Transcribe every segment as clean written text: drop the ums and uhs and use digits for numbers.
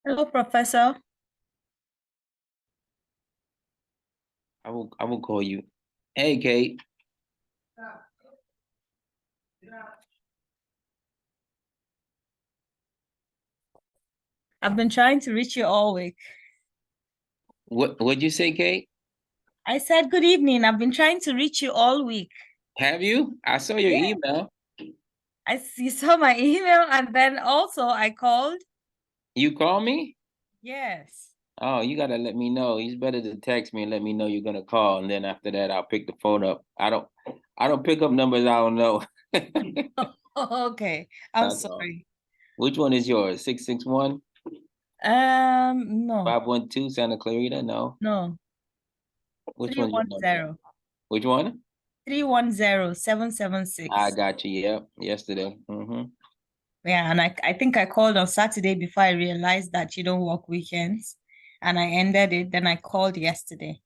Hello, Professor. I will call you. Hey, Kate. I've been trying to reach you all week. What'd you say, Kate? I said good evening. I've been trying to reach you all week. Have you? I saw your Yeah. email. You saw my email and then also I called. You call me? Yes. Oh, you gotta let me know. It's better to text me and let me know you're gonna call, and then after that, I'll pick the phone up. I don't pick up numbers I don't know. Okay. I'm That's all. sorry. Which one is yours? 661 No, 512 Santa Clarita? No. no. Which one's your number? 310. Which one? 310 I 776. got you. Yep. Yesterday. Yeah, and I think I called on Saturday before I realized that you don't work weekends. And I ended it. Then I called yesterday.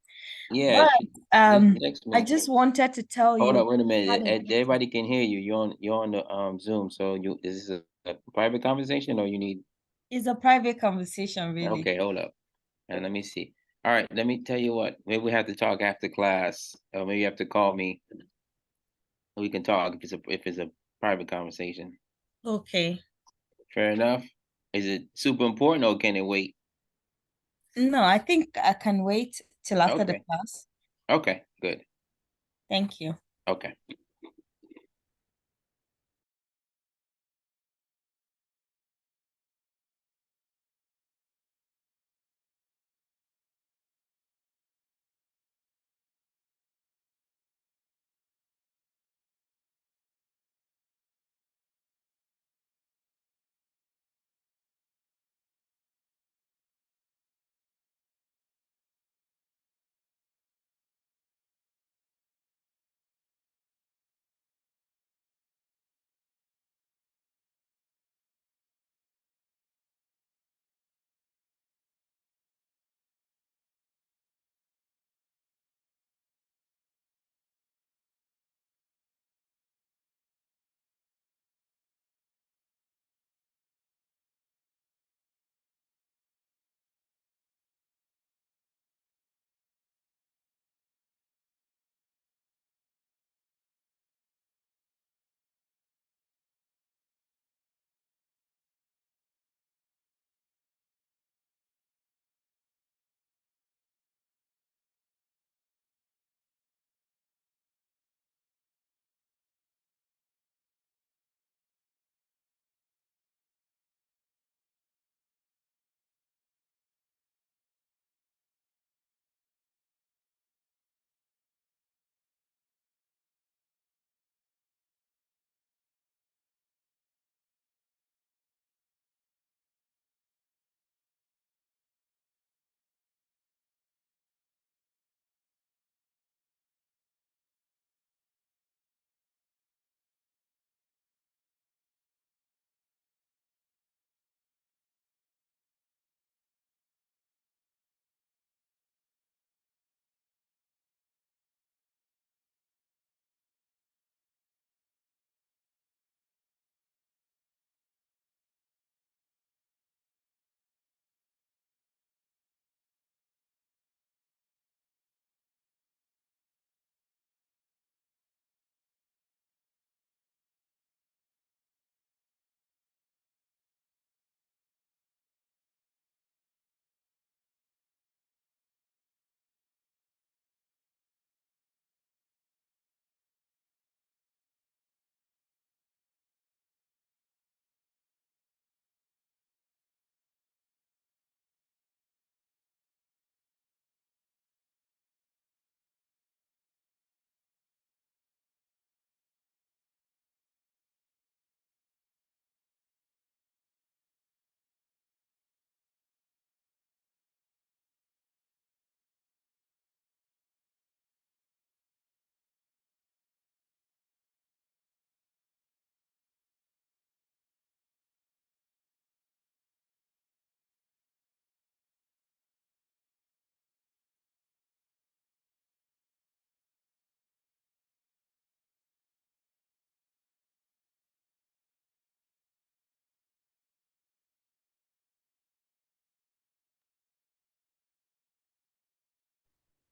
Yeah. But Just um, text I me. just wanted to tell Hold you up, wait a I had minute. a meeting. Everybody can hear you. You're on the Zoom. So you is this a private conversation or you need It's a private conversation, really. okay, hold up. And let me see. All right, let me tell you what. Maybe we have to talk after class. Or maybe you have to call me. We can talk if it's a private conversation. Okay. Fair enough. Is it super important or can it wait? No, I think I can wait till after the Okay. class. Okay, good. Thank you. Okay.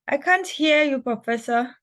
I can't hear you, Professor.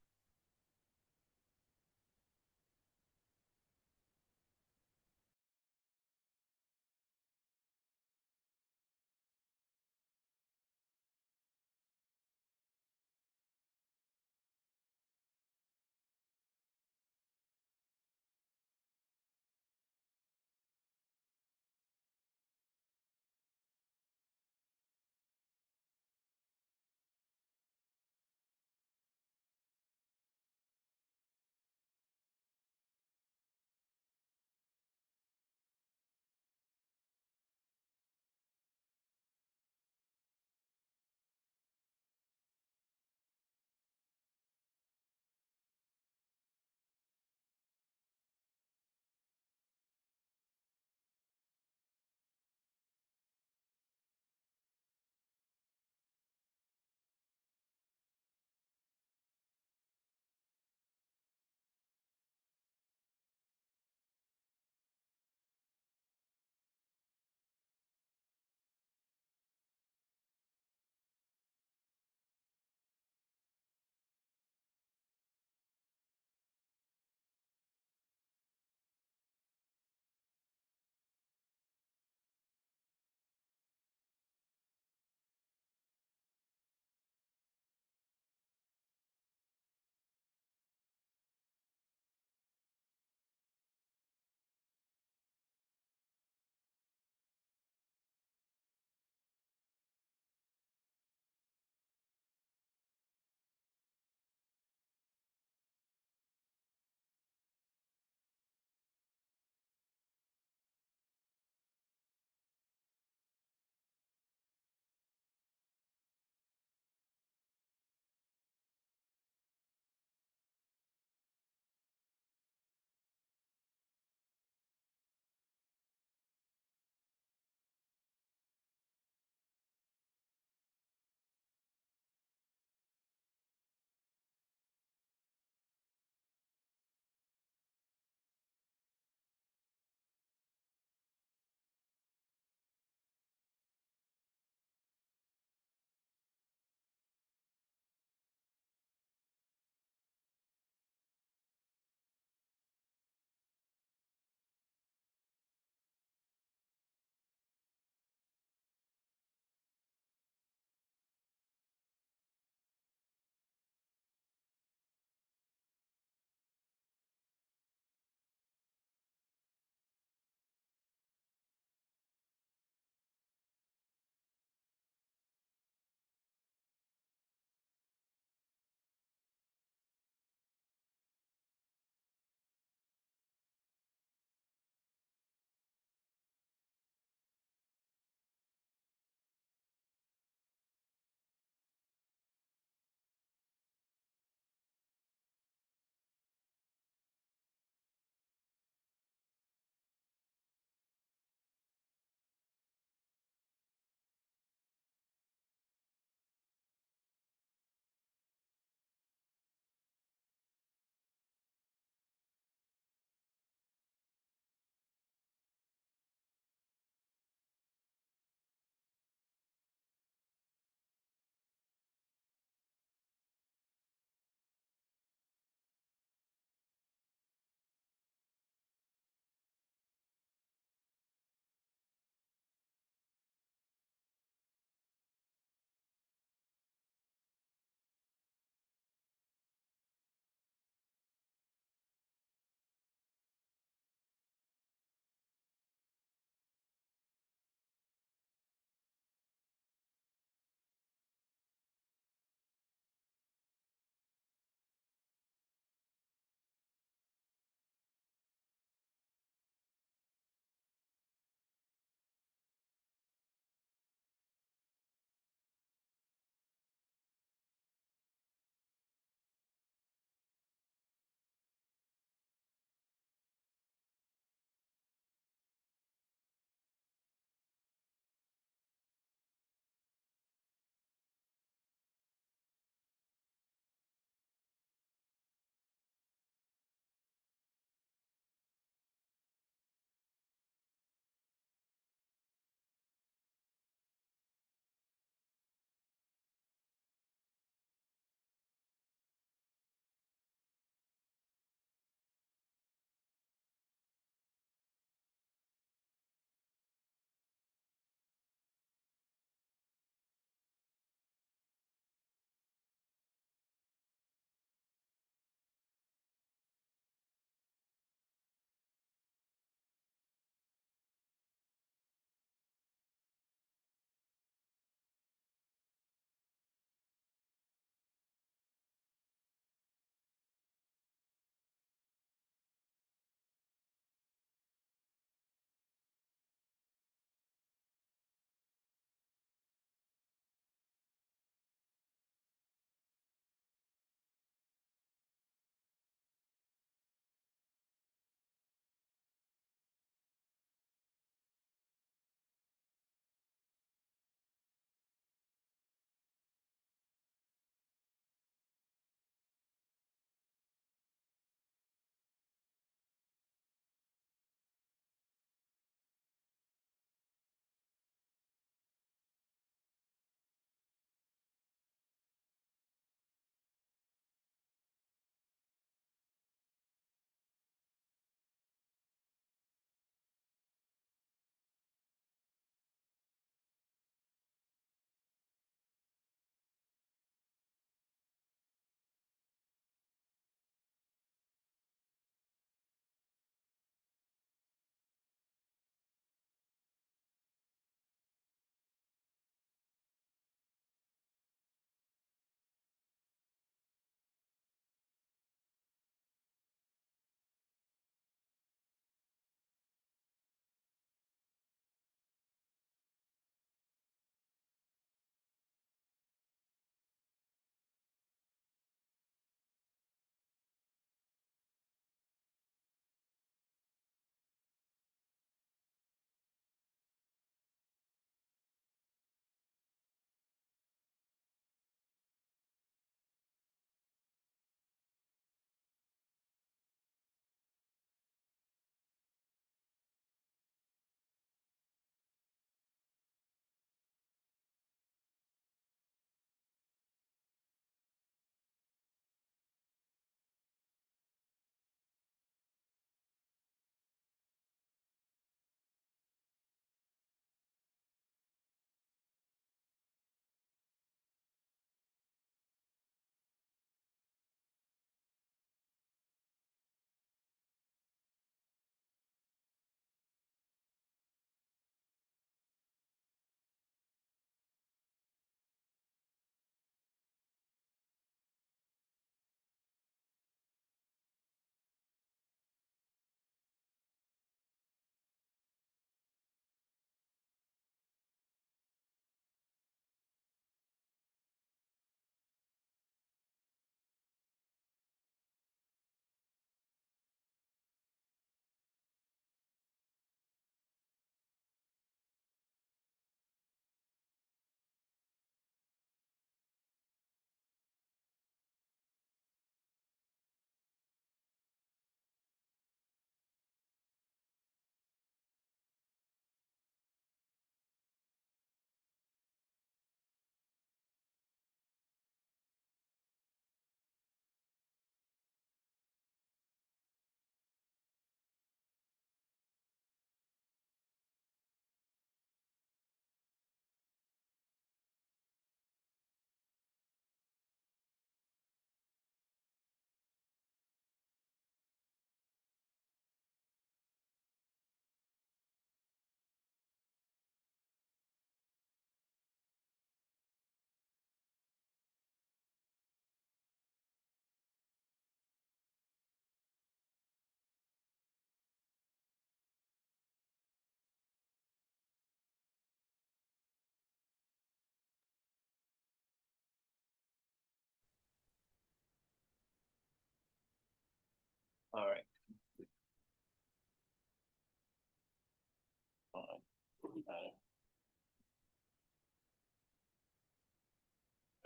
Alright.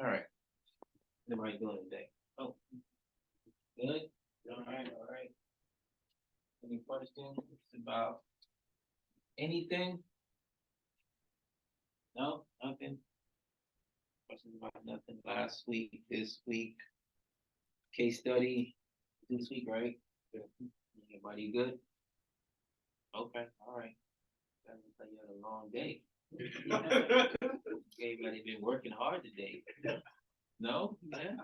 All right. What am I doing today? Oh, good. All right, all right. Any questions about anything? No, nothing. Questions about nothing. Last week, this week, case study this week, right? Everybody good? Okay, all right. That looks like you had a long day. Everybody been working hard today. No? Yeah.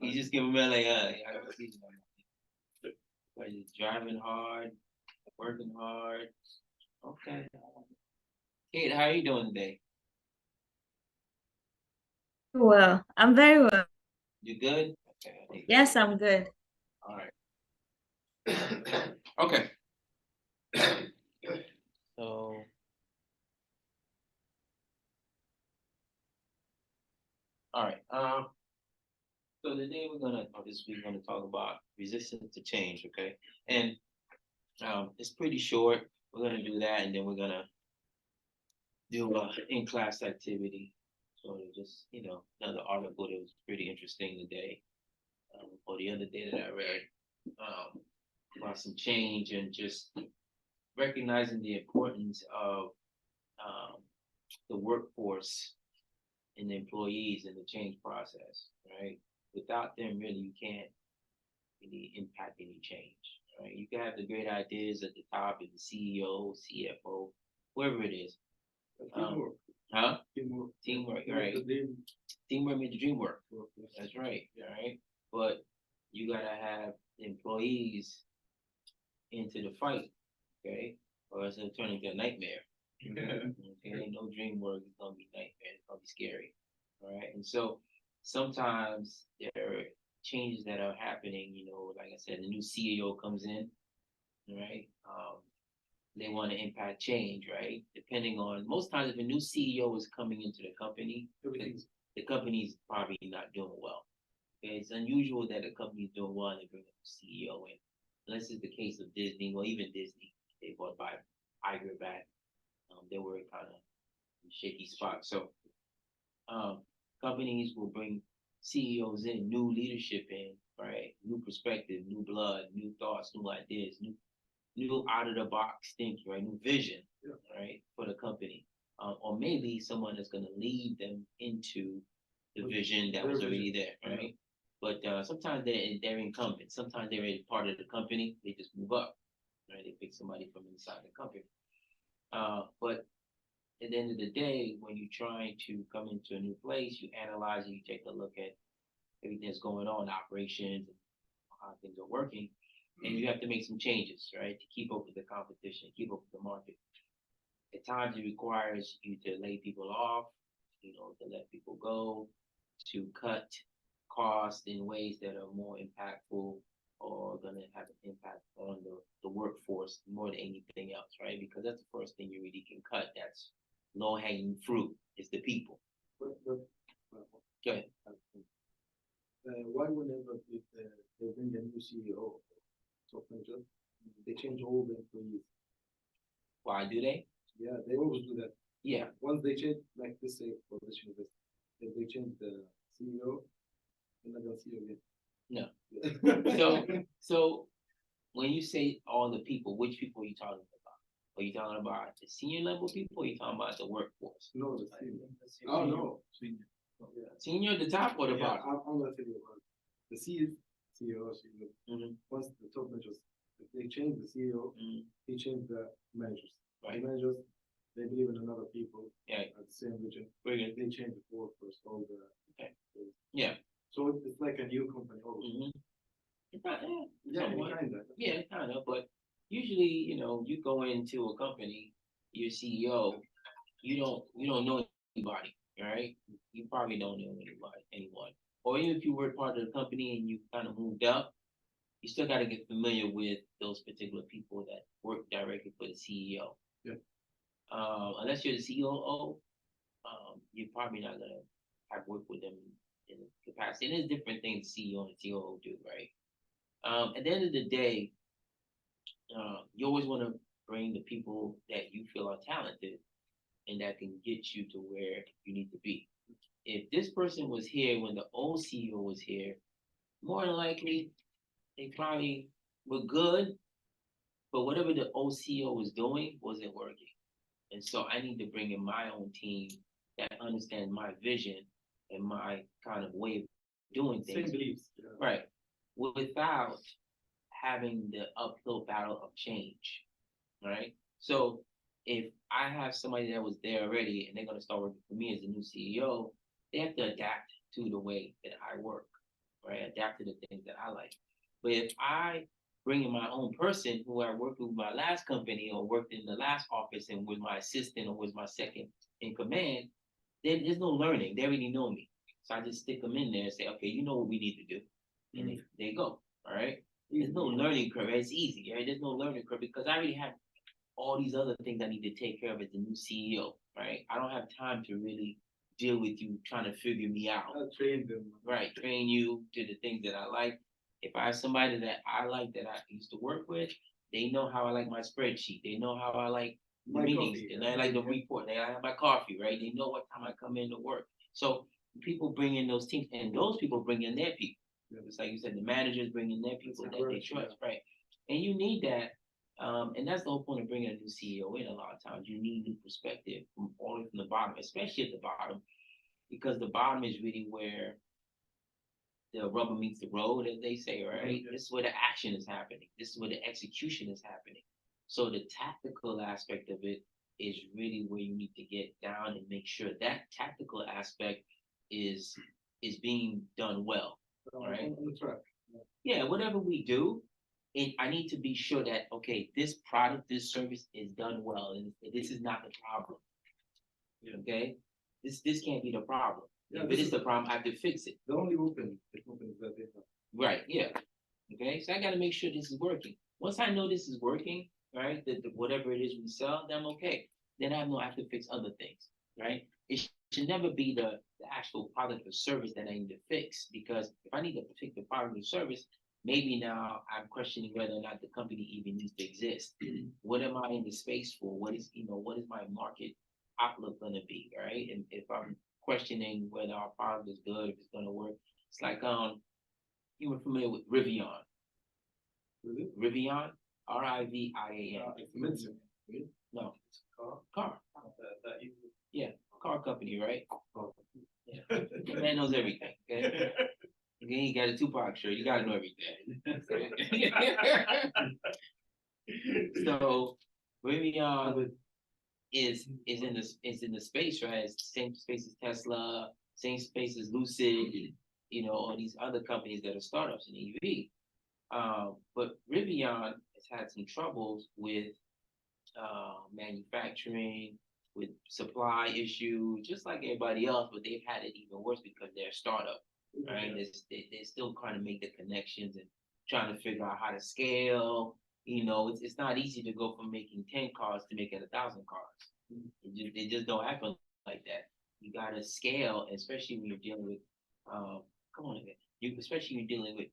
You just give them like, I don't see them. But you're driving hard, working hard. Okay. Kate, how are you doing today? Well, I'm very well. You good? Okay. Yes, I'm good. All right. Okay. So, all right. So today or this week, we're gonna talk about resistance to change. Okay, and it's pretty short. We're gonna do that, and then we're gonna do in-class activity. So just another article that was pretty interesting today, or the other day that I read, about some change and just recognizing the importance of um, the workforce and the employees in the change process, right? Without them, really, you can't really impact any change, right? You can have the great ideas at the top of the CEO, CFO, whoever it is. Teamwork. Huh? Teamwork. Teamwork, right. Teamwork makes the dream work. That's right, all right? But you gotta have employees into the fight, okay? Or it's gonna turn into a nightmare. Okay, no dream work is gonna be nightmare. It's gonna be scary. All right, and so sometimes there are changes that are happening. Like I said, the new CEO comes in, right? They want to impact change, right? Depending on most times, if a new CEO is coming into the company, the company's probably not doing well. Okay, it's unusual that a company's doing well and they bring a new CEO in, unless it's the case of Disney. Well, even Disney, they bought by Iger back. They were kind of in a shaky spot. So companies will bring CEOs in, new leadership in, right? New perspective, new blood, new thoughts, new ideas, new out of the box thinking, right? New vision, right, for the company. Or maybe someone that's going to lead them into the vision that was already there, right? But sometimes they're incumbent. Sometimes they're already part of the company. They just move up, right? They pick somebody from inside the company. But at the end of the day, when you're trying to come into a new place, you analyze and you take a look at everything that's going on, operations, and how things are working, and you have to make some changes, right, to keep up with the competition, keep up with the market. At times, it requires you to lay people off, to let people go, to cut costs in ways that are more impactful or going to have an impact on the workforce more than anything else, right? Because that's the first thing you really can cut. That's low hanging fruit is the people. Go ahead. Why whenever they bring a new CEO, top manager, they change all the employees? Why do they? Yeah, they always do that. Yeah. Once they change, like this, say, for this university, if they change the CEO, they're not gonna see you again. No. So when you say all the people, which people are you talking about? Are you talking about the senior level people? Or are you talking about the workforce? No, the senior. Oh no, senior. Yeah. Senior at the top or the bottom? I'm gonna tell you about the CEO. Mm-hmm. Once the top managers, if they change the CEO, he changed the managers. Right. The managers, they believe in another people. Yeah. At the same vision. Brilliant. They change the workforce, all the. Okay. Yeah. So it's like a new company. Yeah, kind of. But usually, you go into a company, your CEO, you don't know anybody, right? You probably don't know anyone. Or even if you were part of the company and you kind of moved up, you still got to get familiar with those particular people that work directly for the CEO. Yeah. Unless you're the COO, you're probably not gonna have work with them in the capacity. And there's different things the CEO and the COO do, right? At the end of the day, you always want to bring the people that you feel are talented and that can get you to where you need to be. If this person was here when the old CEO was here, more than likely they probably were good, but whatever the old CEO was doing wasn't working. And so I need to bring in my own team that understands my vision and my kind of way of doing things. Same beliefs. Yeah. Right. Without having the uphill battle of change. Right. So if I have somebody that was there already and they're going to start working for me as a new CEO, they have to adapt to the way that I work, right? Adapt to the things that I like. But if I bring in my own person who I worked with my last company or worked in the last office and was my assistant or was my second in command, then there's no learning. They already know me. So I just stick them in there and say, okay, you know what we need to do. And they go, all right? There's no learning curve. It's easy, right? There's no learning curve because I already have all these other things I need to take care of as the new CEO, right? I don't have time to really deal with you trying to figure me out. I'll train them. Right, train you to the things that I like. If I have somebody that I like that I used to work with, they know how I like my spreadsheet. They know how I like the My meetings. coffee, They like the report. They like my coffee, right? They know what time I come in to work. So people bring in those teams, and those people bring in their people. Yeah. It's like you said, the managers bring in their people that they correct, trust, right? And you need that. And that's the whole point of bringing a new CEO in. A lot of times, you need new perspective from all the way from the bottom, especially at the bottom, because the bottom is really where the rubber meets the road, as they say, right? This is where the action is happening. This is where the execution is happening. So the tactical aspect of it is really where you need to get down and make sure that tactical aspect is being done well, right? On the track. Yeah, whatever we do, I need to be sure that okay, this product, this service is done well, and this is not the problem. Okay, this can't be the problem. Yeah, if it is the problem, I have to fix it. The only open that they have. Right, yeah. Okay, so I got to make sure this is working. Once I know this is working, right, that whatever it is we sell, then I'm okay. Then I know I have to fix other things, right? It should never be the actual product or service that I need to fix, because if I need to fix the product or service, maybe now I'm questioning whether or not the company even needs to exist. What am I in the space for? What is my market outlook going to be, right? And if I'm questioning whether our product is good, if it's going to work, it's like you were familiar with Rivian. Really? Rivian, Rivian. It's medicine. No, It's a car. car. Yeah, car company, right? Oh. Yeah. The man knows everything. Okay. Again, you got a Tupac shirt. You gotta know everything. So Rivian is in the space, right? It's the same space as Tesla, same space as Lucid, all these other companies that are startups in EV. But Rivian has had some troubles with manufacturing, with supply issues, just like everybody else, but they've had it even worse because they're a startup, right? They're still trying to make the connections and trying to figure out how to scale. It's not easy to go from making 10 cars to making 1,000 cars. They just don't happen like that. You gotta scale, especially when you're dealing with especially when you're dealing with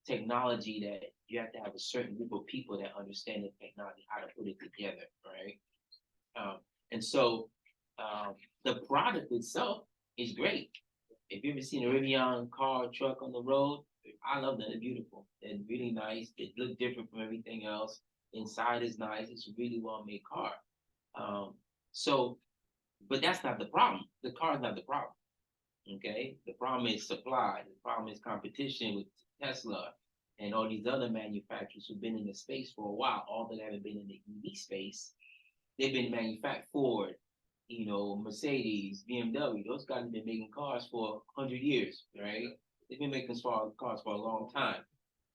technology that you have to have a certain group of people that understand the technology, how to put it together, right? And so the product itself is great. If you've ever seen a Rivian car, truck on the road, I love them. They're beautiful. They're really nice. They look different from everything else. Inside is nice. It's a really well-made car. But that's not the problem. The car is not the problem. Okay? The problem is supply. The problem is competition with Tesla and all these other manufacturers who've been in the space for a while, all that haven't been in the EV space. They've been manufactured. Ford, Mercedes, BMW, those guys have been making cars for 100 years, right? They've been making cars for a long time.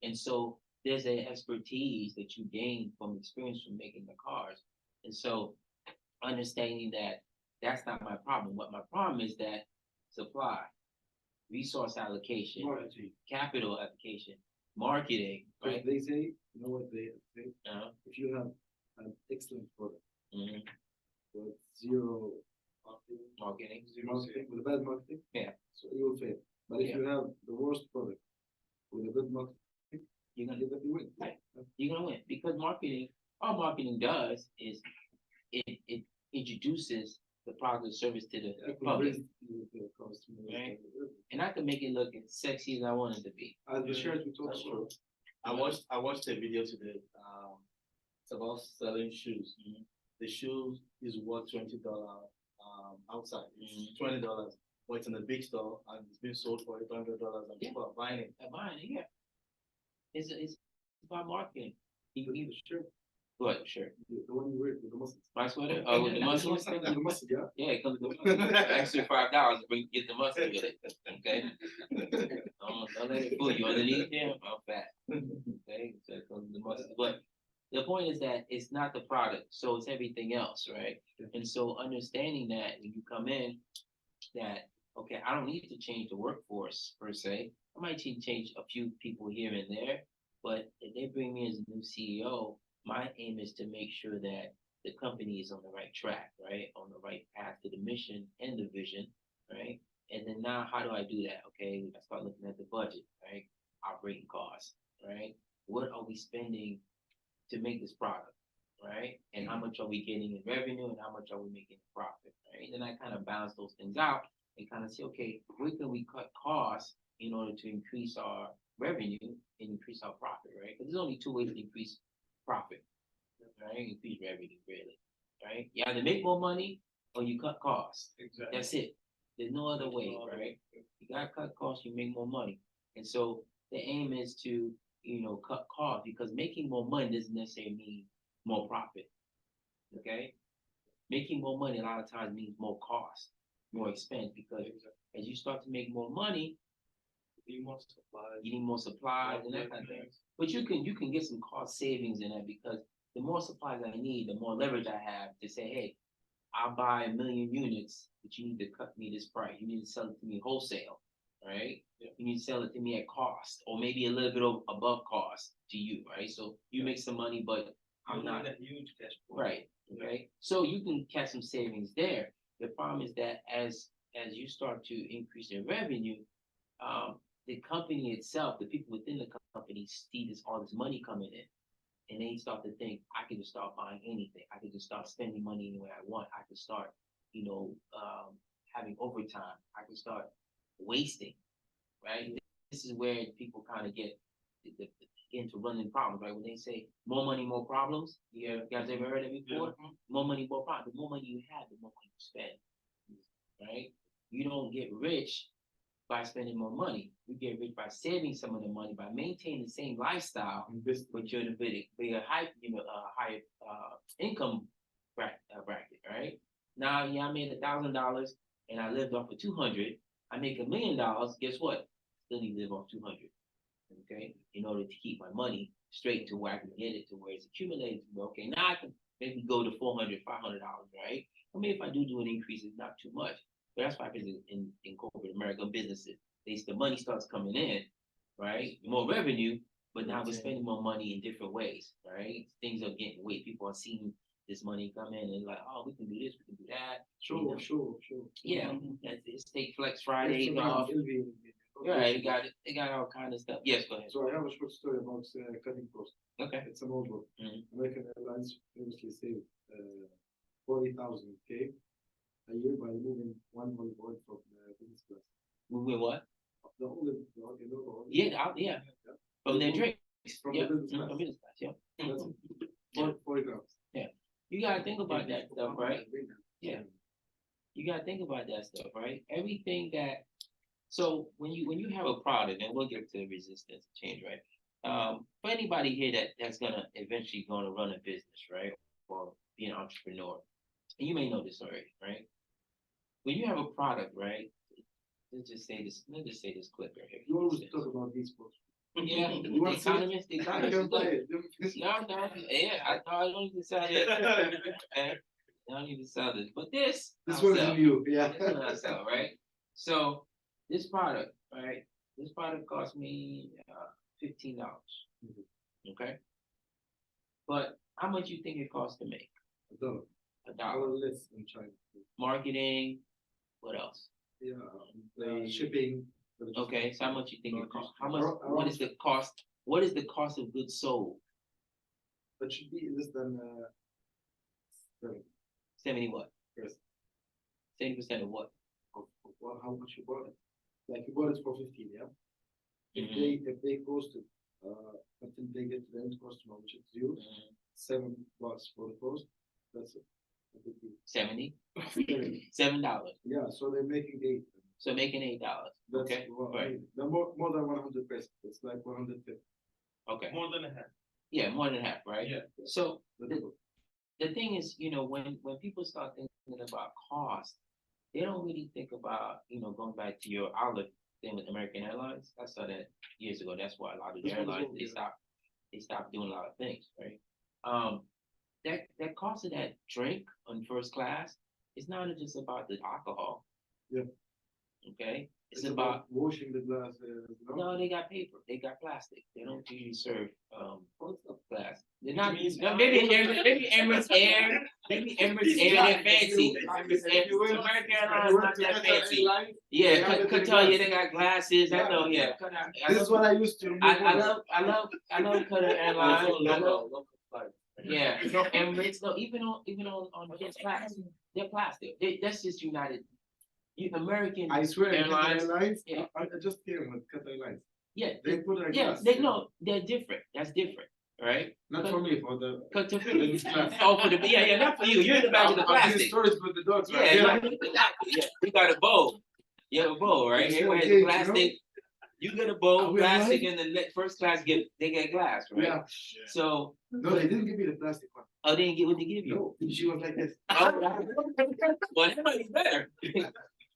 And so there's an expertise that you gain from experience from making the cars. And so understanding that that's not my problem. What my problem is that supply, resource allocation, capital allocation, marketing, right? They say, what they say? If you have an excellent product, with zero marketing, with bad marketing, so you will fail. But if you have the worst product with a good marketing, you're gonna win. Right. You're gonna win because marketing all marketing does is it introduces the product or service to the public, right? And I can make it look as sexy as I want it to be. The shirts we talked about. I watched a video today. It's about selling shoes. Mhm. The shoes is worth $20 outside. It's Mhm. $20, but it's in a big store and it's been sold for $800 and people are buying it. I'm buying it, yeah. It's about marketing. The shirt, What, sure. the one you wear with the mustard. My sweater? Oh, with the muscles? The mustard, yeah. Yeah, it comes with the mustard. Extra $5 to get the mustard with it, okay? Don't let it fool you. Underneath there, I'm fat. Okay, so it comes with the mustard. But the point is that it's not the product, so it's everything else, right? And so understanding that when you come in, that, okay, I don't need to change the workforce per se. I might change a few people here and there, but if they bring me as a new CEO, my aim is to make sure that the company is on the right track, right? On the right path to the mission and the vision, right? And then now how do I do that? Okay, I start looking at the budget, right? Operating costs, right? What are we spending to make this product, right? And how much are we getting in revenue and how much are we making in profit, right? And then I kind of balance those things out and kind of say, okay, where can we cut costs in order to increase our revenue and increase our profit, right? Because there's only two ways to increase profit, right? Increase revenue, really, right? You either make more money or you cut costs. Exactly. That's it. There's no other way, right? You gotta cut costs, you make more money. And so the aim is to, cut costs because making more money doesn't necessarily mean more profit. Okay? Making more money a lot of times means more cost, more expense because as you start to make more money, You want supplies. you need more supplies and that kind of thing. But you can get some cost savings in that because the more supplies I need, the more leverage I have to say, hey, I'll buy 1 million units, but you need to cut me this price. You need to sell it to me wholesale, right? Yeah. You need to sell it to me at cost, or maybe a little bit above cost to you, right? So you make some money, but I'm not that huge cash flow. right. Okay, so you can catch some savings there. The problem is that as you start to increase your revenue, the company itself, the people within the company see all this money coming in. And they start to think, I can just start buying anything. I can just start spending money any way I want. I can start, having overtime. I can start wasting, right? This is where people kind of get into running problems, right? When they say more money, more problems. You guys ever heard it before? Yeah. More money, more problems. The more money you have, the more money you spend, right? You don't get rich by spending more money. You get rich by saving some of the money, by maintaining the same lifestyle, but you're in a bigger higher income bracket, right? Now, yeah, I made $1,000 and I lived off of 200. I make $1 million. Guess what? Still need to live off 200. Okay, in order to keep my money straight to where I can get it to where it's accumulated. Okay, now I can maybe go to $400, $500, right? I mean, if I do an increase, it's not too much. But that's why in corporate American businesses, the money starts coming in, right? More revenue, but now we're spending more money in different ways, right? Things are getting weight. People are seeing this money come in and like, oh, we can do this, we can do that. Sure. Yeah, it's take Flex Fridays off. Right, they got all kind of stuff. Yes, go ahead. So I have a short story about cutting costs. Okay. It's an old one. Mhm. American Airlines previously saved 40,000 a year by removing one olive from business class. Moving what? The olive. Yeah. From their drinks. From Yeah. the business class. From business class, yeah. That's Yeah. 40 grams. You gotta think about that stuff, right? Yeah. You gotta think about that stuff, right? Everything that so when you have a product, and we'll get to resistance change, right? For anybody here that's gonna eventually gonna run a business, right? Or be an entrepreneur, and you may know this already, right? When you have a product, right? Let's just say this clip right here. You always talk about these books. Yeah, You the want to see it? economist, the I economist. can buy it. No, yeah, I don't need to sell it. Okay? I don't need to sell this, but this This one is you, yeah. This one I sell, right? So this product, right? This product cost me $15. Okay, but how much you think it costs to make? $1. $1. Less in China. Marketing, what else? Yeah, shipping. Okay, so how much you think it costs? How much? What is the cost? What is the cost of goods sold? That should be less than 70 what? Yes. 70% of what? How much you bought it. Like you bought it for 15, yeah? Mhm. If they cost it until they get to the end customer, which is you, $7 for the cost, that's it. That would be 70? $7. $7. Yeah, so they're making 8. So making $8. That's Okay, what I right. mean. They're more than 100 pesos. It's like 150. Okay. More than a half. Yeah, more than half, right? Yeah. So That's it. the thing is, when people start thinking about cost, they don't really think about, going back to your outlet thing with American Airlines. I saw that years ago. That's why a lot of the This one as airlines well, they yeah. stopped doing a lot of things, right? That cost of that drink on first class is not just about the alcohol. Yeah. Okay, it's It's about washing the glasses. no, they got paper, they got plastic. They don't usually serve glass. They're not. No, maybe Emirates Air, maybe Emirates Air. They're fancy. Emirates Air, American Airlines not that fancy. Yeah, could tell you they got glasses. I know. Yeah, This is what I used to. I love Qatar Airlines. I love. Yeah, Emirates. No, even on first class, they're plastic. That's just United. American I swear, Qatar Airlines. Airlines. Yeah. I just came with Qatar Airlines. Yeah, They put a yeah, glass. they're different. That's different, right? Not for me, for the. Oh, for the not for you. You're in the back of the I'm doing plastic. storage with the dogs. Yeah, Right? yeah. You got a bowl. You have a bowl, right? It's Everybody okay, has you plastic. You get a bowl, Are we plastic, alive? and the first class they get glass, right? Yeah. So. No, they didn't give me the plastic one. Oh, they didn't get what they give you. No, she was like this. Oh, well, that might be better.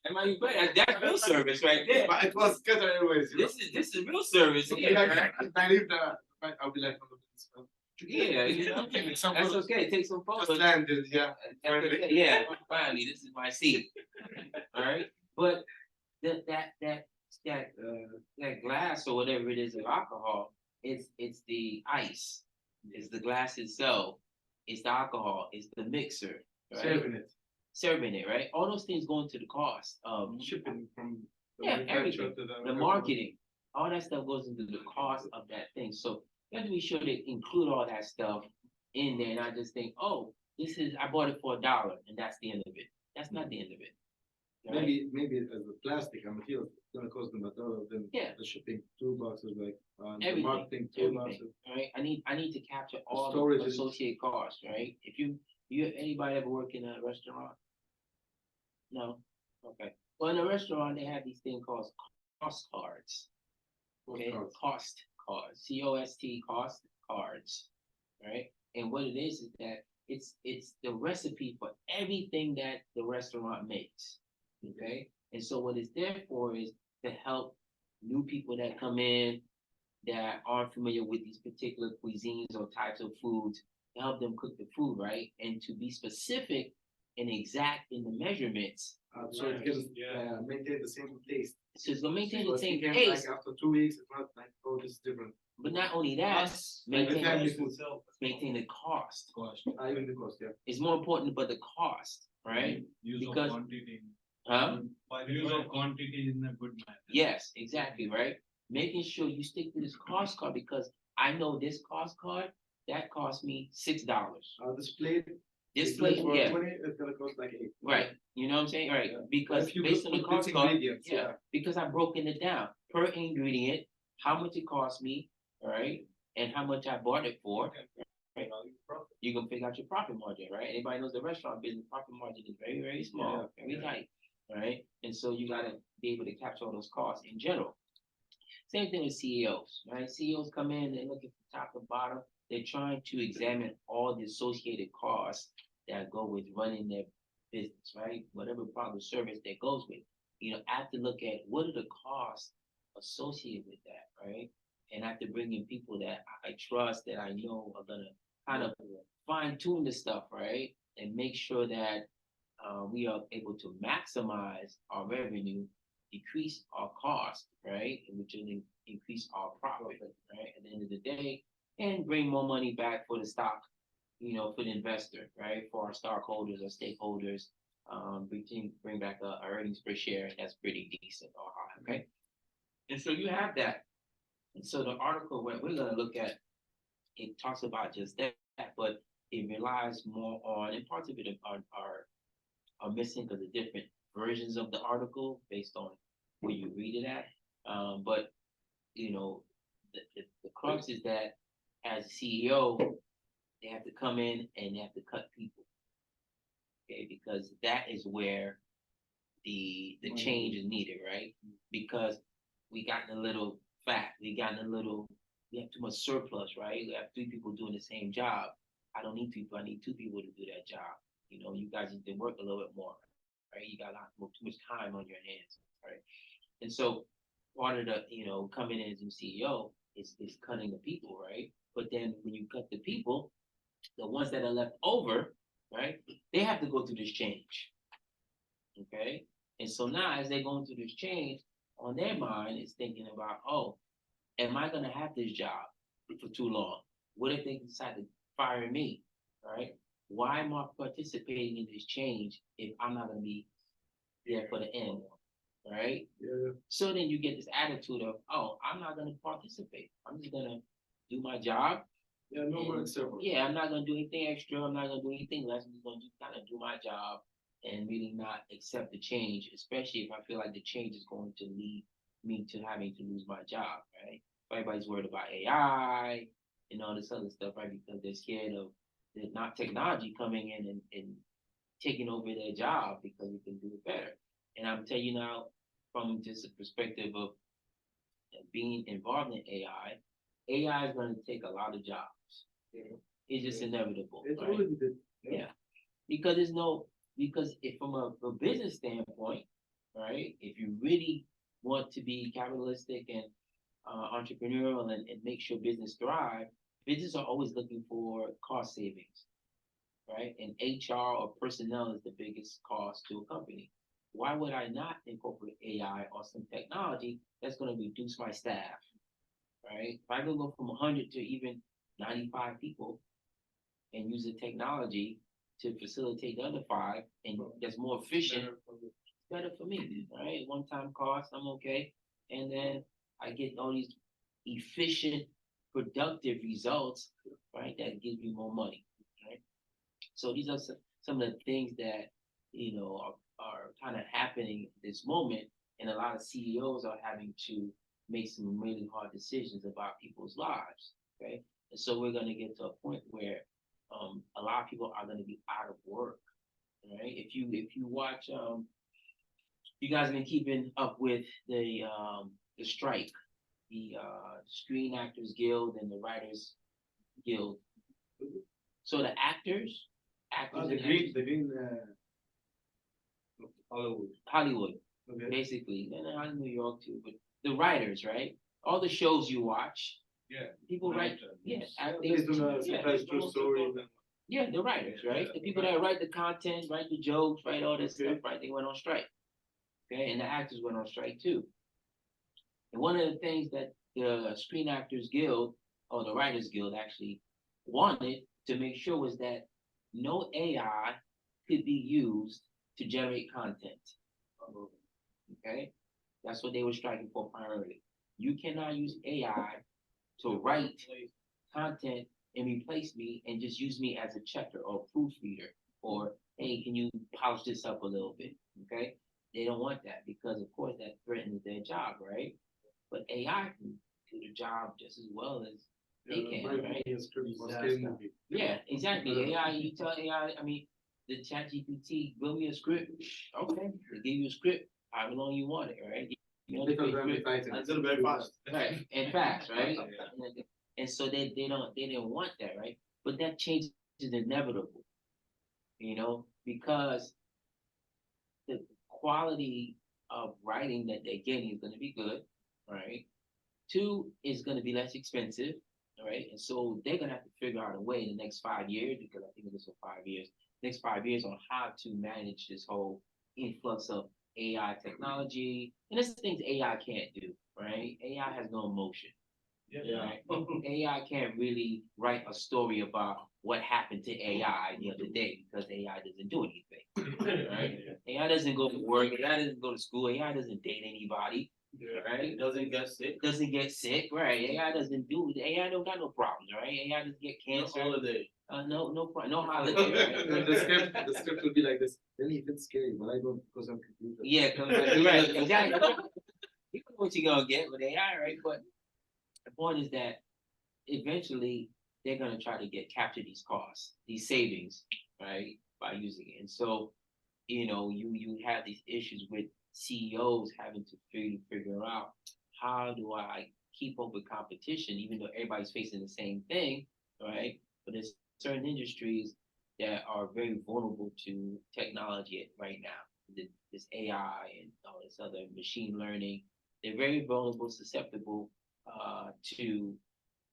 That might be better. That's real service right there. But it was Qatar Airways. This is real service here, right? I leave I'll be like, Yeah, that's okay. Take some just photos. landed, yeah. That's okay. Yeah, finally, this is my seat. All right, but that glass or whatever it is of alcohol, it's the ice, it's the glass itself, it's the alcohol, it's the mixer, right? Serving it, right? All those things go into the cost of Shipping from the yeah, manufacturer everything, to the marketing, all that stuff goes into the cost of that thing. So you have to be sure to include all that stuff in there, and not just think, oh, I bought it for $1, and that's the end of it. That's not the end of it. Right? Maybe as a plastic and material, it's gonna cost them $1. Then Yeah. the shipping $2 like the Everything, marketing everything, $2. right? I need to capture all the storage is- associated costs, right? If you anybody ever work in a restaurant? No? Okay. Well, in a restaurant, they have these things called cost cards. Okay, cost cards, COST, cost cards, right? And what it is that it's the recipe for everything that the restaurant makes, okay? And so what it's there for is to help new people that come in that aren't familiar with these particular cuisines or types of foods, to help them cook the food, right? And to be specific and exact in the measurements. So it can maintain the same taste. So it's gonna maintain So the it same can, taste, like after 2 weeks, it's not like, oh, this is different. but not only that, maintain family the, food. maintain the cost. Even the cost, yeah. It's more important, but the cost, right? Use Because- of quantity. Huh? Use of quantity in a good manner. Yes, exactly, right? Making sure you stick to this cost card because I know this cost card, that cost me $6. This plate. This plate, for yeah, 20, it's gonna cost like 8. right. You know what I'm saying? Right, Yeah. because If you based on the put cost these card, ingredients, yeah, because I've broken it down per ingredient, how much it cost me, all right? And how much I bought it for. Right? You can figure out your profit margin, right? Anybody knows the restaurant business profit margin is very, very small, very tight, right? And so you gotta be able to capture all those costs in general. Same thing with CEOs, right? CEOs come in, they look at the top and bottom, they're trying to examine all the associated costs that go with running their business, right? Whatever product or service that goes with. I have to look at what are the costs associated with that, right? And I have to bring in people that I trust, that I know are gonna kind of fine tune the stuff, right? And make sure that we are able to maximize our revenue, decrease our cost, right? Which will increase our profit, right? At the end of the day, and bring more money back for the stock, for the investor, right? For our stockholders or stakeholders, bring back a earnings per share that's pretty decent or high, okay? And so you have that. And so the article we're gonna look at it talks about just that, but it relies more on, and parts of it are missing because of different versions of the article based on where you read it at. But you know, the crux is that as a CEO, they have to come in and they have to cut people, okay? Because that is where the change is needed, right? Because we gotten a little fat, we have too much surplus, right? We have 3 people doing the same job. I don't need people. I need 2 people to do that job. You know, you guys need to work a little bit more, right? You got a lot more, too much time on your hands, right? And so part of the, coming in as a CEO is cutting the people, right? But then when you cut the people, the ones that are left over, right, they have to go through this change, okay? And so now as they're going through this change, on their mind is thinking about, oh, am I going to have this job for too long? What if they decide to fire me, right? Why am I participating in this change if I'm not going to be there for the end, right? Yeah. So then you get this attitude of, oh, I'm not going to participate. I'm just going to do my job. Yeah, no more external. Yeah, I'm not going to do anything extra. I'm not going to do anything less. I'm just going to kind of do my job and really not accept the change, especially if I feel like the change is going to lead me to having to lose my job, right? Everybody's worried about AI and all this other stuff, right? Because they're scared of not technology coming in and taking over their job because we can do it better. And I'm telling you now, from just a perspective of being involved in AI is going to take a lot of jobs. Yeah. It's just inevitable. It's right? already did. Yeah. Because if from a business standpoint, right, if you really want to be capitalistic and entrepreneurial and make sure business thrive, businesses are always looking for cost savings, right? And HR or personnel is the biggest cost to a company. Why would I not incorporate AI or some technology that's going to reduce my staff, right? If I can go from 100 to even 95 people and use the technology to facilitate the other 5 and that's more efficient, better for me, right? One-time cost, I'm okay. And then I get all these efficient, productive results, right? That gives me more money, right? So these are some of the things that, are kind of happening at this moment. And a lot of CEOs are having to make some really hard decisions about people's lives, okay? And so we're going to get to a point where a lot of people are going to be out of work, right? If you watch, you guys have been keeping up with the strike, the Screen Actors Guild and the Writers Guild. So the actors, the green Hollywood, okay. basically, and in New York too. But the writers, right? All the shows you watch, people write, Based on a true story. Yeah, the writers, right? The people that write the content, write the jokes, write all this stuff, right? They went on strike. Okay, and the actors went on strike too. And one of the things that the Screen Actors Guild, or the Writers Guild actually wanted to make sure was that no AI could be used to generate content. Okay, that's what they were striking for primarily. You cannot use AI to write content and replace me and just use me as a checker or proofreader, or hey, can you polish this up a little bit? Okay, they don't want that because of course that threatens their job, right? But AI can do the job just as well as they can, right? Yeah, exactly. AI, you tell AI, I mean, the ChatGPT, build me a script. Okay, they give you a script, however long you want it, right? It's very fast. Right, and fast, right? And so they didn't want that, right? But that change is inevitable, because the quality of writing that they're getting is going to be good, right? 2 is going to be less expensive, right? And so they're going to have to figure out a way in the next 5 years, because I think it's for 5 years, next 5 years on how to manage this whole influx of AI technology. And there's things AI can't do, right? AI has no emotion. Yeah. Right? AI can't really write a story about what happened to AI the other day because AI doesn't do anything. Right? AI doesn't go to work. AI doesn't go to school. AI doesn't date anybody. right? It doesn't get sick. Doesn't get sick, right? AI doesn't do it. AI don't got no problems, right? AI doesn't get No cancer. holiday. No holiday, right? The script will be like this. Really, it's scary, but I don't because I'm computer. Yeah, right, exactly. You know what you're gonna get with AI, right? But the point is that eventually they're gonna try to capture these costs, these savings, right, by using it. And so, you have these issues with CEOs having to figure out how do I keep up with competition, even though everybody's facing the same thing, right? But there's certain industries that are very vulnerable to technology right now. This AI and all this other machine learning, they're very vulnerable, susceptible to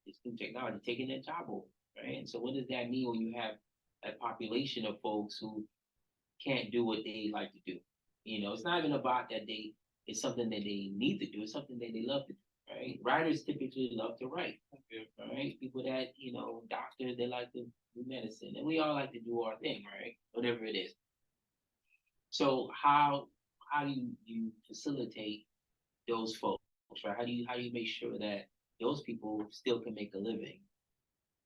this new technology taking their job over, right? And so what does that mean when you have a population of folks who can't do what they like to do? It's not even about that it's something that they need to do, it's something that they love to do, right? Writers typically love to write, right? People that, doctors, they like to do medicine, and we all like to do our thing, right? Whatever it is. So how do you facilitate those folks, right? How do you make sure that those people still can make a living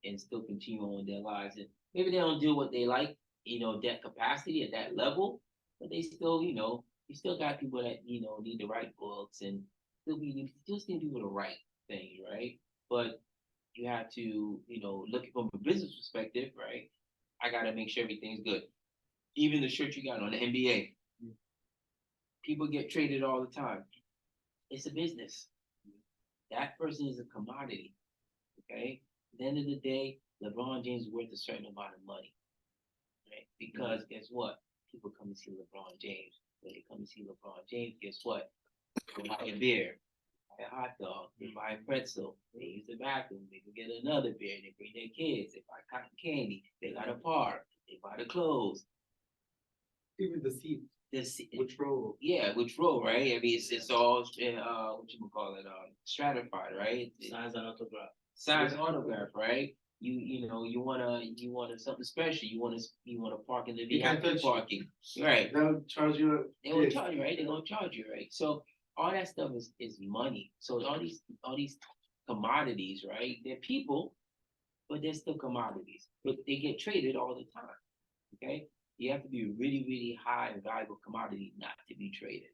and still continue on with their lives? And maybe they don't do what they like, that capacity at that level, but they still, you still got people that, need to write books and still need people to write things, right? But you have to, look from a business perspective, right? I got to make sure everything's good. Even the shirt you got on the NBA, people get traded all the time. It's a business. That person is a commodity. Okay. At the end of the day, LeBron James is worth a certain amount of money, right? Because guess what? People come to see LeBron James. When they come to see LeBron James, guess what? They buy a beer, buy a hot dog, they buy a pretzel, they use the bathroom, they can get another beer, they bring their kids, they buy cotton candy, they got a park, they buy the clothes. Even the seat. Which row? Yeah, which row, right? I mean, it's all what you call it, stratified, right? Signs and autograph. Signs autograph, right? You wanna something special. You wanna park in the VIP parking, right? They'll charge you. They will charge you, right? They're gonna charge you, right? So all that stuff is money. So all these commodities, right? They're people, but they're still commodities. But they get traded all the time. Okay? You have to be a really, really high and valuable commodity not to be traded,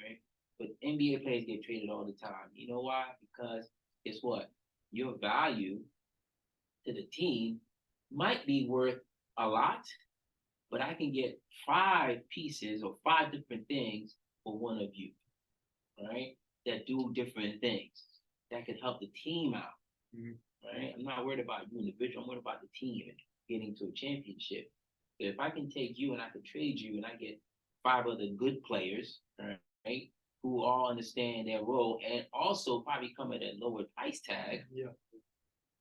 right? But NBA players get traded all the time. You know why? Because guess what? Your value to the team might be worth a lot, but I can get 5 pieces or 5 different things for one of you, right? That do different things that can help the team out, right? I'm not worried about you individual. I'm worried about the team and getting to a championship. So if I can take you and I can trade you and I get 5 other good players, right, who all understand their role and also probably come at a lower price tag,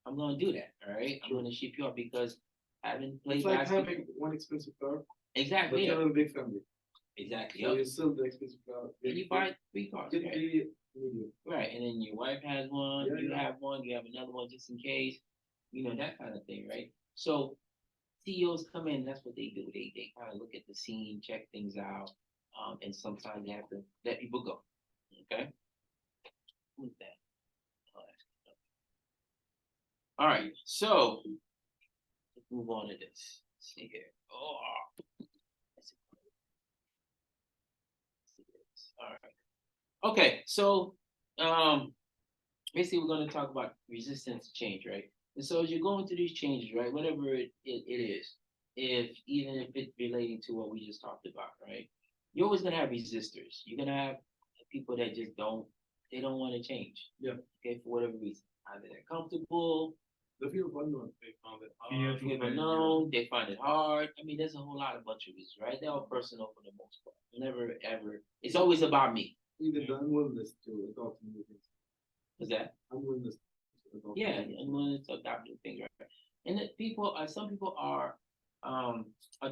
I'm going to do that, all right? I'm going to ship you up because having played It's like basketball. having one expensive car, Exactly. but you have a big family. Exactly. So you sell the expensive car. And you buy 3 cars, Get right? medium. Right, and then your wife has one, Yeah, you yeah. have one, you have another one just in case, that kind of thing, right? So CEOs come in, that's what they do. They kind of look at the scene, check things out, and sometimes they have to let people go. Okay? Who's that? Oh, all right, so let's move on to this. Let's see here. Oh, all right. Okay, so basically we're going to talk about resistance to change, right? And so as you're going through these changes, right, whatever it is, even if it's relating to what we just talked about, right, you're always going to have resistors. You're going to have people that just don't want to change. Yeah. Okay, for whatever reason. Either they're comfortable, The fear of unknown. They found it fear hard. of unknown, they find it hard. I mean, there's a whole lot of bunch of reasons, right? They're all personal for the most part. Never, ever. It's always about me. Even the unwillingness to adopt new things. What's that? Unwillingness to adopt. Yeah, unwilling to adopt new things, right? And that some people are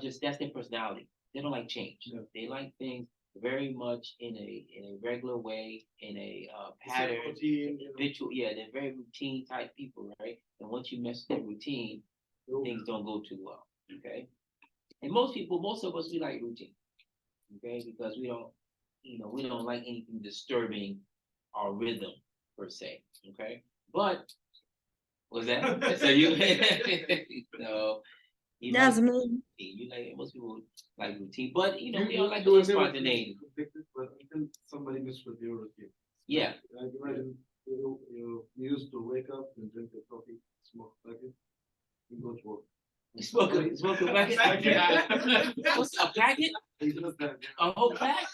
just, that's their personality. They don't like change. Yeah. They like things very much in a regular way, in a pattern, habitual. Yeah, they're very routine type people, right? And once you mess with their routine, things don't go too well. Okay. And most of us, we like routine. Okay, because we don't like anything disturbing our rhythm per se. Okay, but was that so you? No, you like That's me. routine. You like most people like routine, but you know we all like a you little were never spontaneity. convicted, but until somebody messed with your routine. Yeah. Like imagine you used to wake up and drink a coffee, smoke a packet, and go to work. Smoke a packet. What's a packet? He does that. A whole pack.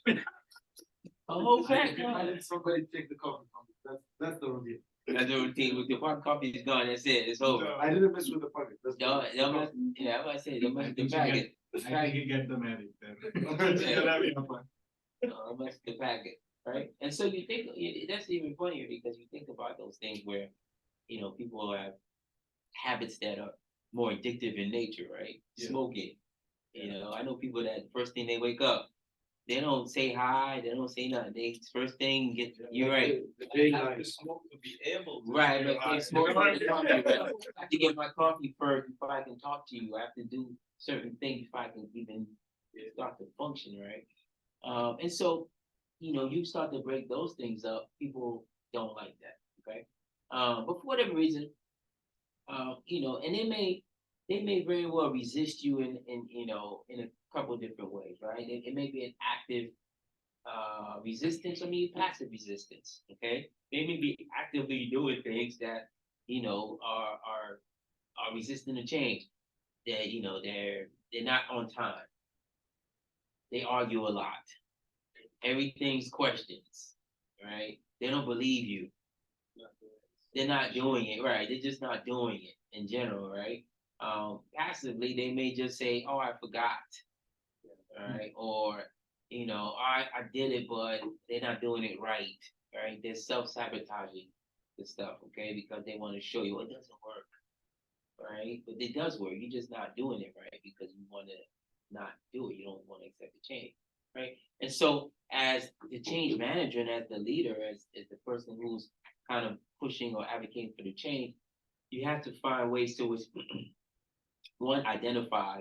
A whole pack. I let somebody take the coffee from me. That's the routine. That's the routine. With your pot coffee is gone. That's it. It's over. I didn't mess with the packet. Don't mess. Yeah, I'm about to say don't mess with the packet. I think you get the magic then. Yeah. You'll have enough fun. Don't mess with the packet. Right? And so you think that's even funnier because you think about those things where, you know, people have habits that are more addictive in nature, right? Yeah. Smoking. You know, I know people that first thing they wake up, they don't say hi, they don't say nothing. They first thing get you're right. They have like to smoke to be able to. Right, feel but they high. smoke my coffee. Right? I have to get my coffee first before I can talk to you. I have to do certain things before I can even start to function, right? And so, you know, you start to break those things up, people don't like that. Okay. But for whatever reason, you know, and they may very well resist you in you know in a couple of different ways, right? It may be an active resistance, I mean passive resistance. Okay. They may be actively doing things that, you know, are resisting the change. That, you know, they're not on time. They argue a lot. Everything's questions, right? They don't believe you. They're not doing it right. They're just not doing it in general, right? Passively, they may just say, "Oh, I forgot," right? Or, you know, I did it, but they're not doing it right, right? They're self sabotaging the stuff, okay, because they want to show you it doesn't work, right? But it does work. You're just not doing it right because you want to not do it. You don't want to accept the change, right? And so, as the change manager and as the leader, as the person who's kind of pushing or advocating for the change, you have to find ways to one identify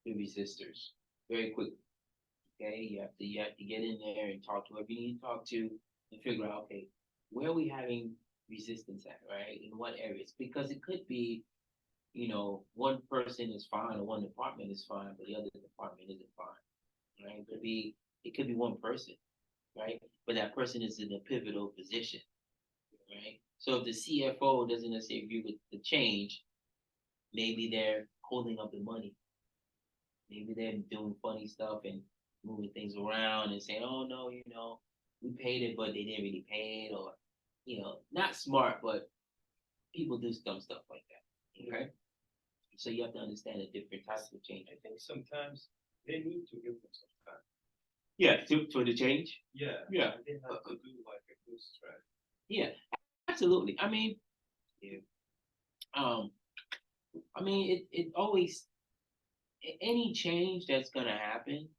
the resistors very quickly. Okay, you have to get in there and talk to whoever you need to talk to and figure out, okay, where are we having resistance at, right? In what areas? Because it could be, you know, one person is fine or one department is fine, but the other department isn't fine, right? It could be one person, right? But that person is in a pivotal position, right? So if the CFO doesn't necessarily agree with the change, maybe they're holding up the money. Maybe they're doing funny stuff and moving things around and saying, "Oh no, you know, we paid it, but they didn't really pay it," or, you know, not smart, but people do dumb stuff like that. Okay, so you have to understand the different types of change. I think sometimes they need to give them some time. Yeah, for the change. Yeah. Yeah. They have to do like a good strategy. Yeah, absolutely. I mean, yeah. I mean, it always any change that's gonna happen,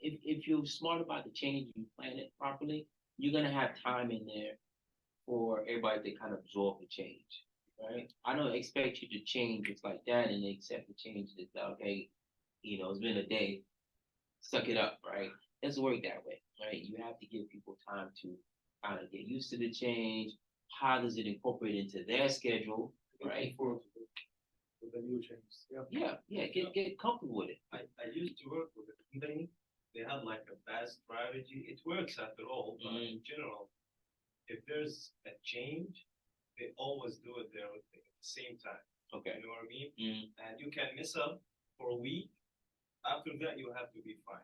if you're smart about the change, you plan it properly, you're gonna have time in there for everybody to kind of absorb the change, right? I don't expect you to change just like that and accept the change that okay, you know, it's been a day, suck it up, right? It doesn't work that way, right? You have to give people time to kind of get used to the change. How does it incorporate into their schedule, right? With the new changes. Yeah. Get comfortable with it. I used to work with a company. They had like a bad strategy. It works after all, but in general, if there's a change, they always do it there at the same time. Okay. You know what I mean? And you can mess up for a week. After that, you have to be fine.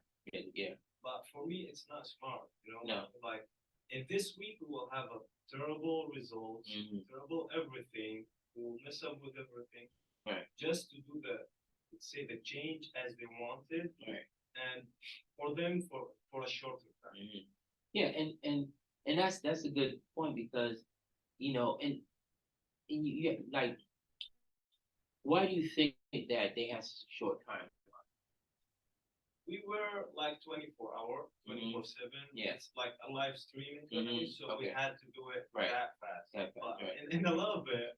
Yeah. But for me, it's not smart. You know, No. like in this week, we will have a terrible results, terrible everything. We will mess up with everything. Right. Just to do let's say the change as they wanted, Right. and for them for a shorter time. Yeah, and that's a good point because, you know, and you like, why do you think that they have such a short time? We were like 24-hour, 24/7. Yeah. It's like a live streaming company, so we had to do it Right. that fast. That fast, But right. in a little bit,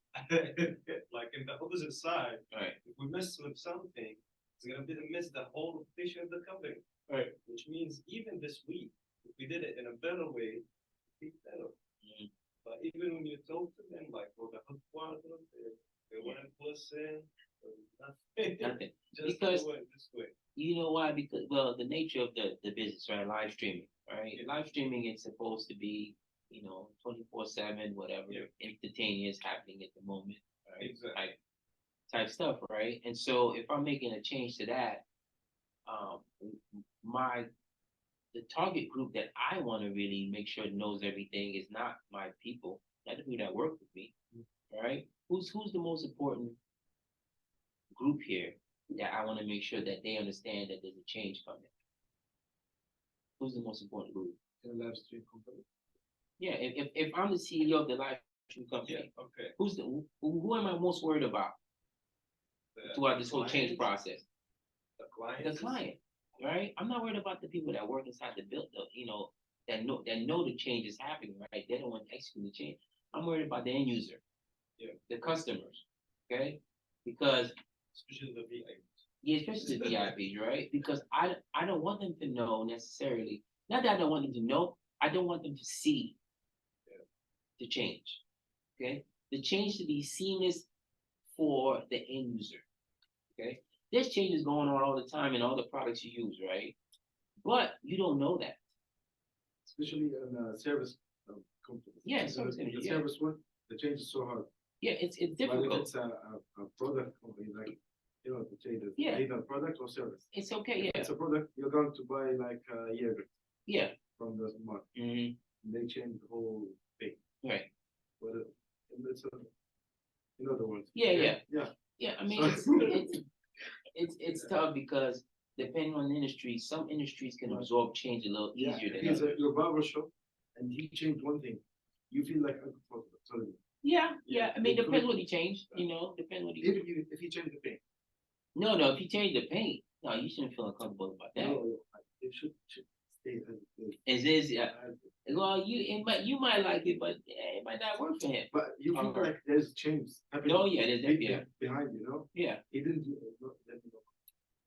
like in the opposite side, Right. if we mess with something, it's gonna be to miss the whole picture of the company. Right. Which means even this week, if we did it in a better way, even when you talk to them, like for the headquarters, they wouldn't listen. Nothing. Nothing. Just Because do it this way. you know why? Because well, the nature of the business, right? Live streaming, right? Live streaming is supposed to be, 24/7, whatever, Yeah. instantaneous happening at the moment, right? Exactly. Type stuff, right? And so if I'm making a change to that, my the target group that I want to really make sure knows everything is not my people, not the people that work with me, right? Who's the most important group here that I want to make sure that they understand that there's a change coming? Who's the most important group? In a live stream company. Yeah, if I'm the CEO of the live stream Yeah, company, okay. who am I most worried about throughout this whole change clients, process? The client. The client, right? I'm not worried about the people that work inside the building, that know the change is happening, right? They don't want to execute the change. I'm worried about the end user, Yeah. the customers, okay? Because Especially the VIPs. yeah, especially the VIPs, right? Because I don't want them to know necessarily. Not that I don't want them to know. I don't want them to see the change. Okay, the change to be seamless for the end user. Okay, there's changes going on all the time in all the products you use, right? But you don't know that. Especially in a service company. Yeah, The- service the company, yeah. service one, the change is so hard. Yeah, it's But if difficult. it's a product company, like, the change is Yeah. either product or service. It's okay. If Yeah, it's a product, you're going to buy like a yogurt yeah. from the market. Hmm. They change the whole thing. Right. But it's in other words. Yeah, yeah. Yeah. Yeah, I mean, Sorry. it's tough because depending on the industry, some industries can absorb change a little Yeah, easier if than he's others. at your barber shop and he changed one thing, you feel like uncomfortable. Totally. Yeah. I mean, Yeah. depends what he changed. Depends what he. Even if he changed the paint. No, if he changed the paint, no, you shouldn't feel uncomfortable about that. No, it should stay as it is. As is, yeah. Well, you might like it, but it might not work for him. But you feel Uh-huh. like there's change happening. Oh, yeah, there's be- yeah. behind, Yeah, He didn't do it.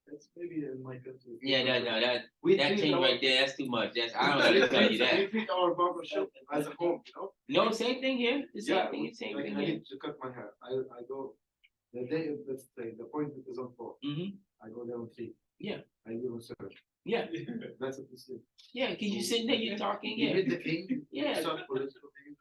That's maybe in my country. yeah, that We that treat change our- right there, that's too much. I don't know how to tell you We that. treat our barber shop as a home, No, same thing here. The same Yeah, thing, same like thing I here. need to cut my hair. I go the day, let's say the appointment is on 4. Mm-hmm. I go there on 3. Yeah. I leave on 7. Yeah, That's what you see. yeah, because you sitting there, you're talking, You yeah. read the king. Yeah. Start political things.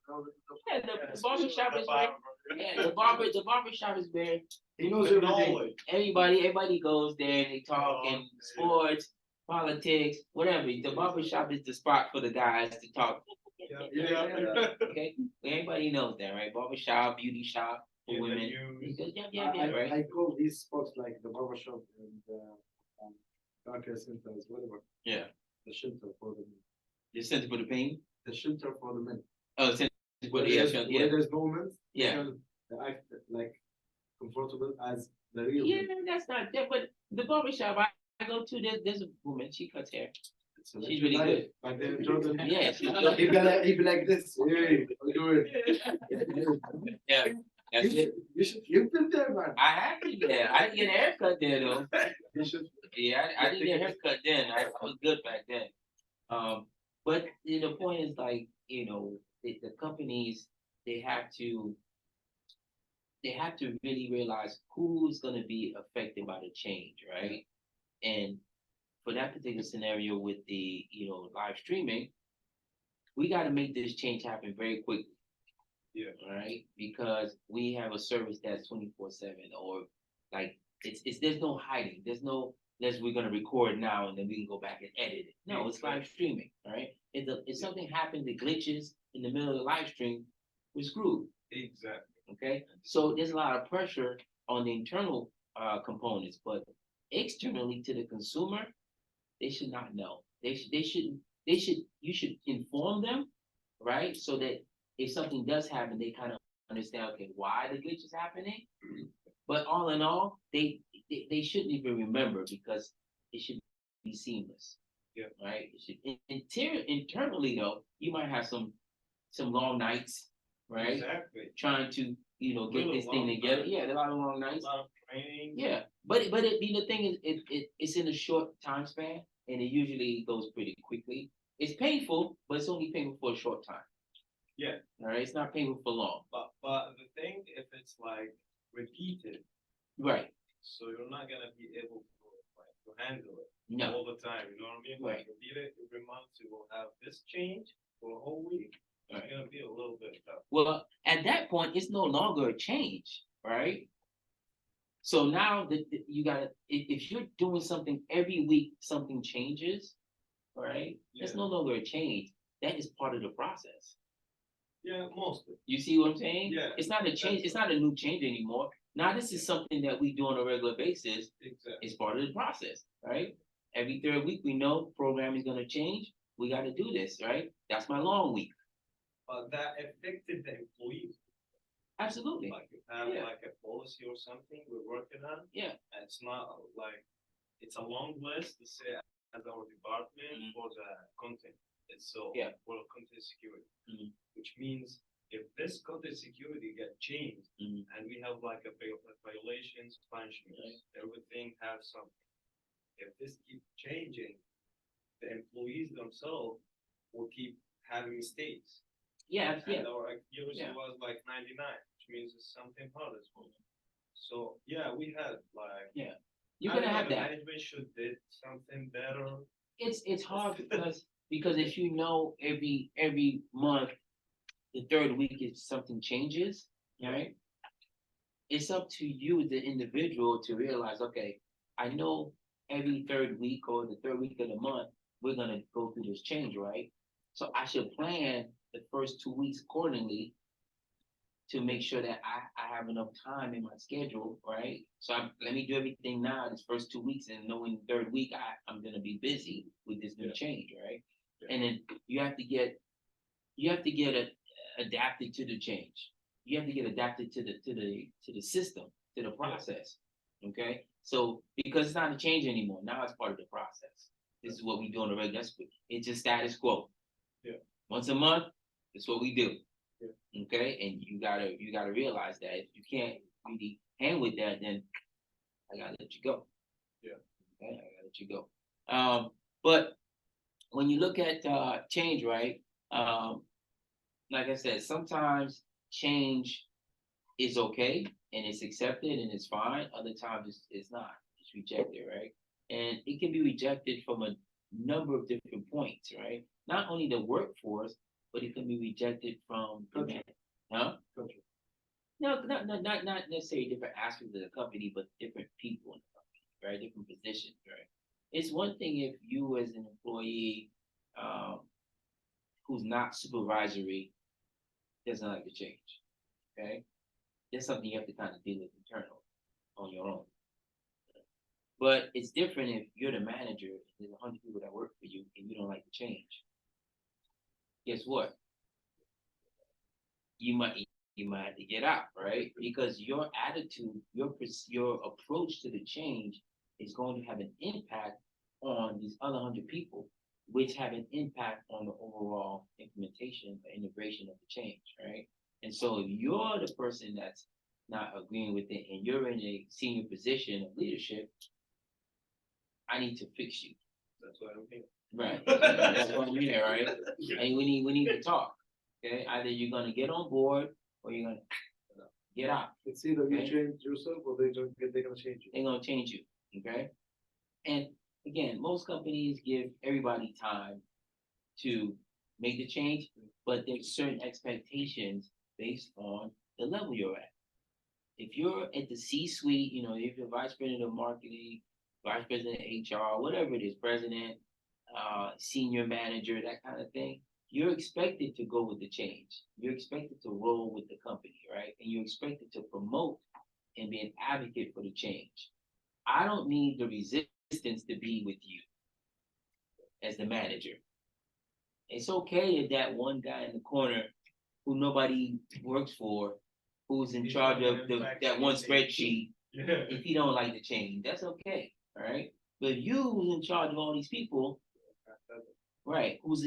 Yeah, the barber shop is where, yeah, the barber shop is where He knows everything. everybody goes there and they talk and sports, politics, whatever. The barber shop is the spot for the guys to talk. Yeah. Okay, everybody knows that, right? Barber shop, beauty shop for Yeah, the women. news. Yeah, right. I call these spots like the barber shop and daycare centers, whatever. Yeah. The shelter for the men. The center for the pain. The shelter for the men. Oh, center for Where the there's, yeah, where there's no men, they Yeah. can act like comfortable as the real yeah. men. That's not that, but the barber shop I go to, there's a woman. She cuts hair. So She's like really life, good. Like then Jordan. Yeah, she's He be like this. Hey, how you doing? Yeah, that's it. You've been there, man. I have been there. I didn't get a haircut there though. You should. Yeah, I didn't get a haircut then. I was good back then. But the point is like, the companies they have to really realize who's gonna be affected by the change, right? And for that particular scenario with the live streaming, we got to make this change happen very quickly. Yeah. Right, because we have a service that's 24/7, or like it's there's no hiding. There's no we're gonna record now and then we can go back and edit it. No, it's live streaming. Right. If something happened, the glitches in the middle of the live stream, we're screwed. Exactly. Okay, so there's a lot of pressure on the internal components, but externally to the consumer, they should not know. You should inform them, right? So that if something does happen, they kind of understand, okay, why the glitch is happening. But all in all, they shouldn't even remember because it should be seamless. Yeah. Right. It should internally though, you might have some long nights, right? Exactly. Trying to get Really this thing long together. nights. Yeah, a lot of long A nights. lot of training. Yeah, but the thing is, it's in a short time span, and it usually goes pretty quickly. It's painful, but it's only painful for a short time. Yeah, All right, it's not painful for long. but the thing, if it's like repeated, Right. so you're not gonna be able to like to handle it No. all the time. You know what I mean? Right. Like repeat it every month, you will have this change for a whole week. It's Right. gonna be a little bit tough. Well, at that point, it's no longer a change, right? So now that you gotta, if you're doing something every week, something changes, right? It's Yeah. no longer a change. That is part of the process. Yeah, mostly. You see what I'm saying? Yeah. It's not a change. It's not a new change anymore. Now this is something that we do on a regular basis. Exactly. It's part of the process, right? Every third week we know program is gonna change. We got to do this, right? That's my long week. But that affected the employees. Absolutely. Like you have Yeah. like a policy or something we're working on. Yeah. And it's not like, it's a long list to say as our department for the content. It's so Yeah. for content security, Mhm. which means if this content security get changed Mhm. and we have like a violations, punishments, everything has something. If this keep changing, the employees themselves will keep having mistakes. Yeah. Yeah. And our accuracy Yeah. was like 99, which means it's something hard as well. So yeah, we had like, Yeah. You're I gonna don't know, have the that. management should did something better. It's hard because if you know every month the third week is something changes, right? It's up to you, the individual, to realize, okay, I know every third week or the third week of the month, we're gonna go through this change, right? So I should plan the first 2 weeks accordingly to make sure that I have enough time in my schedule, right? So let me do everything now this first 2 weeks, and knowing the third week I'm gonna be busy with this new change, right? Yeah. And then you have to get adapted to the change. You have to get adapted to the system, to the process. Okay, so because it's not a change anymore, now it's part of the process. This is what we do on a regular. It's just status quo. Yeah. Once a month, it's what we do. Yeah. Okay, and you gotta realize that if you can't really hang with that, then I gotta let you go. Yeah. Okay, I gotta let you go. But when you look at change, right? Like I said, sometimes change is okay and it's accepted and it's fine. Other times it's not. It's rejected, right? And it can be rejected from a number of different points, right? Not only the workforce, but it can be rejected from Country. Huh? Country. No, not necessarily different aspects of the company, but different people in the company, right? Different positions, right? It's one thing if you as an employee who's not supervisory doesn't like to change. Okay, that's something you have to kind of deal with internally on your own. But it's different if you're the manager. There's 100 people that work for you, and you don't like to change. Guess what? You might have to get out, right? Because your attitude, your approach to the change is going to have an impact on these other 100 people, which have an impact on the overall implementation or integration of the change, right? And so if you're the person that's not agreeing with it and you're in a senior position of leadership, I need to fix you. That's what I'm thinking. Right. That's what I'm here, right? And we need to talk. Okay. Either you're gonna get on board or you're gonna get out. It's either you Okay. change yourself or they're gonna change you. They're gonna change you. Okay. And again, most companies give everybody time to make the change, but there's certain expectations based on the level you're at. If you're at the C-suite, if you're vice president of marketing, vice president of HR, whatever it is, president, senior manager, that kind of thing, you're expected to go with the change. You're expected to roll with the company, right? And you're expected to promote and be an advocate for the change. I don't need the resistance to be with you as the manager. It's okay if that one guy in the corner who nobody works for, who's in charge of that one spreadsheet, if he don't like the change, that's okay, all right? But you who's in charge of all these people, right, who's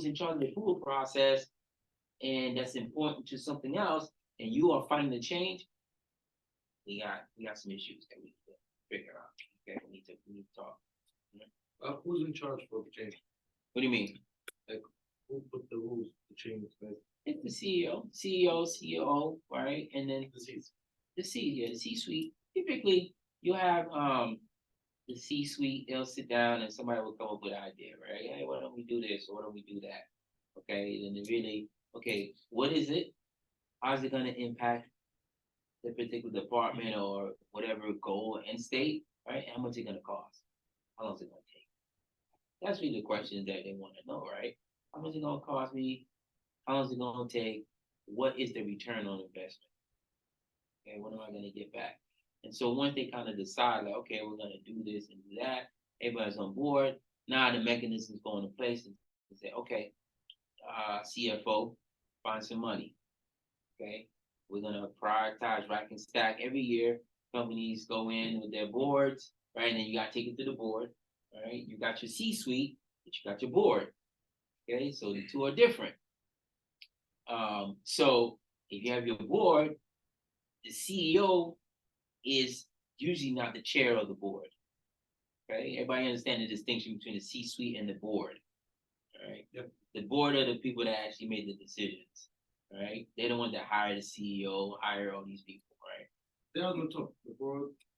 in charge of the approval process, and that's important to something else, and you are fighting the change, we got some issues that we need to figure out. Okay, we need to talk. Who's in charge for the change? What do you mean? Like, who put the rules to change? Like, It's the CEO, right? And then the C-suite. Typically, you have the C-suite. They'll sit down and somebody will come up with an idea, right? Hey, why don't we do this or why don't we do that? Okay, then they really, okay, what is it? How's it going to impact the particular department or whatever goal and state, right? How much is it going to cost? How long is it going to take? That's really the questions that they want to know, right? How much is it going to cost me? How long is it going to take? What is the return on investment? Okay, what am I going to get back? And so once they kind of decide, like, okay, we're going to do this and do that, everybody's on board. Now the mechanisms go into place and say, okay, CFO, find some money. Okay, we're going to prioritize rack and stack every year. Companies go in with their boards, right? And then you got to take it to the board, right? You got your C-suite, but you got your board. Okay, so the two are different. So if you have your board, the CEO is usually not the chair of the board. Okay, everybody understand the distinction between the C-suite and the board. All right. Yep. The board are the people that actually made the decisions. Right. They're the ones that hire the CEO, hire all these people. Right. They're on the top. The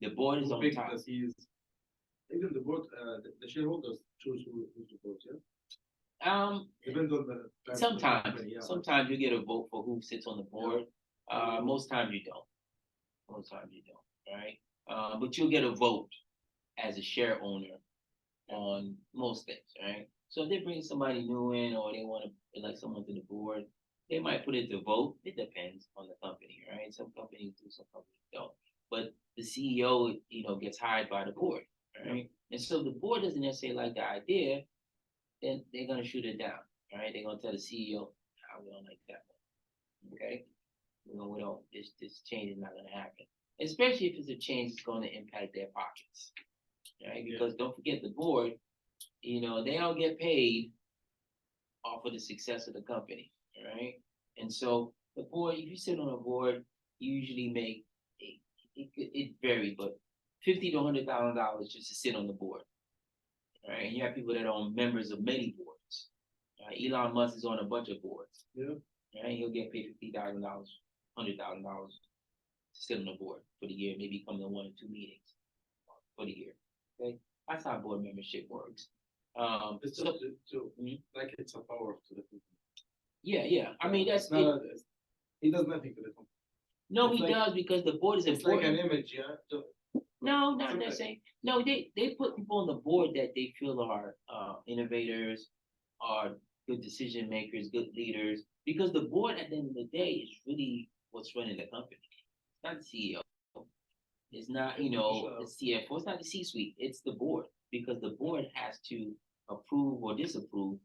board is on top. Even the board, the shareholders choose who's the board. Yeah. Depends on the. Sometimes you get a vote for who sits on the board. Most times you don't. Right? But you'll get a vote as a share owner on most things, right? So if they bring somebody new in or they want to elect someone to the board, they might put it to vote. It depends on the company, right? Some companies do, some companies don't. But the CEO, gets hired by the board, right? And so the board doesn't necessarily like the idea, then they're gonna shoot it down, right? They're gonna tell the CEO, we don't like that one. Okay? We don't, this change is not gonna happen. Especially if it's a change that's gonna impact their pockets. Right? Because don't forget the board, they don't get paid off of the success of the company, right? And so the board, if you sit on a board, you usually make it varies, but $50,000 to $100,000 just to sit on the board, right? And you have people that are members of many boards. Elon Musk is on a bunch of boards. Yeah. Right? He'll get paid $50,000, $100,000 to sit on the board for the year, maybe come to 1 or 2 meetings for the year. Okay, that's how board membership works. It's like it's a power to the people. Yeah. I mean, that's not. He does nothing to the company. No, he does because the board is important. It's like an image, yeah. No, not necessarily. No, they put people on the board that they feel are innovators, are good decision makers, good leaders. Because the board, at the end of the day, is really what's running the company. It's not the CEO. It's not, the CFO. It's not the C-suite. It's the board because the board has to approve or disapprove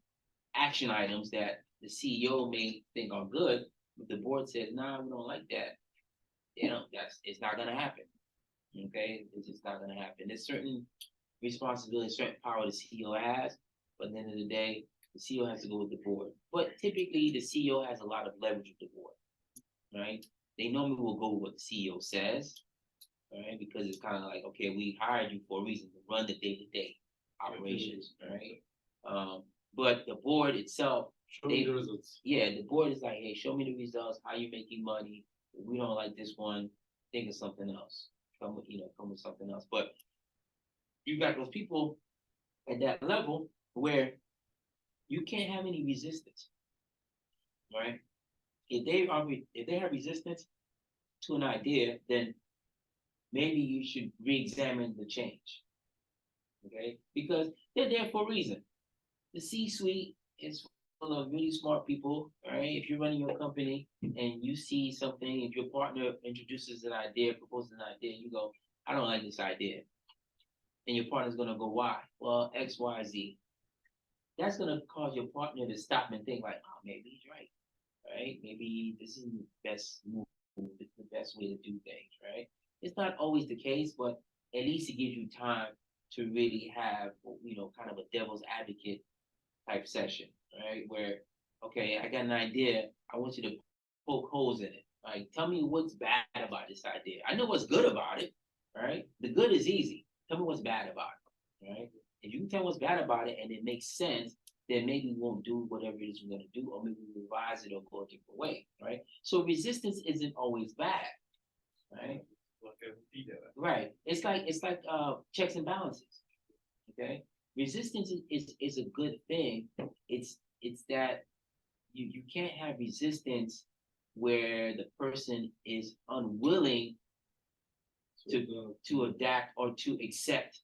action items that the CEO may think are good, but the board says, "Nah, we don't like that." It's not gonna happen. Okay, it's just not gonna happen. There's certain responsibility, certain power the CEO has, but at the end of the day, the CEO has to go with the board. But typically, the CEO has a lot of leverage with the board, right? They normally will go with what the CEO says. Right? Because it's kind of like, okay, we hired you for a reason to run the day-to-day operations, right? But the board itself, show me the results. Yeah, the board is like, hey, show me the results. How you making money? If we don't like this one, think of something else. Come with something else. But you got those people at that level where you can't have any resistance, right? If they have resistance to an idea, then maybe you should re-examine the change, okay? Because they're there for a reason. The C-suite is full of really smart people, right? If you're running your company and you see something, if your partner introduces an idea, proposes an idea, you go, I don't like this idea. And your partner's gonna go, why? Well, X, Y, Z. That's gonna cause your partner to stop and think like, oh, maybe he's right? Maybe this is the best move, it's the best way to do things, right? It's not always the case, but at least it gives you time to really have, kind of a devil's advocate type session, right? Where, okay, I got an idea. I want you to poke holes in it. Like, tell me what's bad about this idea. I know what's good about it, right? The good is easy. Tell me what's bad about it, right? If you can tell what's bad about it and it makes sense, then maybe we won't do whatever it is we're going to do, or maybe we'll revise it or go a different way, right? So resistance isn't always bad, right? Right. It's like checks and balances. Okay. Resistance is a good thing. It's that you can't have resistance where the person is unwilling to adapt or to accept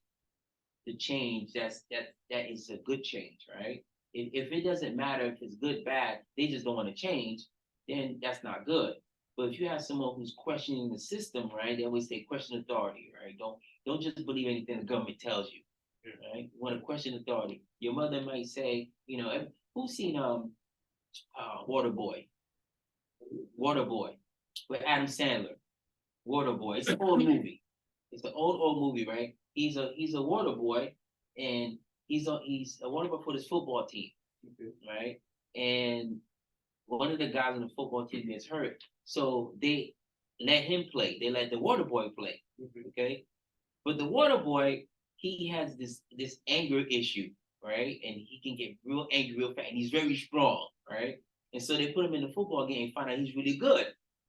the change. That is a good change, right? If it doesn't matter if it's good, bad, they just don't want to change, then that's not good. But if you have someone who's questioning the system, right? They always say question authority, right? Don't just believe anything the government tells you, right? You want to question authority. Your mother might say, who's seen Waterboy? Waterboy with Adam Sandler. Waterboy. It's an old movie. It's an old movie, right? He's a water boy, and he's a water boy for this football team, right? And one of the guys on the football team gets hurt, so they let him play. They let the water boy play, okay? But the water boy, he has this anger issue, right? And he can get real angry real fast, and he's very strong, right? And so they put him in the football game and find out he's really good.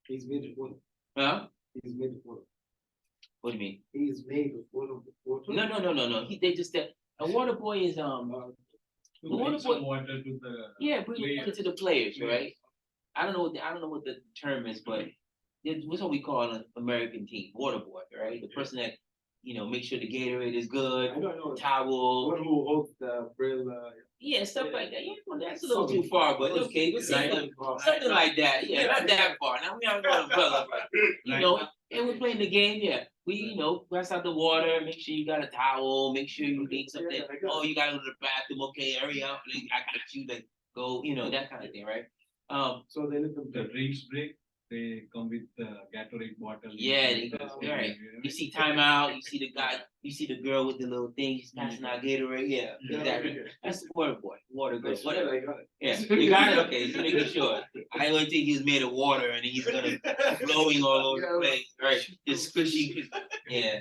He's made of water. Huh? He's made of water. What do you mean? He is made of water. No. They just a water boy is the water boy. Water to the Bring water to the players, right? I don't know what the term is, but what's what we call an American team, water boy, right? The person that make sure the Gatorade is good, I don't know. towel. One who holds the umbrella. Yeah, stuff like that. Yeah, well, that's a little too far, but okay, we'll something like that. Yeah, not that far. Now we haven't got umbrella, but and we're playing the game. Yeah, we pass out the water. Make sure you got a towel. Make sure you need something. Oh, you gotta go to the bathroom. Okay, hurry up. I got you. Like go. That kind of thing, right? So they let them the drinks break. They come with the Gatorade bottle. Yeah, right. You see timeout. You see the guy. You see the girl with the little thing. She's passing out Gatorade. Yeah, exactly. That's the water boy, water girl, whatever. I got it. Yeah, you got it. Okay, just making sure. I don't think he's made of water and he's gonna blowing all over the place. Right, just squishy. Yeah,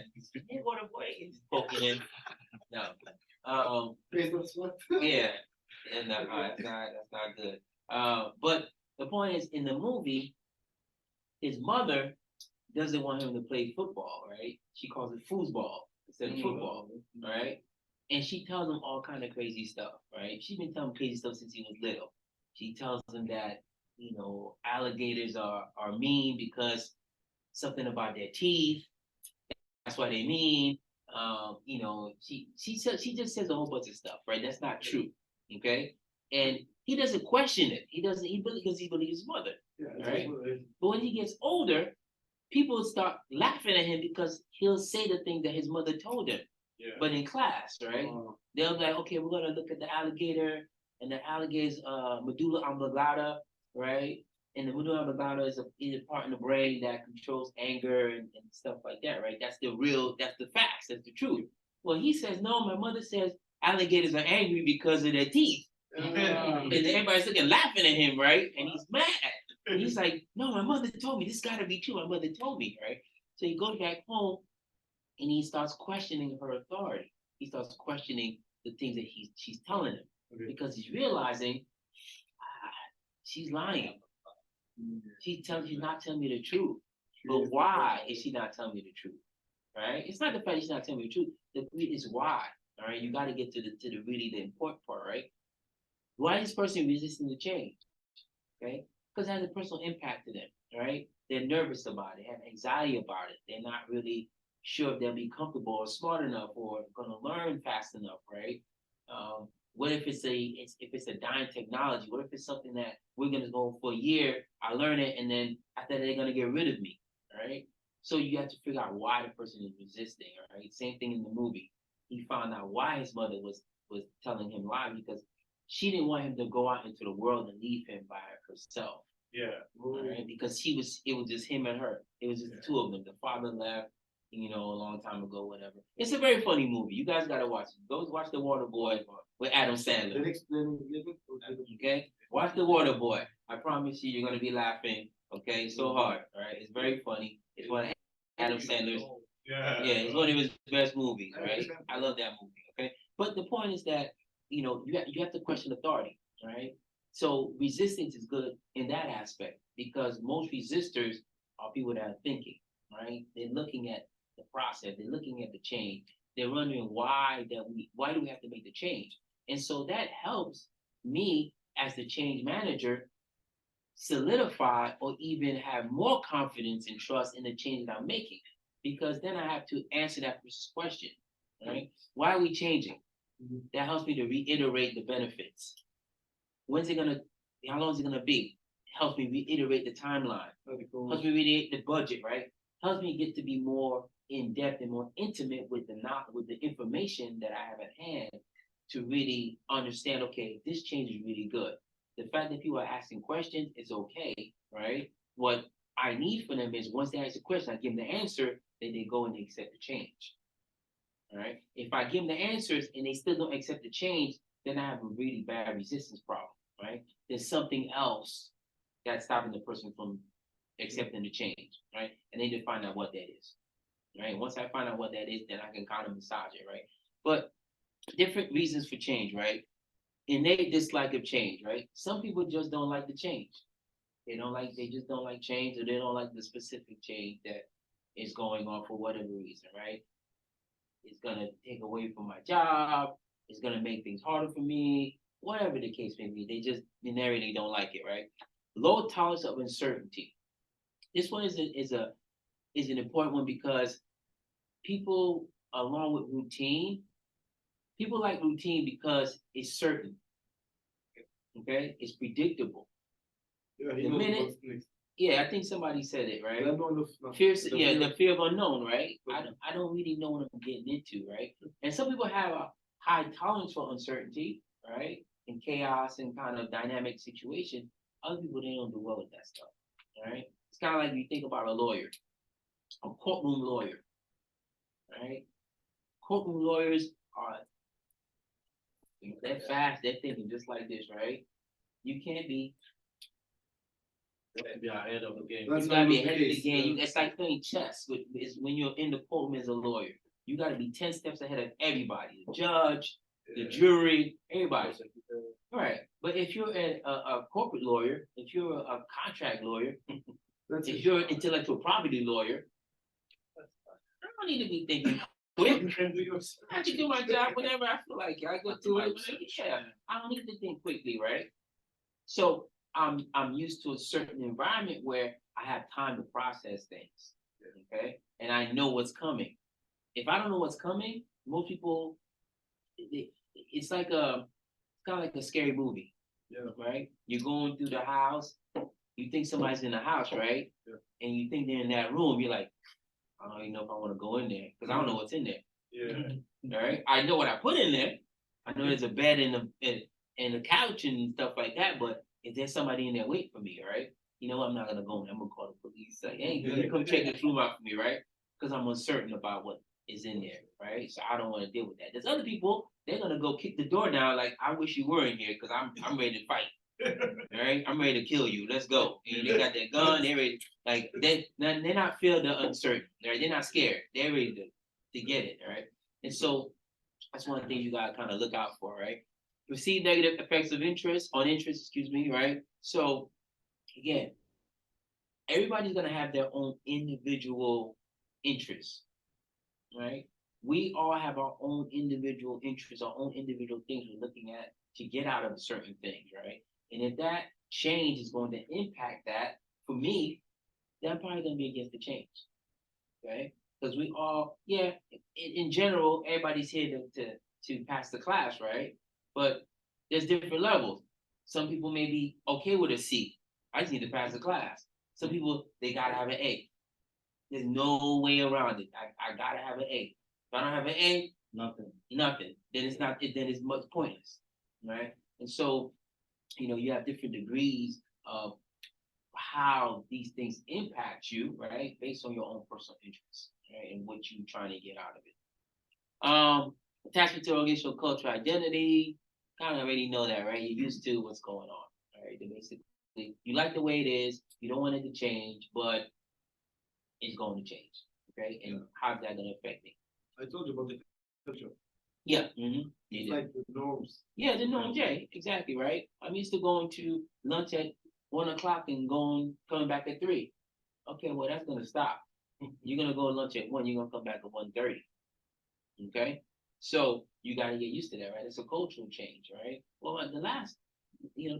water boy is poking in. No, yeah, and that's not good. But the point is, in the movie, his mother doesn't want him to play football, right? She calls it foosball instead of football, right? And she tells him all kind of crazy stuff, right? She's been telling him crazy stuff since he was little. She tells him that, alligators are mean because something about their teeth. That's why they mean. She just says a whole bunch of stuff, right? That's not true, okay? And he doesn't question it. He believes his mother, right? But when he gets older, people start laughing at him because he'll say the things that his mother told him. Yeah. But in class, right? They'll be like, okay, we're gonna look at the alligator, and the alligator's medulla oblongata, right? And the medulla oblongata is a part in the brain that controls anger and stuff like that, right? That's the facts, that's the truth. Well, he says, no, my mother says alligators are angry because of their teeth. And everybody's looking laughing at him, right? And he's mad. And he's like, no, my mother told me, this gotta be true. My mother told me, right? So he goes back home and he starts questioning her authority. He starts questioning the things that she's telling him. Because he's realizing she's lying. She's not telling me the truth. But why is she not telling me the truth? Right? It's not the fact she's not telling me the truth. The truth is why. All right, you got to get to the really the important part, right? Why is this person resisting the change? Okay, because it has a personal impact to them. Right? They're nervous about it, have anxiety about it. They're not really sure if they'll be comfortable or smart enough or going to learn fast enough. Right? What if it's a dying technology? What if it's something that we're gonna go for a year, I learn it, and then after that, they're gonna get rid of me, right? So you have to figure out why the person is resisting, right? Same thing in the movie. He found out why his mother was telling him lies because she didn't want him to go out into the world and leave him by herself. Yeah. Right? Because it was just him and her. It was just the two of them. The father left, a long time ago, whatever. It's a very funny movie. You guys gotta watch it. Go watch The Water Boy with Adam Sandler. Okay? Watch The Water Boy. I promise you, you're gonna be laughing. Okay? So hard. All right? It's very funny. It's one of Adam Sandler's. Yeah, it's one of his best movies, right? I love that movie. Okay? But the point is that, you have to question authority, right? So resistance is good in that aspect because most resistors are people that are thinking, right? They're looking at the process, they're looking at the change, they're wondering why do we have to make the change? And so that helps me as the change manager solidify or even have more confidence and trust in the change that I'm making. Because then I have to answer that question, right? Why are we changing? That helps me to reiterate the benefits. When's it gonna, how long is it gonna be? Helps me reiterate the timeline. Helps me reiterate the budget, right? Helps me get to be more in depth and more intimate with the information that I have at hand to really understand, okay, this change is really good. The fact that people are asking questions is okay, right? What I need for them is once they ask a question, I give them the answer, then they go and they accept the change. All right. If I give them the answers and they still don't accept the change, then I have a really bad resistance problem, right? There's something else that's stopping the person from accepting the change, right? And they need to find out what that is, right? Once I find out what that is, then I can kind of massage it, right? But different reasons for change, right? Innate dislike of change, right? Some people just don't like the change. They just don't like change, or they don't like the specific change that is going on for whatever reason, right? It's gonna take away from my job. It's gonna make things harder for me. Whatever the case may be, they just generally don't like it, right? Low tolerance of uncertainty. This one is an important one because people, along with routine, people like routine because it's certain. Okay, it's predictable. Yeah, The minute, yeah, I think somebody said it, right? Fear, the fear of unknown, right? I don't really know what I'm getting into, right? And some people have a high tolerance for uncertainty, right? And chaos and kind of dynamic situation. Other people, they don't do well with that stuff, right? It's kind of like you think about a lawyer, a courtroom lawyer, right? Courtroom lawyers are, they're fast, they're thinking just like this, right? You can't be. You have to be ahead of the game. You gotta be ahead of the game. It's like playing chess. It's when you're in the courtroom as a lawyer. You gotta be 10 steps ahead of everybody. The judge, the jury, everybody. All right. But if you're a corporate lawyer, if you're a contract lawyer, if you're an intellectual property lawyer, I don't need to be thinking quick. I can do my job whenever I feel like it. I go through it. Yeah, I don't need to think quickly, right? So I'm used to a certain environment where I have time to process things. Okay, and I know what's coming. If I don't know what's coming, most people, it's kind of like a scary movie. Yeah. Right? You're going through the house. You think somebody's in the house, right? Yeah. And you think they're in that room. You're like, I don't even know if I want to go in there because I don't know what's in there. Yeah. All right. I know what I put in there. I know there's a bed and a couch and stuff like that. But if there's somebody in there waiting for me, right? You know, I'm not gonna go in. I'm gonna call the police. Like, hey, can you come check this room out for me, right? Because I'm uncertain about what is in there, right? So I don't want to deal with that. There's other people. They're gonna go kick the door down. Like, I wish you were in here because I'm ready to fight. All right, I'm ready to kill you. Let's go. And they got their gun. They're ready. Like they're not feel the uncertain. Right? They're not scared. They're ready to get it. Right. And so that's one of the things you gotta kind of look out for. Right. Receive negative effects of interest, excuse me. Right. So again, everybody's gonna have their own individual interests. Right. We all have our own individual interests, our own individual things we're looking at to get out of certain things. Right. And if that change is going to impact that, for me, then I'm probably going to be against the change, right? Because we all, yeah, in general, everybody's here to pass the class, right? But there's different levels. Some people may be okay with a C. I just need to pass the class. Some people, they got to have an A. There's no way around it. I got to have an A. If I don't have an A, nothing. Then it's not. Then it's much pointless, right? And so, you have different degrees of how these things impact you, right? Based on your own personal interests, right? And what you're trying to get out of it. Attachment to organizational culture identity. Kind of already know that, right? You're used to what's going on, right? Basically, you like the way it is. You don't want it to change, but it's going to change, okay? And how's that going to affect me? I told you about the culture. Yeah. You It's did. like the norms. Yeah, the norm, yeah, exactly, right? I'm used to going to lunch at 1 o'clock and coming back at 3. Okay, well, that's gonna stop. You're gonna go lunch at 1, you're gonna come back at 1:30. Okay? So you gotta get used to that, right? It's a cultural change, right? Well, the last,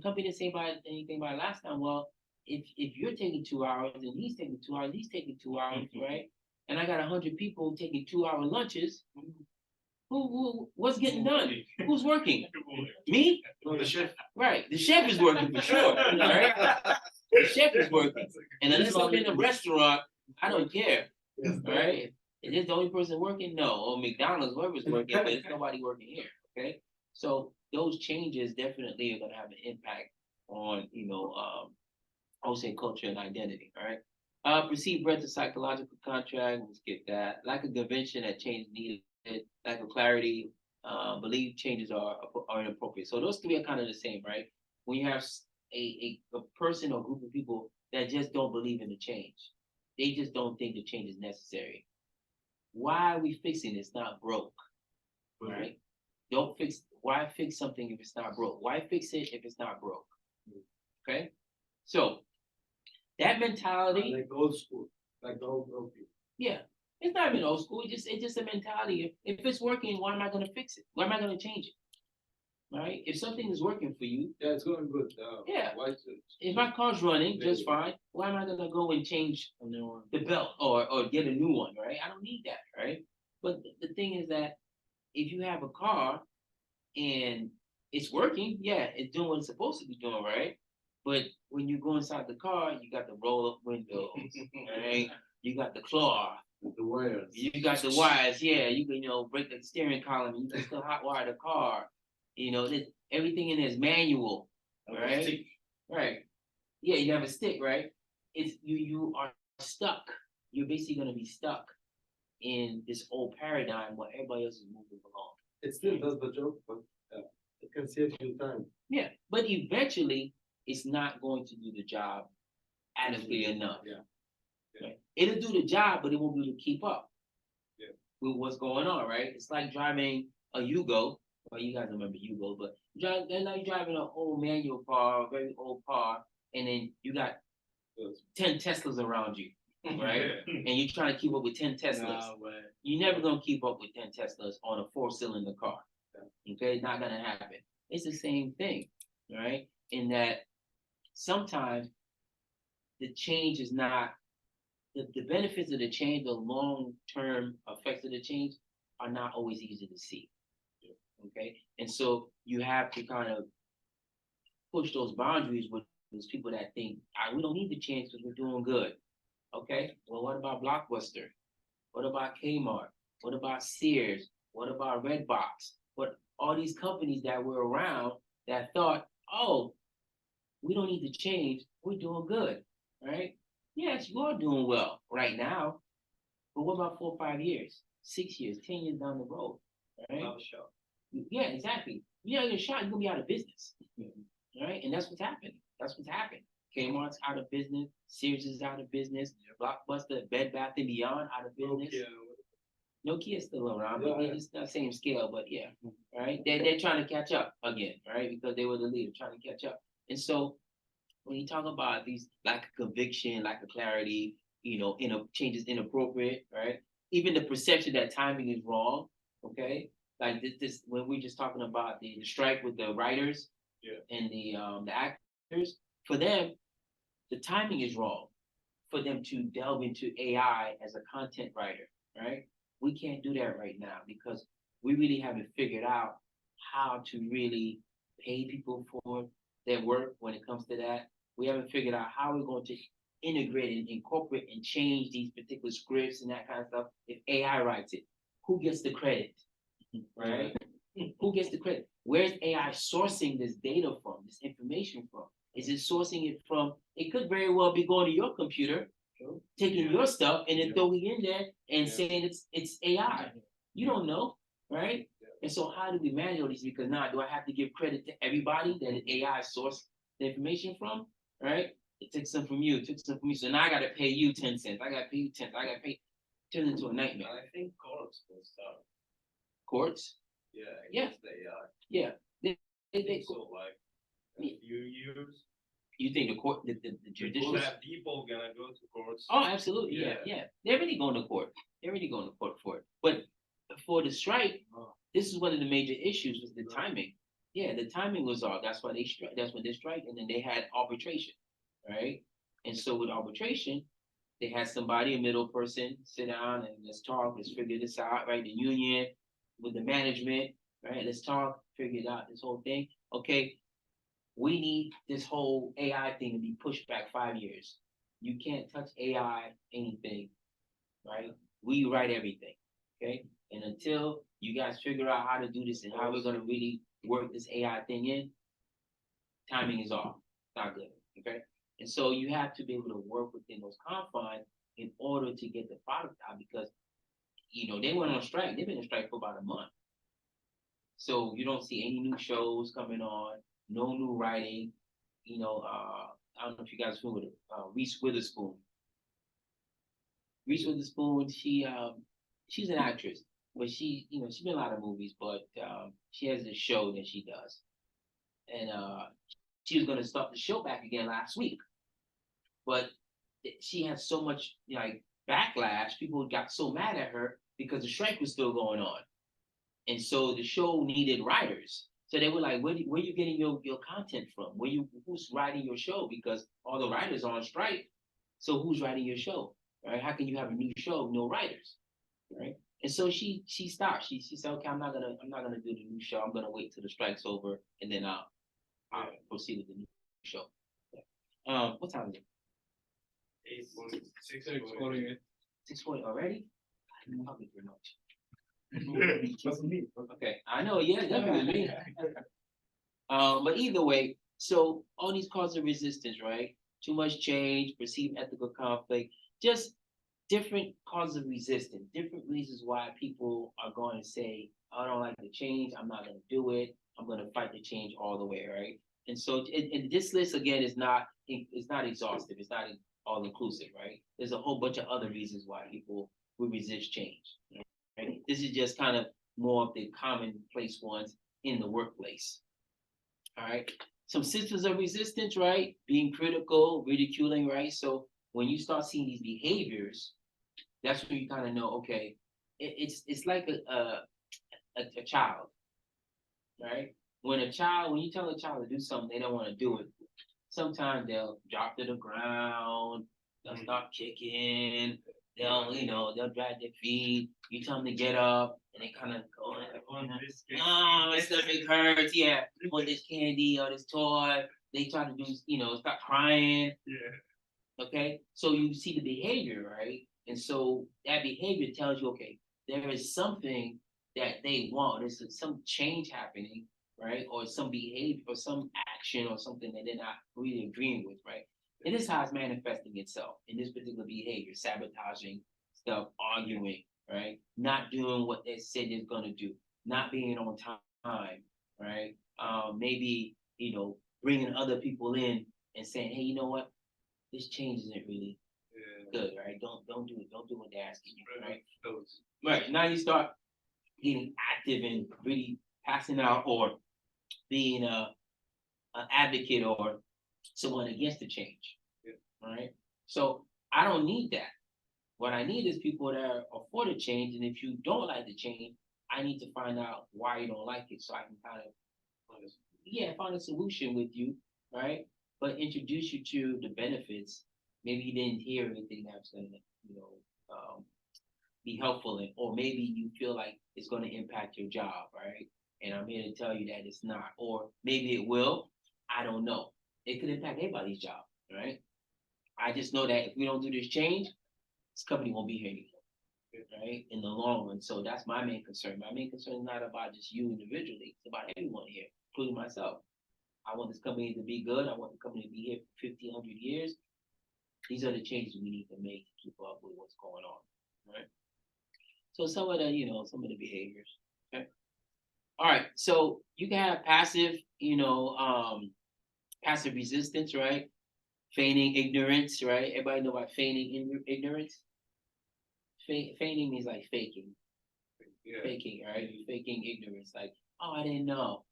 company didn't say about anything about last time. Well, if you're taking 2 hours and he's taking 2 hours, he's taking 2 hours, right? And I got 100 people taking 2 hour lunches. What's getting done? Who's working? Me? No, the chef. Right. The chef is working for sure. Right? The chef is working. And unless I'm in a restaurant, I don't care. Yes. Right? Is this the only person working? No. Or McDonald's, whoever's working, but it's nobody working here. Okay. So those changes definitely are gonna have an impact on, I would say culture and identity. All right. Perceived breadth of psychological contract, we'll skip that. Lack of convention that change needed, lack of clarity, believe changes are inappropriate. So those three are kind of the same, right? When you have a person or group of people that just don't believe in the change, they just don't think the change is necessary. Why are we fixing it? It's not broke, right? Don't fix. Why fix something if it's not broke? Why fix it if it's not broke? Okay, so that mentality, Like old school, like the old people. yeah, it's not even old school. It's just a mentality. If it's working, why am I going to fix it? Why am I going to change it? Right? If something is working for you, Yeah, it's going good. Yeah. Why if my car's running just fine, why am I going to go and change the belt or get a new one? Right? I don't need that. Right? But the thing is that if you have a car and it's working, yeah, it's doing what it's supposed to be doing, right? But when you go inside the car, you got the roll up windows, right? You got the claw, the wires. you got the wires, yeah. You can break the steering column, you can still hot wire the car. Everything in there is manual, right? Right. Yeah, you have a stick, right? It's you are stuck. You're basically gonna be stuck in this old paradigm where everybody else is moving along. It still does the job, but it can save you time. Yeah, but eventually it's not going to do the job adequately enough. Yeah. Right? It'll do the job, but it won't be able to keep up. Yeah. With what's going on, right? It's like driving a Yugo. Well, you guys remember Yugo, but they're like driving an old manual car, a very old car, and then you got 10 Teslas around you, right? And you're trying to keep up with 10 Teslas. You're never gonna keep up with 10 Teslas on a 4-cylinder car. Okay, it's not gonna happen. It's the same thing, right? In that sometimes the change is not the benefits of the change, the long-term effects of the change are not always easy to see. Okay, and so you have to kind of push those boundaries with those people that think we don't need the change because we're doing good. Okay, well, what about Blockbuster? What about Kmart? What about Sears? What about Redbox? What all these companies that were around that thought, oh, we don't need to change. We're doing good, right? Yes, you are doing well right now, but what about 4 or 5 years, 6 years, 10 years down the road, right? Yeah, exactly. You're not gonna shot, you're gonna be out of business, right? And that's what's happening. That's what's happened. Kmart's out of business. Sears is out of business. Blockbuster, Bed Bath and Beyond out of business. Nokia's still around, but it's not the same scale. But yeah, right. They're trying to catch up again, right? Because they were the leader, trying to catch up. And so when you talk about these lack of conviction, lack of clarity, changes inappropriate, right? Even the perception that timing is wrong, okay? Like this when we're just talking about the strike with the writers, and the actors, for them, the timing is wrong for them to delve into AI as a content writer, right? We can't do that right now because we really haven't figured out how to really pay people for their work when it comes to that. We haven't figured out how we're going to integrate and incorporate and change these particular scripts and that kind of stuff. If AI writes it, who gets the credit, right? Who gets the credit? Where's AI sourcing this data from, this information from? Is it sourcing it from? It could very well be going to your computer, taking your stuff and then throwing it in there and saying it's AI. You don't know, right? And so how do we manage all these? Because now, do I have to give credit to everybody that an AI source the information from, right? It took some from you, it took some from me. So now I got to pay you 10 cents. I got to pay you 10 cents. I got to pay. Turns into a nightmare. I think courts will start. Courts? Yeah. against the AI. Yeah. So like, a Yeah. few years, You think the court, the judicial? that people gonna go to courts. Oh, absolutely. Yeah, yeah. They're really going to court. They're really going to court for it. But for the strike, this is one of the major issues was the timing. Yeah, the timing was off. That's why they strike. That's when they strike, and then they had arbitration, right? And so with arbitration, they had somebody, a middle person, sit down and let's talk. Let's figure this out, right? The union with the management, right? Let's talk, figure it out. This whole thing. Okay, we need this whole AI thing to be pushed back 5 years. You can't touch AI anything, right? We write everything, okay? And until you guys figure out how to do this and how we're gonna really work this AI thing in, timing is off. Not good, okay? And so you have to be able to work within those confines in order to get the product out because they went on strike. They've been on strike for about a month. So you don't see any new shows coming on, no new writing. I don't know if you guys are familiar with Reese Witherspoon. Reese Witherspoon, she's an actress, but she's been in a lot of movies, but she has this show that she does, and she was gonna start the show back again last week, but she had so much like backlash. People got so mad at her because the strike was still going on. And so the show needed writers. So they were like, where you getting your content from? Who's writing your show? Because all the writers are on strike. So who's writing your show? Right? How can you have a new show with no writers? Right? And so she stopped. She said, okay, I'm not gonna do the new show. I'm gonna wait till the strike's over and then I'll proceed with the new show. Yeah. What time is it? 6:48. 6:40 already? I didn't talk very much. Wasn't me. Okay, I know, yeah, definitely. But either way, so all these causes of resistance, right? Too much change, perceived ethical conflict, just different causes of resistance, different reasons why people are going to say, I don't like the change, I'm not going to do it, I'm going to fight the change all the way, right? And so, and this list again is not exhaustive, it's not all inclusive, right? There's a whole bunch of other reasons why people will resist change. Right? This is just kind of more of the commonplace ones in the workplace. All right. Some systems of resistance, right? Being critical, ridiculing, right? So when you start seeing these behaviors, that's when you kind of know, okay, it's like a child, right? When you tell a child to do something, they don't want to do it. Sometimes they'll drop to the ground, they'll start kicking, they'll drag their feet. You tell them to get up, and they kind of go, my stomach hurts. Yeah, want this candy or this toy. They try to do, start crying. Yeah. Okay, so you see the behavior, right? And so that behavior tells you, okay, there is something that they want. There's some change happening, right? Or some behavior, or some action, or something that they're not really agreeing with, right? And this is how it's manifesting itself in this particular behavior, sabotaging stuff, arguing, right? Not doing what they said they're gonna do, not being on time, right? Maybe bringing other people in and saying, hey, you know what? This change isn't really good, right? Don't do it. Don't do what they're asking you, right? Right. Now you start getting active and really passing out or being an advocate or someone against the change. All right. So I don't need that. What I need is people that are for the change. And if you don't like the change, I need to find out why you don't like it so I can kind of find a solution with you, right? But introduce you to the benefits. Maybe you didn't hear anything that's gonna, be helpful in, or maybe you feel like it's gonna impact your job, right? And I'm here to tell you that it's not, or maybe it will. I don't know. It could impact everybody's job, right? I just know that if we don't do this change, this company won't be here anymore, right? In the long run. So that's my main concern. My main concern is not about just you individually. It's about everyone here, including myself. I want this company to be good. I want the company to be here for 50, 100 years. These are the changes we need to make to keep up with what's going on, right? So some of the behaviors. Okay. All right. So you can have passive, passive resistance, right? Feigning ignorance, right? Everybody know about feigning ignorance? Feigning means like faking. Yeah. faking, right? You're faking ignorance, like, oh, I didn't know.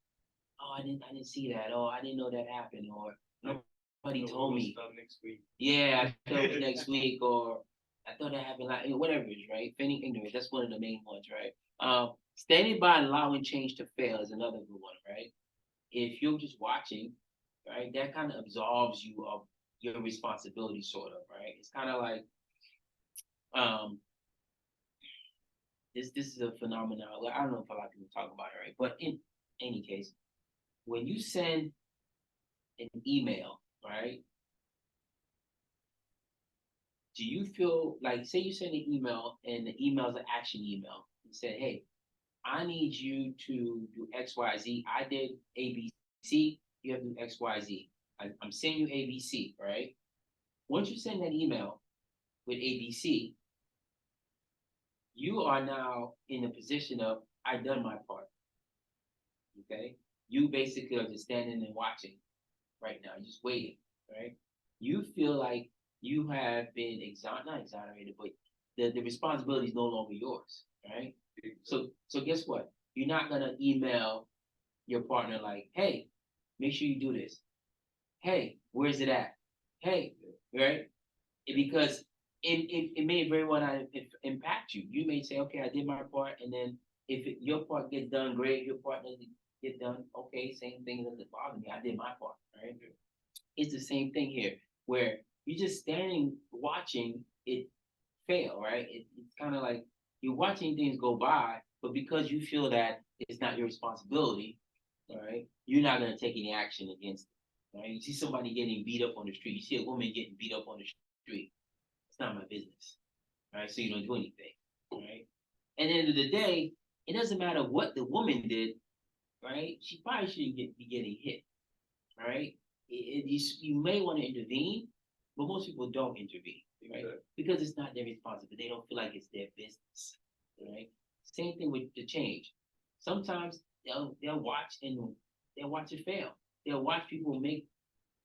Oh, I didn't see that. Oh, I didn't know that happened. Or nobody told me. Next week. Yeah, I thought it was next week, or I thought that happened like whatever it is, right? Feigning ignorance, that's one of the main ones, right? Standing by and allowing change to fail is another good one, right? If you're just watching, right, that kind of absolves you of your responsibility, sort of, right? It's kind of like um this is a phenomenon. Well, I don't know if a lot of people talk about it, right? But in any case, when you send an email, right? Do you feel like, say you send an email and the email is an action email? You said, hey, I need you to do X, Y, Z. I did A, B, C. You have to do X, Y, Z. I'm sending you A, B, C, right? Once you send that email with A, B, C, you are now in the position of, I've done my part. Okay? You basically are just standing and watching right now, just waiting, right? You feel like you have been not exonerated, but the responsibility is no longer yours, right? So guess what? You're not gonna email your partner like, hey, make sure you do this. Hey, where's it at? Hey, right? Because it may very well not impact you. You may say, okay, I did my part, and then if your part gets done, great. Your part doesn't get done, okay. Same thing doesn't bother me. I did my part, right? It's the same thing here, where you're just standing watching it fail, right? It's kind of like you're watching things go by, but because you feel that it's not your responsibility, all right, you're not going to take any action against it, right? You see somebody getting beat up on the street, you see a woman getting beat up on the street, it's not my business, right? So you don't do anything, right? And at the end of the day, it doesn't matter what the woman did, right? She probably shouldn't be getting hit, right? You may want to intervene, but most people don't intervene, right? Okay. Because it's not their responsibility. They don't feel like it's their business, right? Same thing with the change. Sometimes they'll watch and they'll watch it fail. They'll watch people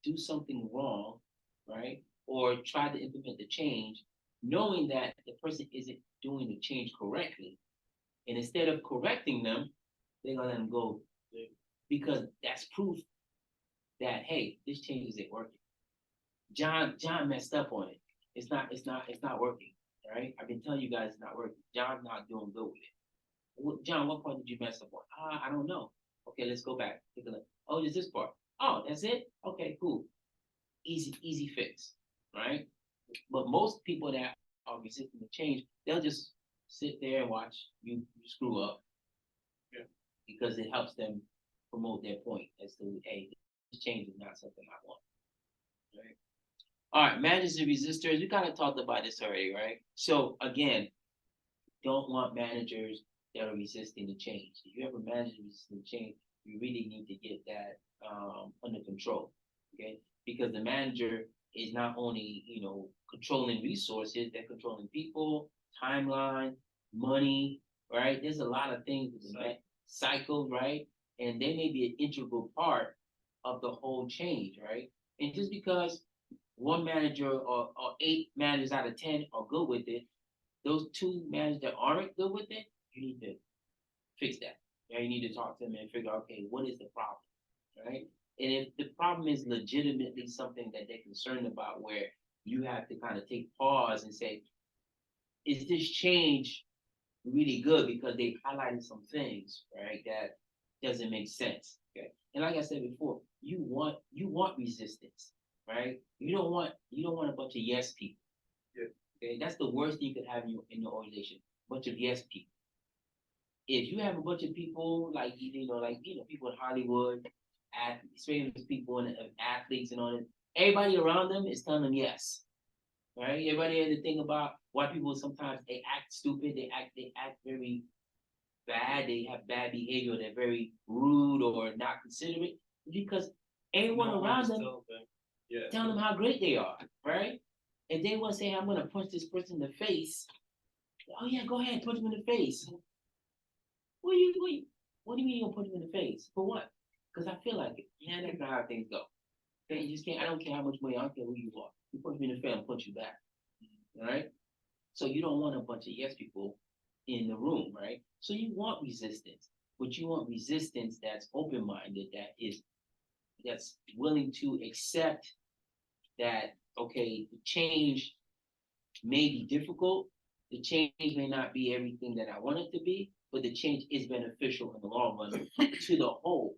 do something wrong, right? Or try to implement the change, knowing that the person isn't doing the change correctly. And instead of correcting them, they're gonna let them go because that's proof that, hey, this change isn't working. John messed up on it. It's not working. Right? I've been telling you guys it's not working. John's not doing good with it. John, what part did you mess up on? I don't know. Okay, let's go back. Take a look. Oh, there's this part. Oh, that's it? Okay, cool. Easy fix. Right? But most people that are resisting the change, they'll just sit there and watch you screw up. Yeah. Because it helps them promote their point as to, hey, this change is not something I want. Right? All right, managers and resistors. We kind of talked about this already, right? So again, don't want managers that are resisting the change. If you have a manager resisting change, you really need to get that under control, okay? Because the manager is not only controlling resources, they're controlling people, timeline, money, right? There's a lot of things with the cycle, right? And they may be an integral part of the whole change, right? And just because one manager or 8 managers out of 10 are good with it, those 2 managers that aren't good with it, you need to fix that. You need to talk to them and figure out, okay, what is the problem, right? And if the problem is legitimately something that they're concerned about, where you have to kind of take pause and say, is this change really good? Because they highlighted some things, right, that doesn't make sense. Okay. And like I said before, you want resistance, right? You don't want a bunch of yes people. Yeah. Okay. That's the worst thing you could have in your organization. A bunch of yes people. If you have a bunch of people like people in Hollywood, famous people and athletes and all that, everybody around them is telling them yes. Right? Everybody had to think about why people sometimes they act stupid, they act very bad, they have bad behavior, they're very rude or not considerate, because everyone around them tell them how great they are, right? If they want to say, I'm gonna punch this person in the face, oh yeah, go ahead, punch him in the face. What do you mean you're gonna punch him in the face? For what? Because I feel like it. Yeah, that's not how things go. Okay, you just can't, I don't care how much money, I don't care who you are. You punch me in the face, I'll punch you back. All right? So you don't want a bunch of yes people in the room, right? So you want resistance, but you want resistance that's open-minded, that's willing to accept that, okay, the change may be difficult, the change may not be everything that I want it to be, but the change is beneficial in the long run to the whole,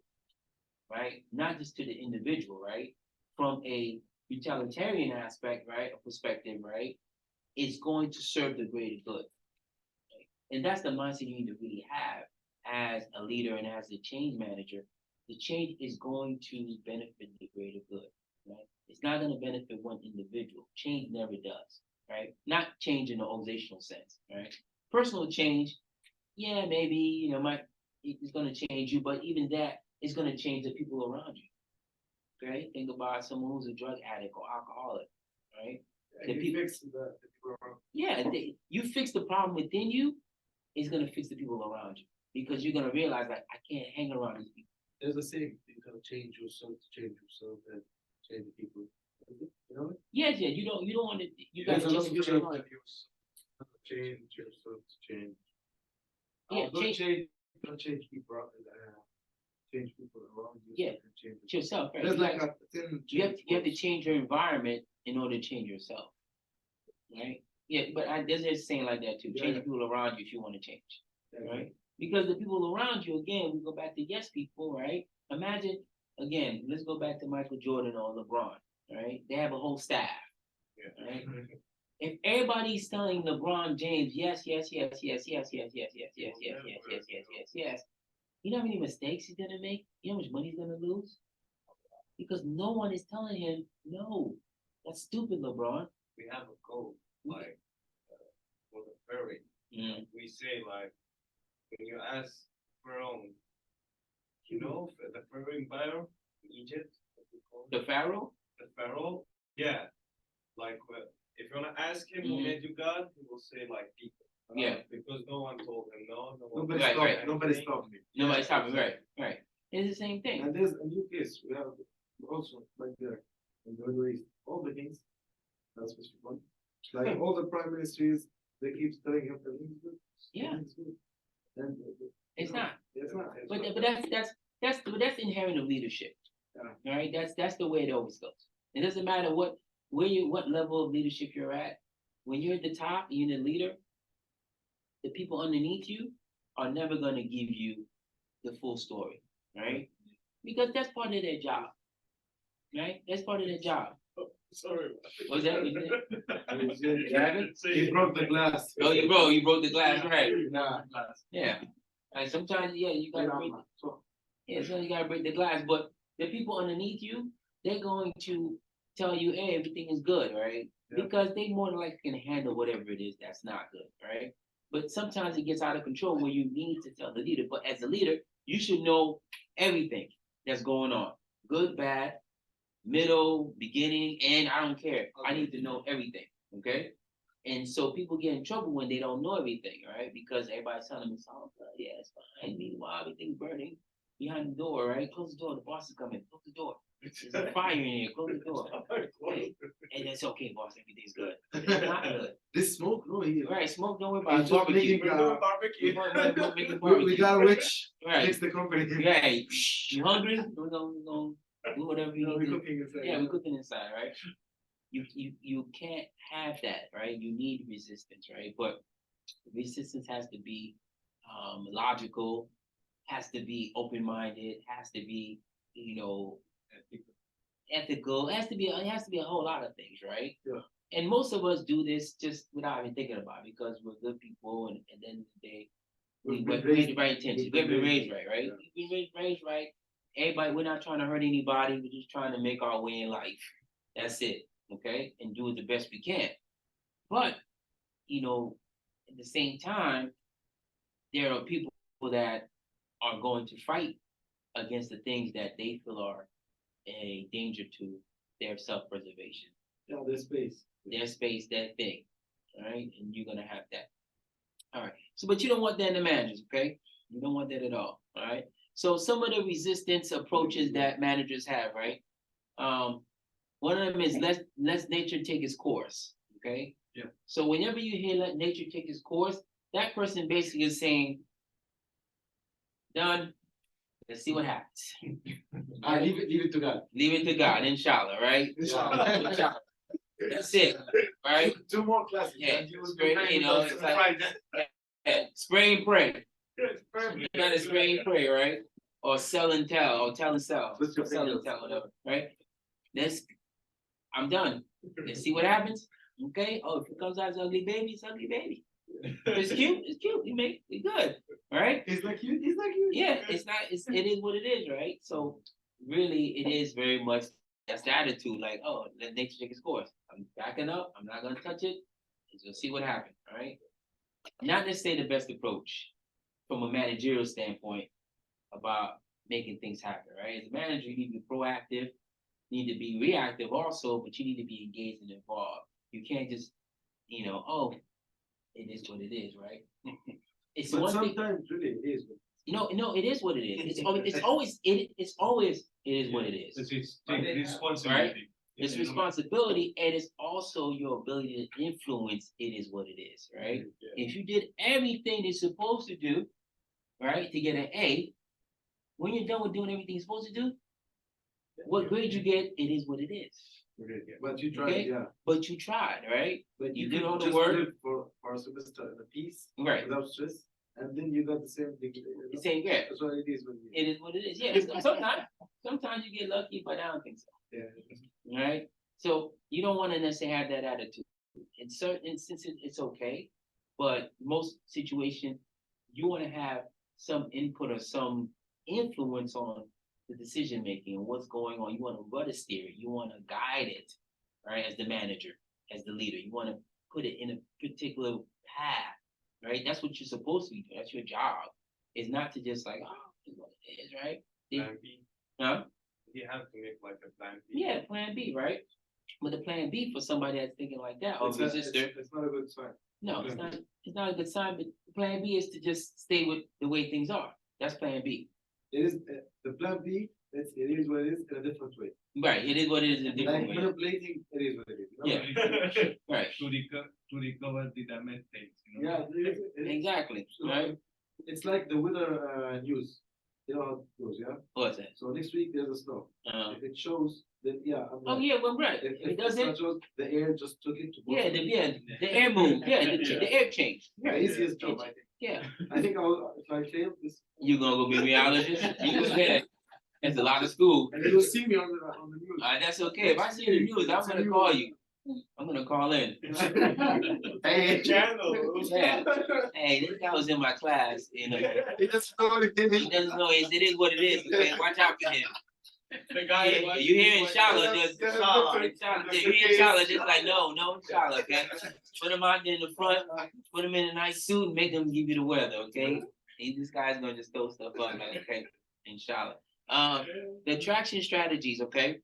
right? Not just to the individual, right? From a utilitarian aspect, right, a perspective, right, it's going to serve the greater good. Right? And that's the mindset you need to really have as a leader and as a change manager. The change is going to benefit the greater good, right? It's not going to benefit one individual. Change never does, right? Not change in the organizational sense, right? Personal change, yeah, maybe, it's going to change you, but even that is going to change the people around you. Okay, think about someone who's a drug addict or alcoholic, right? And you fix the people around. Yeah, you fix the problem within you, it's gonna fix the people around you because you're gonna realize like I can't hang around these people. There's a saying, you gotta change yourself to change yourself and change the people. You know? Yeah, you don't want to. You got There's to a lot of change change your life. that you change yourself to change. Yeah, Don't change people around. Change people around you. Yeah, change yourself, right? There's like a you have to change your environment in order to change yourself, right? Yeah, but there's a saying like that too. Change the people around you if you want to change, right? Because the people around you, again, we go back to yes people, right? Imagine, again, let's go back to Michael Jordan or LeBron, right? They have a whole staff, right? If everybody's telling LeBron James, yes, yes, yes, yes, yes, yes, yes, yes, yes, yes, yes, yes, yes, yes, yes, you know how many mistakes he's gonna make? You know how much money he's gonna lose? Because no one is telling him, no, that's stupid, LeBron. We have a code, like, for the ferry. We say, like, when you ask Pharaoh, the ferry buyer in Egypt, The Pharaoh? The Pharaoh, yeah. Like, if you want to ask him who made you God, he will say, like, people. Yeah. Because no one told him no. Nobody stopped me. Nobody's stopping, right. It's the same thing. And there's a new case. We have also like there in the Middle East, all the kings, that's specific one. Like all the prime ministries, they keep telling him everything's good. Yeah. Everything's good. And It's not. It's not. But that's inherent of leadership. Yeah. All right. That's the way it always goes. It doesn't matter what level of leadership you're at. When you're at the top, and you're the leader, the people underneath you are never going to give you the full story, right? Because that's part of their job, right? That's part of their job. Oh, sorry. What's that? He broke the glass. Oh, you broke the glass, right? Nah. Yeah. And sometimes, you gotta break. So you gotta break the glass. But the people underneath you, they're going to tell you, hey, everything is good, right? Yeah. Because they more than likely can handle whatever it is that's not good, right? But sometimes it gets out of control where you need to tell the leader. But as a leader, you should know everything that's going on. Good, bad, middle, beginning, and I don't care. Okay. I need to know everything. Okay. And so people get in trouble when they don't know everything, right? Because everybody's telling them, oh, yeah, it's fine. Meanwhile, everything's burning behind the door, right? Close the door. The boss is coming. Close the door. There's a fire in here. Close the door. Okay. And it's okay, boss. Everything's good. It's not good. This smoke, no, right? Smoke, don't worry about it. Barbecue. We got a witch. Right. Fix the company. Right. You hungry? We're gonna do whatever you need. We're cooking inside. Yeah, we're cooking inside, right? You can't have that, right? You need resistance, right? But resistance has to be logical, has to be open-minded, has to be, ethical. It has to be a whole lot of things, right? Yeah. And most of us do this just without even thinking about it because we're good people, and at the end of the day, we raised the right intentions. We've been raised right, right? Yeah. We've been raised right. Everybody, we're not trying to hurt anybody. We're just trying to make our way in life. That's it, okay? And do it the best we can. But, at the same time, there are people that are going to fight against the things that they feel are a danger to their self-preservation. Yeah, their space. Their space, that thing, all right? And you're going to have that. All right. So, but you don't want that in the managers, okay? You don't want that at all right? So some of the resistance approaches that managers have, right? One of them is let nature take its course, okay? Yeah. So whenever you hear let nature take its course, that person basically is saying, done. Let's see what happens. Leave it to God. Leave it to God, inshallah, right? Inshallah. That's it, right? Two more classes. Yeah, and you will spray, be you know, it's like spray and pray. You gotta spray and pray, right? Or sell and tell, or tell and sell, With your sell and fingers. tell, whatever, right? I'm done. Let's see what happens. Okay. Oh, if it comes out as ugly baby, it's ugly baby. If it's cute, it's cute. You make it good, right? He's like you. He's like you. Yeah, it's not. It is what it is, right? So really, it is very much that's the attitude. Like, oh, let nature take its course. I'm backing up. I'm not gonna touch it. Just see what happens. All right. Not necessarily the best approach from a managerial standpoint about making things happen, right? As a manager, you need to be proactive, you need to be reactive also, but you need to be engaged and involved. You can't just, oh, it is what it is, right? It's But one thing. sometimes really it is. No, it is what it is. It's always it is what it is. It's responsibility. It's responsibility, and it's also your ability to influence. It is what it is, right? Yeah. If you did everything you're supposed to do, right, to get an A, when you're done with doing everything you're supposed to do, what grade you get, it is what it is. But you tried, Okay? yeah. But you tried, right? But You you did could all the just work. live for a semester in a peace, Right. without stress, and then you got the same degree. The same grade. That's what it is when you. It is what it is. Yeah. Sometimes you get lucky, but I don't think so. Yeah. Right? So you don't want to necessarily have that attitude. In certain instances, it's okay, but most situations, you want to have some input or some influence on the decision making and what's going on. You want to rudder steer it. You want to guide it, right? As the manager, as the leader, you want to put it in a particular path, right? That's what you're supposed to be doing. That's your job. It's not to just like, oh, this is what it is, right? Plan B. Huh? You have to make like a plan B. Yeah, plan B, right? But the plan B for somebody that's thinking like that, or It's not a good sign. no, it's not a good sign. But plan B is to just stay with the way things are. That's plan B. It is the plan B. It is what it is in a different way. Right. It is what it is in a different Like way. manipulating, it is what it is. Yeah. Right. To recover the damaged things. You know? Yeah. It is. Exactly. Right. It's like the weather news. You know how it goes, yeah. What's that? So next week there's a snow. If it shows, then yeah. I'm Oh right. yeah, well right. If It doesn't. not shows, the air just took it to. Yeah, the air moved. Yeah, the air changed. The easiest job, I think. Yeah. I think if I fail this. You gonna go be a rheologist? You go ahead. There's a lot of school. And you'll see me on the news. That's okay. If I see the news, I'm gonna call you. I'm gonna call in. Hey, Channel. Yeah. Hey, this guy was in my class. He doesn't know what it is. He doesn't know it is what it is. Okay, watch out for him. The guy. Yeah, you hear inshallah, just Yeah. you hear inshallah, just like no inshallah, okay. Put him out there in the front, put him in a nice suit, and make him give you the weather, okay. This guy's gonna just throw stuff up, like, okay, inshallah. The attraction strategies, okay.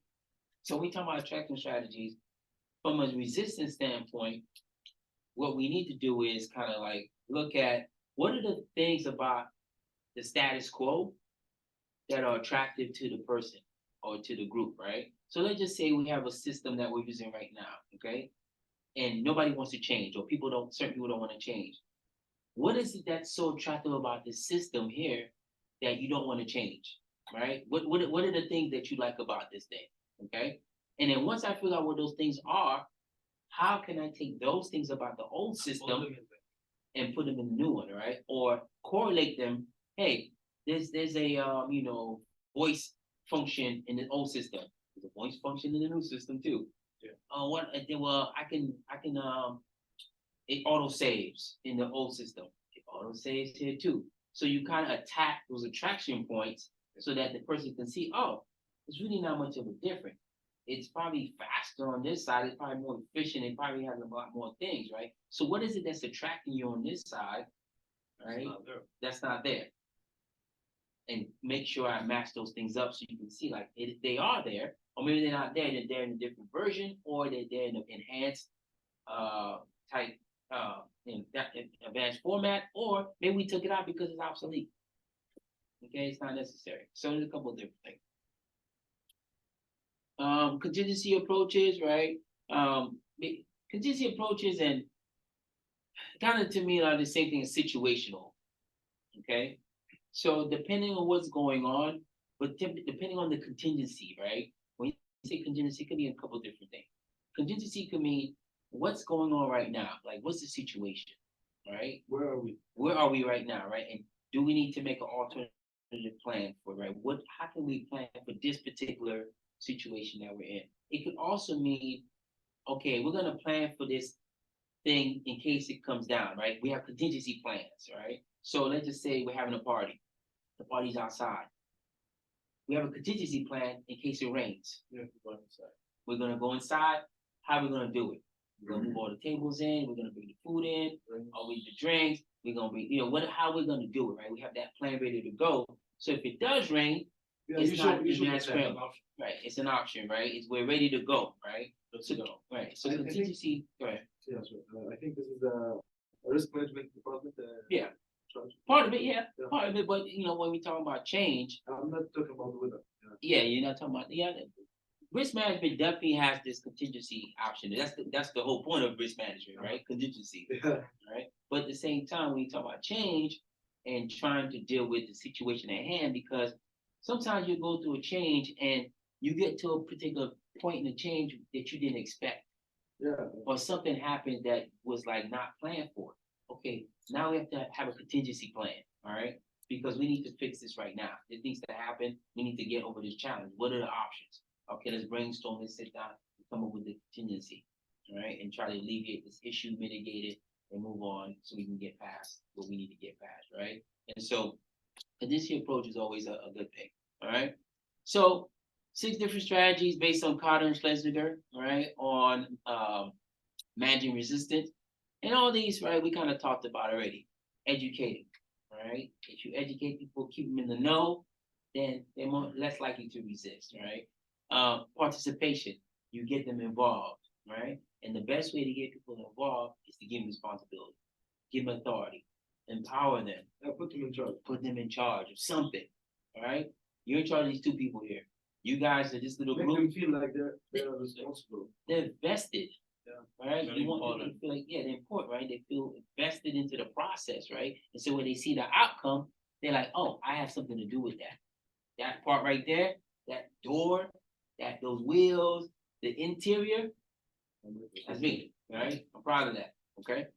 So we talk about attraction strategies from a resistance standpoint. What we need to do is kind of like look at what are the things about the status quo that are attractive to the person or to the group, right? So let's just say we have a system that we're using right now, okay? And nobody wants to change, or certain people don't want to change. What is it that's so attractive about this system here that you don't want to change, right? What are the things that you like about this thing, okay? And then once I figure out what those things are, how can I take those things about the old system and put them in the new one, right? Or correlate them. Hey, there's a voice function in the old system. There's a voice function in the new system too. Yeah. I can it auto saves in the old system. It auto saves here too. So you kind of attack those attraction points so that the person can see, oh, it's really not much of a difference. It's probably faster on this side. It's probably more efficient. It probably has a lot more things, right? So what is it that's attracting you on this side, right? That's not there. And make sure I match those things up so you can see like they are there, or maybe they're not there. They're in a different version, or they're there in an enhanced type in advanced format, or maybe we took it out because it's obsolete. Okay, it's not necessary. So there's a couple of different things. Contingency approaches, right? Contingency approaches and kind of to me are the same thing as situational. Okay, so depending on what's going on, but depending on the contingency, right? When you say contingency, it could be a couple different things. Contingency could mean what's going on right now, like what's the situation, right? Where are we? Where are we right now, right? And do we need to make an alternative plan for, right? How can we plan for this particular situation that we're in? It could also mean, okay, we're gonna plan for this thing in case it comes down, right? We have contingency plans, right? So let's just say we're having a party. The party's outside. We have a contingency plan in case it rains. Yeah, go inside. We're gonna go inside. How are we gonna do it? We're gonna move all the tables in. We're gonna bring the food in. Or with the drinks. We're gonna bring, how we're gonna do it, right? We have that plan ready to go. So if it does rain, it's not scramble. Right, it's an option, right? We're ready to go, right? Let's go. Right. So contingency. Go ahead. Yeah, sure. I think this is a risk management department. Yeah. Part of it, yeah. Part of it, but when we talk about change, I'm not talking about the weather. yeah, you're not talking about risk management definitely has this contingency option. That's the whole point of risk management, right? Contingency, Yeah. right? But at the same time, when you talk about change and trying to deal with the situation at hand, because sometimes you go through a change and you get to a particular point in the change that you didn't expect. Yeah. Or something happened that was like not planned for. Okay, now we have to have a contingency plan, all right? Because we need to fix this right now. It needs to happen. We need to get over this challenge. What are the options? Okay, let's brainstorm, let's sit down and come up with the contingency, all right? And try to alleviate this issue, mitigate it, and move on so we can get past what we need to get past, right? And so contingency approach is always a good thing, all right? So 6 different strategies based on Carter and Schlesinger, right, on managing resistance. And all these, right, we kind of talked about already. Educating, right? If you educate people, keep them in the know, then they're less likely to resist, right? Participation, you get them involved, right? And the best way to get people involved is to give them responsibility, give them authority, empower them. Put them in charge. Put them in charge of something, all right? You're in charge of these 2 people here. You guys are this little Make group. them feel like they're responsible. They're vested. Yeah. Right? You want them to feel like, yeah, they're important, right? They feel invested into the process, right? And so when they see the outcome, they're like, oh, I have something to do with that. That part right there, that door, those wheels, the interior, that's me, right? I'm proud of that. Okay.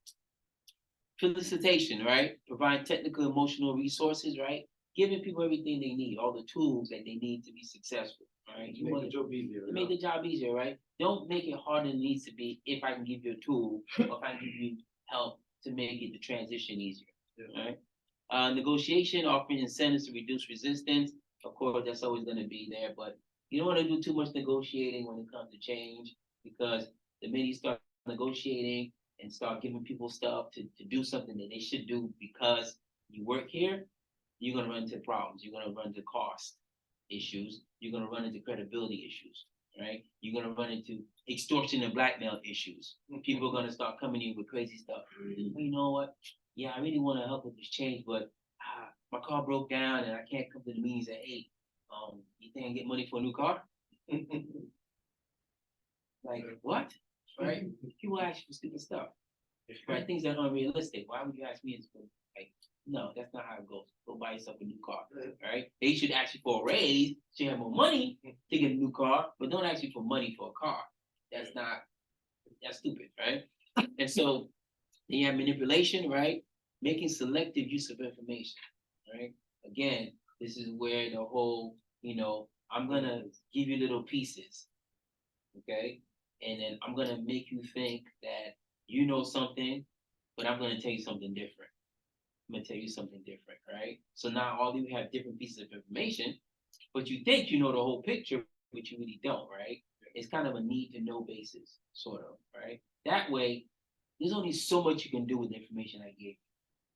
Felicitation, right? Provide technical, emotional resources, right? Giving people everything they need, all the tools that they need to be successful, right? You make the job easier. Make the job easier, right? Don't make it harder than it needs to be if I can give you a tool or if I can give you help to make it the transition easier, right? Negotiation, offering incentives to reduce resistance. Of course, that's always going to be there, but you don't want to do too much negotiating when it comes to change because the minute you start negotiating and start giving people stuff to do something that they should do because you work here, you're going to run into problems. You're going to run into cost issues. You're going to run into credibility issues, right? You're going to run into extortion and blackmail issues. People are going to start coming in with crazy stuff. You know what? Yeah, I really want to help with this change, but my car broke down and I can't come to the meetings at 8. You think I can get money for a new car? Like, what? Right? People ask you for stupid stuff. Right? Things that are unrealistic. Why would you ask me? Like, no, that's not how it goes. Go buy yourself a new car. Right? They should ask you for a raise so you have more money to get a new car, but don't ask you for money for a car. That's stupid, right? And so then you have manipulation, right? Making selective use of information, right? Again, this is where the whole, I'm gonna give you little pieces, okay? And then I'm gonna make you think that you know something, but I'm gonna tell you something different. I'm gonna tell you something different, right? So now all you have different pieces of information, but you think you know the whole picture, but you really don't, right? It's kind of a need to know basis, sort of, right? That way, there's only so much you can do with the information I gave you.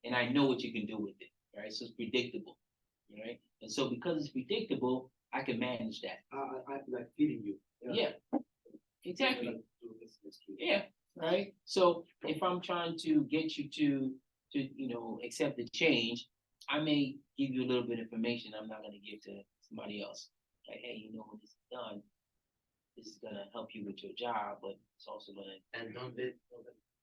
And I know what you can do with it, right? So it's predictable, right? And so because it's predictable, I can manage that. I like feeding you. Yeah, exactly. Yeah, right? So if I'm trying to get you to accept the change, I may give you a little bit of information I'm not going to give to somebody else. Like, hey, when this is done, this is going to help you with your job, but it's also going to... And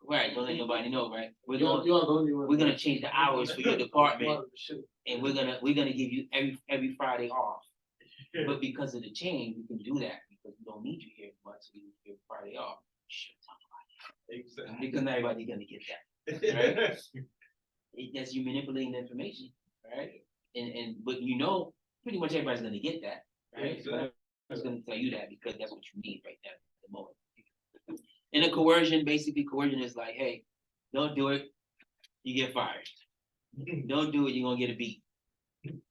Right, don't let nobody know, right? We're You are going, the only one. we're gonna change the hours for your department, and we're gonna give you every Friday off. But because of the change, we can do that, because we don't need you here as much, so we give Friday off. Shit, Exactly. because not everybody's gonna get that. Right? That's you manipulating the information, right? And but you know, pretty much everybody's gonna get that, right? Exactly. I was gonna tell you that because that's what you need right now at the moment. And a coercion, basically coercion is like, hey, don't do it, you get fired. Don't do it, you're gonna get a beat.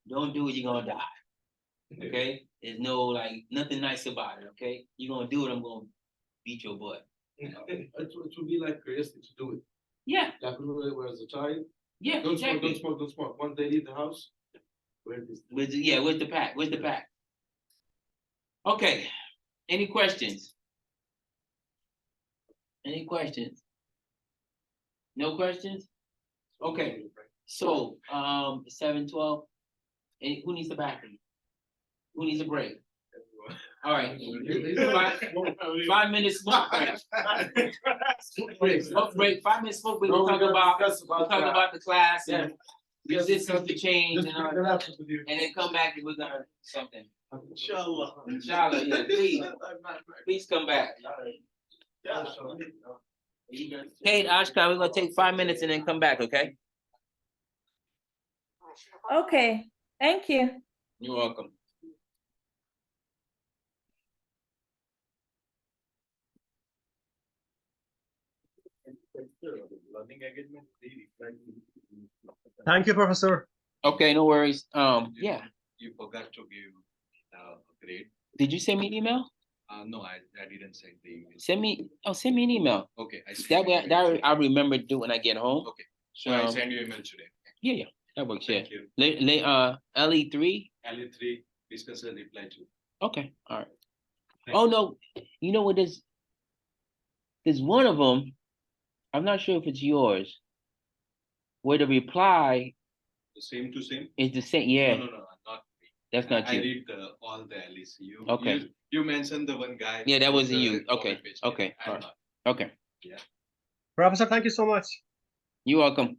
Don't do it, you're gonna die. Okay? There's no like nothing nice about it, okay? You're gonna do it, I'm gonna beat your butt. It would be like curiosity to do it. Yeah, Like when we were as a child. yeah, Don't smoke, exactly. don't smoke, don't smoke. Once they leave the house, where is Where's the pack? Where's the pack? Okay. Any questions? Any questions? No questions? Okay. So 7:12. And who needs the bathroom? Who needs a break? All right. 5 minutes smoke break. Smoke break. 5 minutes smoke break. We'll talk about the class and resistance to change and then come back and we're gonna do something. Inshallah. Inshallah, yeah, please. Please come back. Kate, Ashka, we're gonna take 5 minutes and then come back, okay? Okay, thank you. You're welcome. Thank you, Professor. Okay, no worries. Yeah. You forgot to give a grade. Did you send me an email? No, I didn't send the email. Send me an email. Okay, I That way, I remember to do when I get home. Okay, so I send you email today. Yeah, that works. Yeah. Thank you. LE3. LE3, discuss and reply to. Okay, all right. Thank Oh you. no, you know what? There's one of them. I'm not sure if it's yours. Where the reply The same to same? is the same. Yeah, No, not me. that's not I you. read all the LEC. Okay. You mentioned the one guy. Yeah, that with wasn't the you. Okay, copy paste. okay, I'm alright. not. Okay. Professor, thank you so much. You're welcome.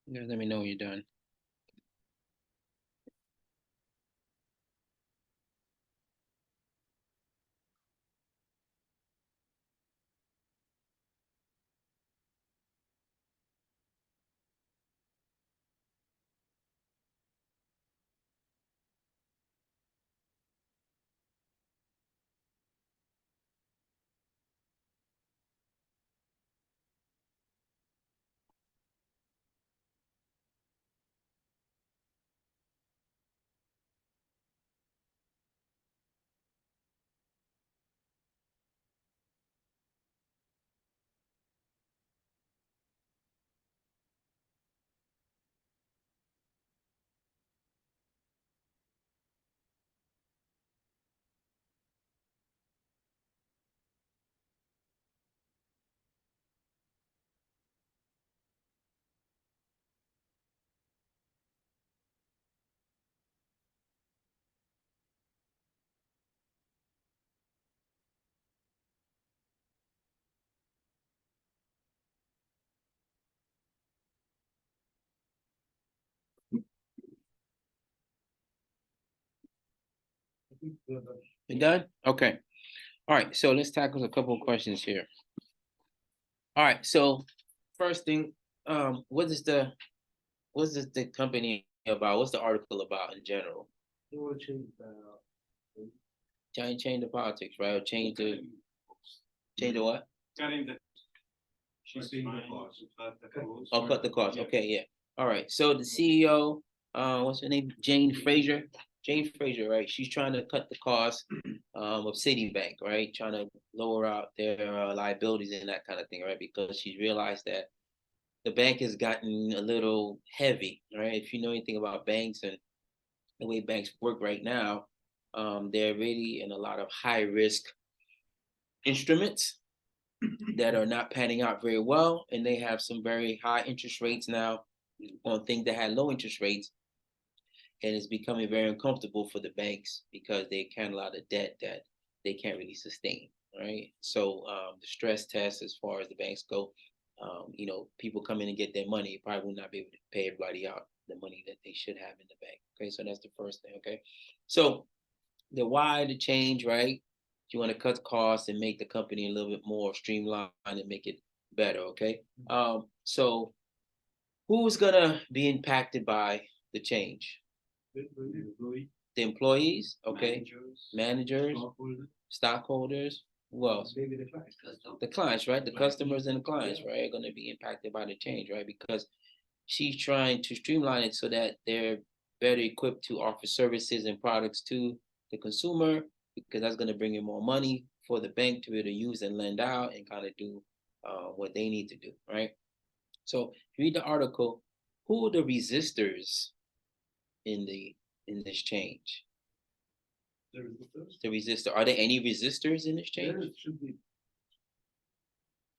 Yeah, let me know when you're done. You done? Okay. All right. So let's tackle a couple of questions here. All right. So first thing, what is the company about? What's the article about in general? They will change Change the politics, right? Or change the what? Cutting the. She's trying to cut the cost. Oh, cut the cost. Yeah. Okay, yeah. All right. So the CEO, what's her name? Jane Fraser. Jane Fraser, right? She's trying to cut the cost of Citibank, right? Trying to lower out their liabilities and that kind of thing, right? Because she's realized that the bank has gotten a little heavy, right? If you know anything about banks and the way banks work right now, they're really in a lot of high risk instruments that are not panning out very well, and they have some very high interest rates now on things that had low interest rates, and it's becoming very uncomfortable for the banks because they carry a lot of debt that they can't really sustain, right? So the stress test, as far as the banks go, people come in and get their money, probably will not be able to pay everybody out the money that they should have in the bank. Okay, so that's the first thing. Okay, so the why the change, right? You want to cut costs and make the company a little bit more streamlined and make it better. Okay, so who's gonna be impacted by the change? The employees, okay, managers, stockholders. Who else? maybe the clients. The clients, right? The customers and the clients, right, are going to be impacted by the change, right? Because she's trying to streamline it so that they're better equipped to offer services and products to the consumer, because that's going to bring in more money for the bank to be able to use and lend out and kind of do what they need to do, right? So if you read the article, who are the resistors in this change? The resistor. Are there any resistors in this change? There should be.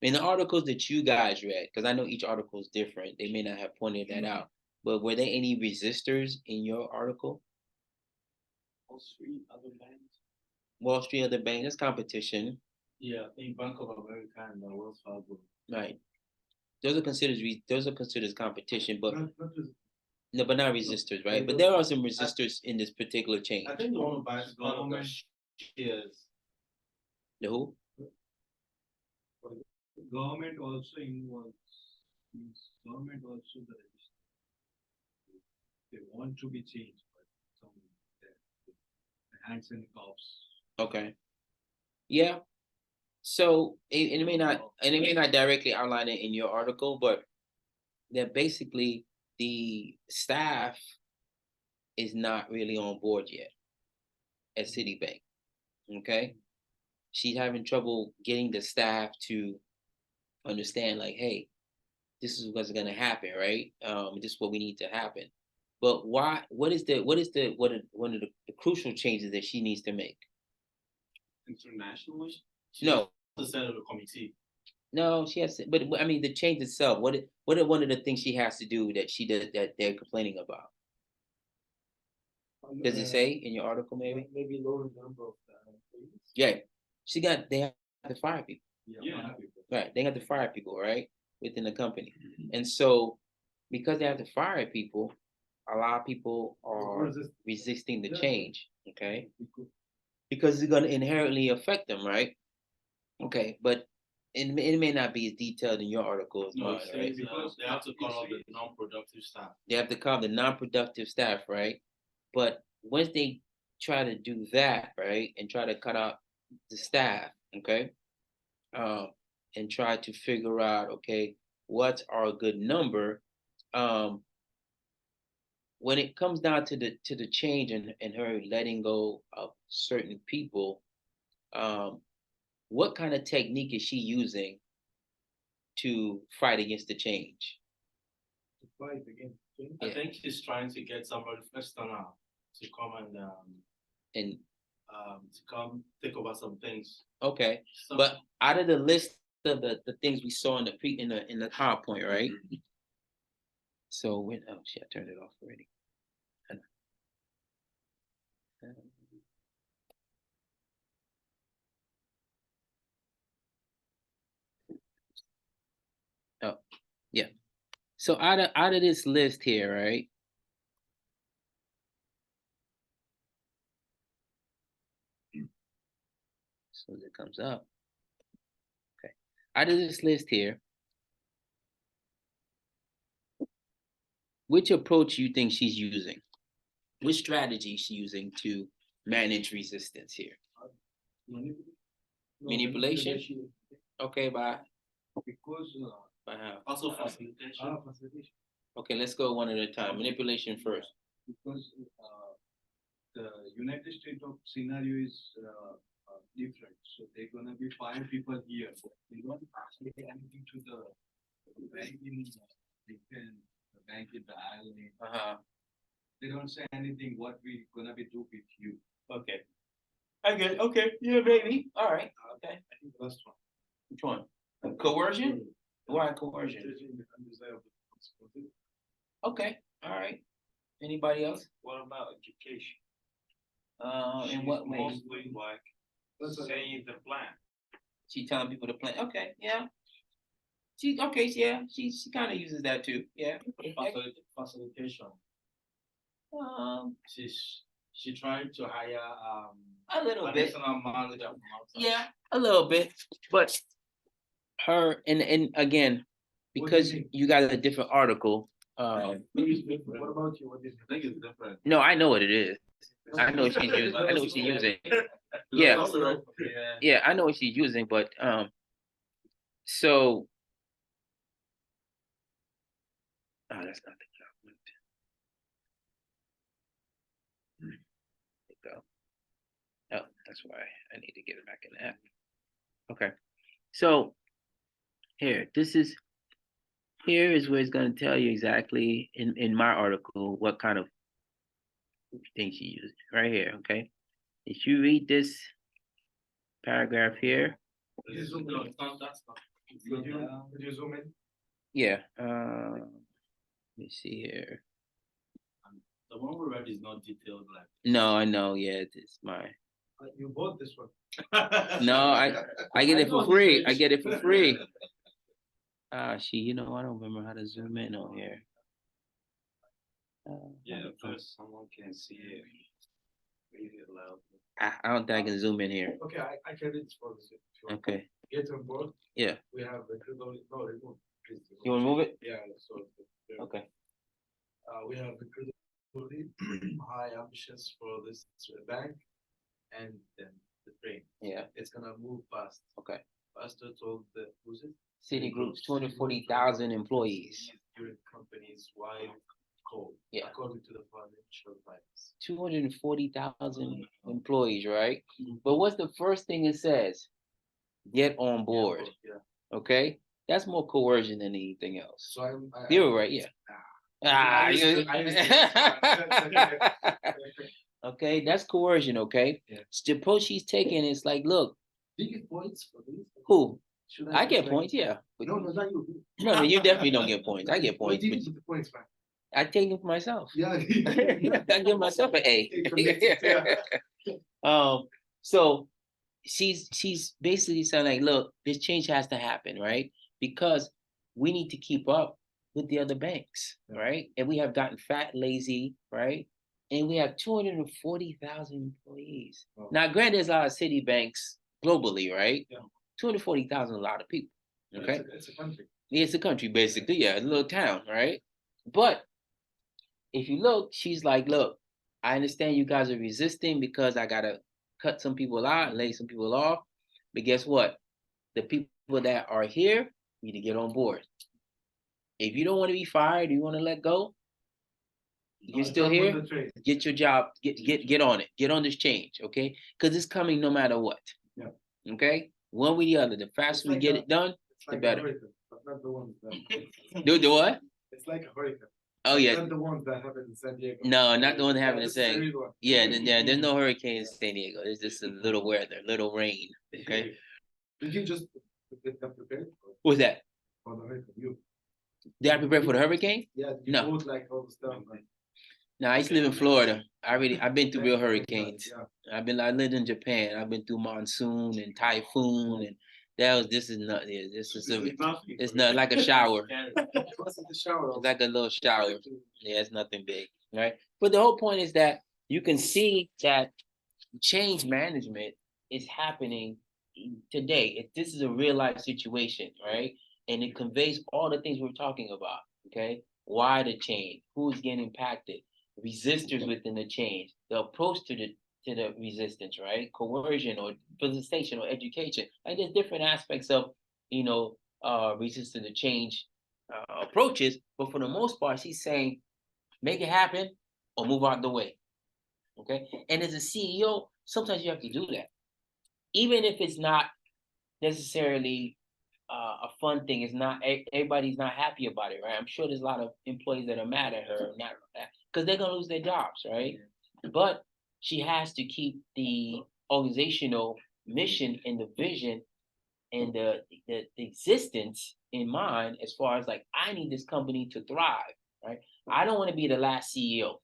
In the articles that you guys read, because I know each article is different, they may not have pointed that out. But were there any resistors in your article? Wall Street, other banks. Wall Street, other bank, that's competition, Yeah, I think Bank of America and Wells Fargo. right? Those are considered competition, but Not no, but not resistors, right? But there are some resistors in this particular change. I think the one by government shares. The who? Government also involves, government also the register. They want to be changed, but some the hands and cops. Okay. Yeah. So it may not directly outline it in your article, but that basically the staff is not really on board yet at Citibank. Okay. She's having trouble getting the staff to understand, like, hey, this is what's gonna happen, right? This is what we need to happen. But why? What are one of the crucial changes that she needs to make? Internationally? No, The Senate committee. no, she has. But I mean, the change itself. What are one of the things she has to do that she does that they're complaining about? Does it say in your article? maybe lower number of employees. Yeah, they have to fire people. Yeah. Right, they have to fire people, right, within the company, and so because they have to fire people, a lot of people are resisting the Yeah. change, okay? Because it's gonna inherently affect them, right? Okay, but it may not be as detailed in your article as No, mine, it right? says, they have to call out the non-productive staff. They have to call the non-productive staff, right? But once they try to do that, right, and try to cut out the staff, okay, and try to figure out, okay, what's our good number, when it comes down to the change and her letting go of certain people, what kind of technique is she using to fight against the change? Fight again. Yeah. I think she's trying to get somebody external to come And to come take over some things. okay, but out of the list of the things we saw in the PowerPoint, right? So when oh shit, I turned it off already. Oh yeah. So out of this list here, right? So it comes up. Okay. Out of this list here, which approach you think she's using? Which strategy is she using to manage resistance here? Manipulation? Okay, by Because how? Also facilitation. facilitation. Okay, let's go one at a time. Manipulation first. Because the United States of scenario is different. So they're gonna be 5 people here. They don't say anything to the bank in the bank in the island. They don't say anything what we gonna be do with you. Okay. I get it. Okay. Yeah, baby. All right. Okay. I think the last one. Which one? Coercion? Why coercion? Okay. All right. Anybody else? What about education? In what way? Mostly like saying the plan. She telling people to plan. Okay. Yeah. She okay. Yeah. She kind of uses that too. Yeah. Facilitation. Um. She trying to hire A little bit. additional manager. Yeah. A little bit. But her and again, because you got a different article. What about you? What is I think it's different. No, I know what it is. I know what she's using. I know what she's using. Yeah. Yeah, I know what she's using, but so oh, that's not the job. There you go. Oh, that's why I need to get it back in the app. Okay. So here is where it's going to tell you exactly in my article what kind of thing she used right here. Okay. If you read this paragraph here, Could you zoom in? yeah. Let me see here. The one we read is not detailed like. No, I know. Yeah, it's my. You bought this one. No, I get it for free. I get it for free. You know, I don't remember how to zoom in on here. Yeah, first someone can see it. Read it loud. I don't think I can zoom in here. Okay, I can read it for this. Okay. Get on board. Yeah. We have the no remove. Please, You want to move it? Yeah, so Okay. we have recruited high ambitions for this bank and then the train. Yeah. It's gonna move fast. Okay. Pastor told the who's it? Citigroup's 240,000 employees. During company's wide call. Yeah. According to the Financial Times. 240,000 employees, right? But what's the first thing it says? Get on board. Yeah. Okay. That's more coercion than anything else. So You're right. Yeah. Okay, that's coercion. Okay. Yeah. The approach she's taking is like, look. Do you get points for this? Who? Should I get points, yeah. No, not you. No, you definitely don't get points. I get points. What do you do with the points, man? I take them for myself. Yeah. I give myself an A. So she's basically saying like, look, this change has to happen, right? Because we need to keep up with the other banks, Yeah. right? And we have gotten fat, lazy, right? And we have 240,000 employees. Wow. Now, granted, there's a lot of city banks globally, right? Yeah. 240,000 is a lot of people. Okay. It's a country. Yeah, it's a country, basically. Yeah, a little town, right? But if you look, she's like, look, I understand you guys are resisting because I gotta cut some people out and lay some people off. But guess what? The people that are here need to get on board. If you don't want to be fired, you want to let go, you're still Jump on here, the train. get your job, get on it, get on this change, okay? Because it's coming no matter what. Yeah. Okay? One way or the other, the faster we like get a- it done, It's the like better. a hurricane, but not the ones that. Do the what? It's like a hurricane. Oh but yeah. Not the ones that happen in San Diego. No, not the one that happened in This is a San. real one. Yeah, there's no hurricane in San Diego. It's just a little weather, little rain. Okay. Did you just get that prepared What's that? for the hurricane? You, Did I prepare for the hurricane? yeah, you No. bought like all the stuff. Like, No, I used to live in Florida. I've been through real thank God, hurricanes. Yeah. I lived in Japan. I've been through monsoon and typhoon, and this is not. Yeah, it's not like a shower. It wasn't the shower. It's like a little shower. Yeah, it's nothing big, right? But the whole point is that you can see that change management is happening today. This is a real life situation, right? And it conveys all the things we're talking about. Okay, why the change? Who's getting impacted? Resistors within the change. The approach to the resistance, right? Coercion or facilitation or education. Like there's different aspects of resisting the change approaches, but for the most part, she's saying make it happen or move out the way. Okay, and as a CEO, sometimes you have to do that, even if it's not necessarily a fun thing. It's not everybody's not happy about it, right? I'm sure there's a lot of employees that are mad at her, not because they're gonna lose their jobs, right? But she has to keep the organizational mission and the vision and the existence in mind, as far as like I need this company to thrive, right? I don't want to be the last CEO.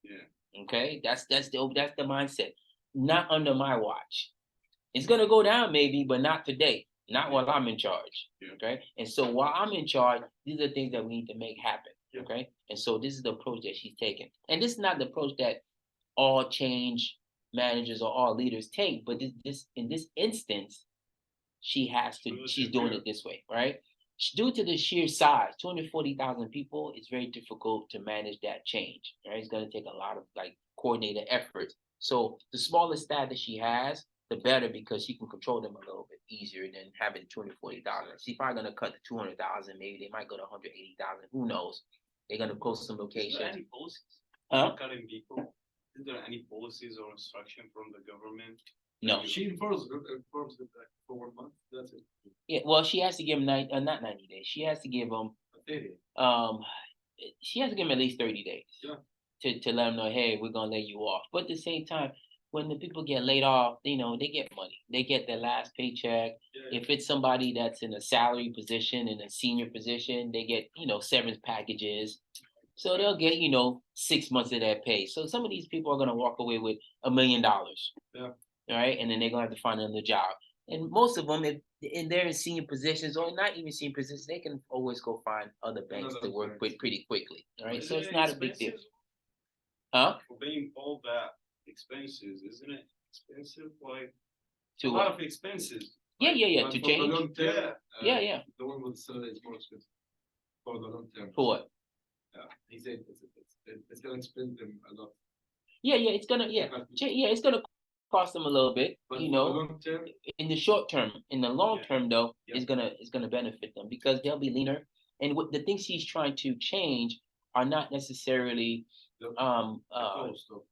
Yeah. Okay, that's the mindset. Not under my watch. It's gonna go down maybe, but not today. Not while I'm in charge. Yeah. Okay, and so while I'm in charge, these are the things that we need to make happen. Yeah. Okay, and so this is the approach that she's taking, and this is not the approach that all change managers or all leaders take, but this in this instance, she's doing it this way, right? Due to the sheer size, 240,000 people, it's very difficult to manage that change, right? It's going to take a lot of like coordinated efforts. So the smaller staff that she has, the better, because she can control them a little bit easier than having 240,000. She's probably going to cut to 200,000. Maybe they might go to 180,000. Who knows? They're going to close some locations. Is there any policies? Huh? Cutting people. Is there any policies or instruction from the government? No. She informs them like for 1 month. That's it. Yeah. Well, she has to give them not 90 days. She has to give them she has to give them at least 30 days. Yeah. To let them know, hey, we're gonna lay you off. But at the same time, when the people get laid off, they get money. They get their last paycheck. Yeah. If it's somebody that's in a salary position, in a senior position, they get, severance packages. So they'll get, 6 months of their pay. So some of these people are gonna walk away with $1 million. Yeah. All right, and then they're gonna have to find another job. And most of them, if they're in senior positions or not even senior positions, they can always go find other banks to work with pretty quickly. All right, so it's not a big deal. Huh? For paying all that expenses, isn't it expensive? Like a To lot what? of expenses. Yeah, But to for the change. long term, Yeah. The one with the salary is more expensive. For the long term. For what? He said it's gonna expense them a lot. Yeah, it's gonna it's gonna cost them a little bit, But for the long term, in the short term. In the long Yeah. term, though, Yeah. it's gonna benefit them because they'll be leaner. And what the things she's trying to change are not necessarily the um cost of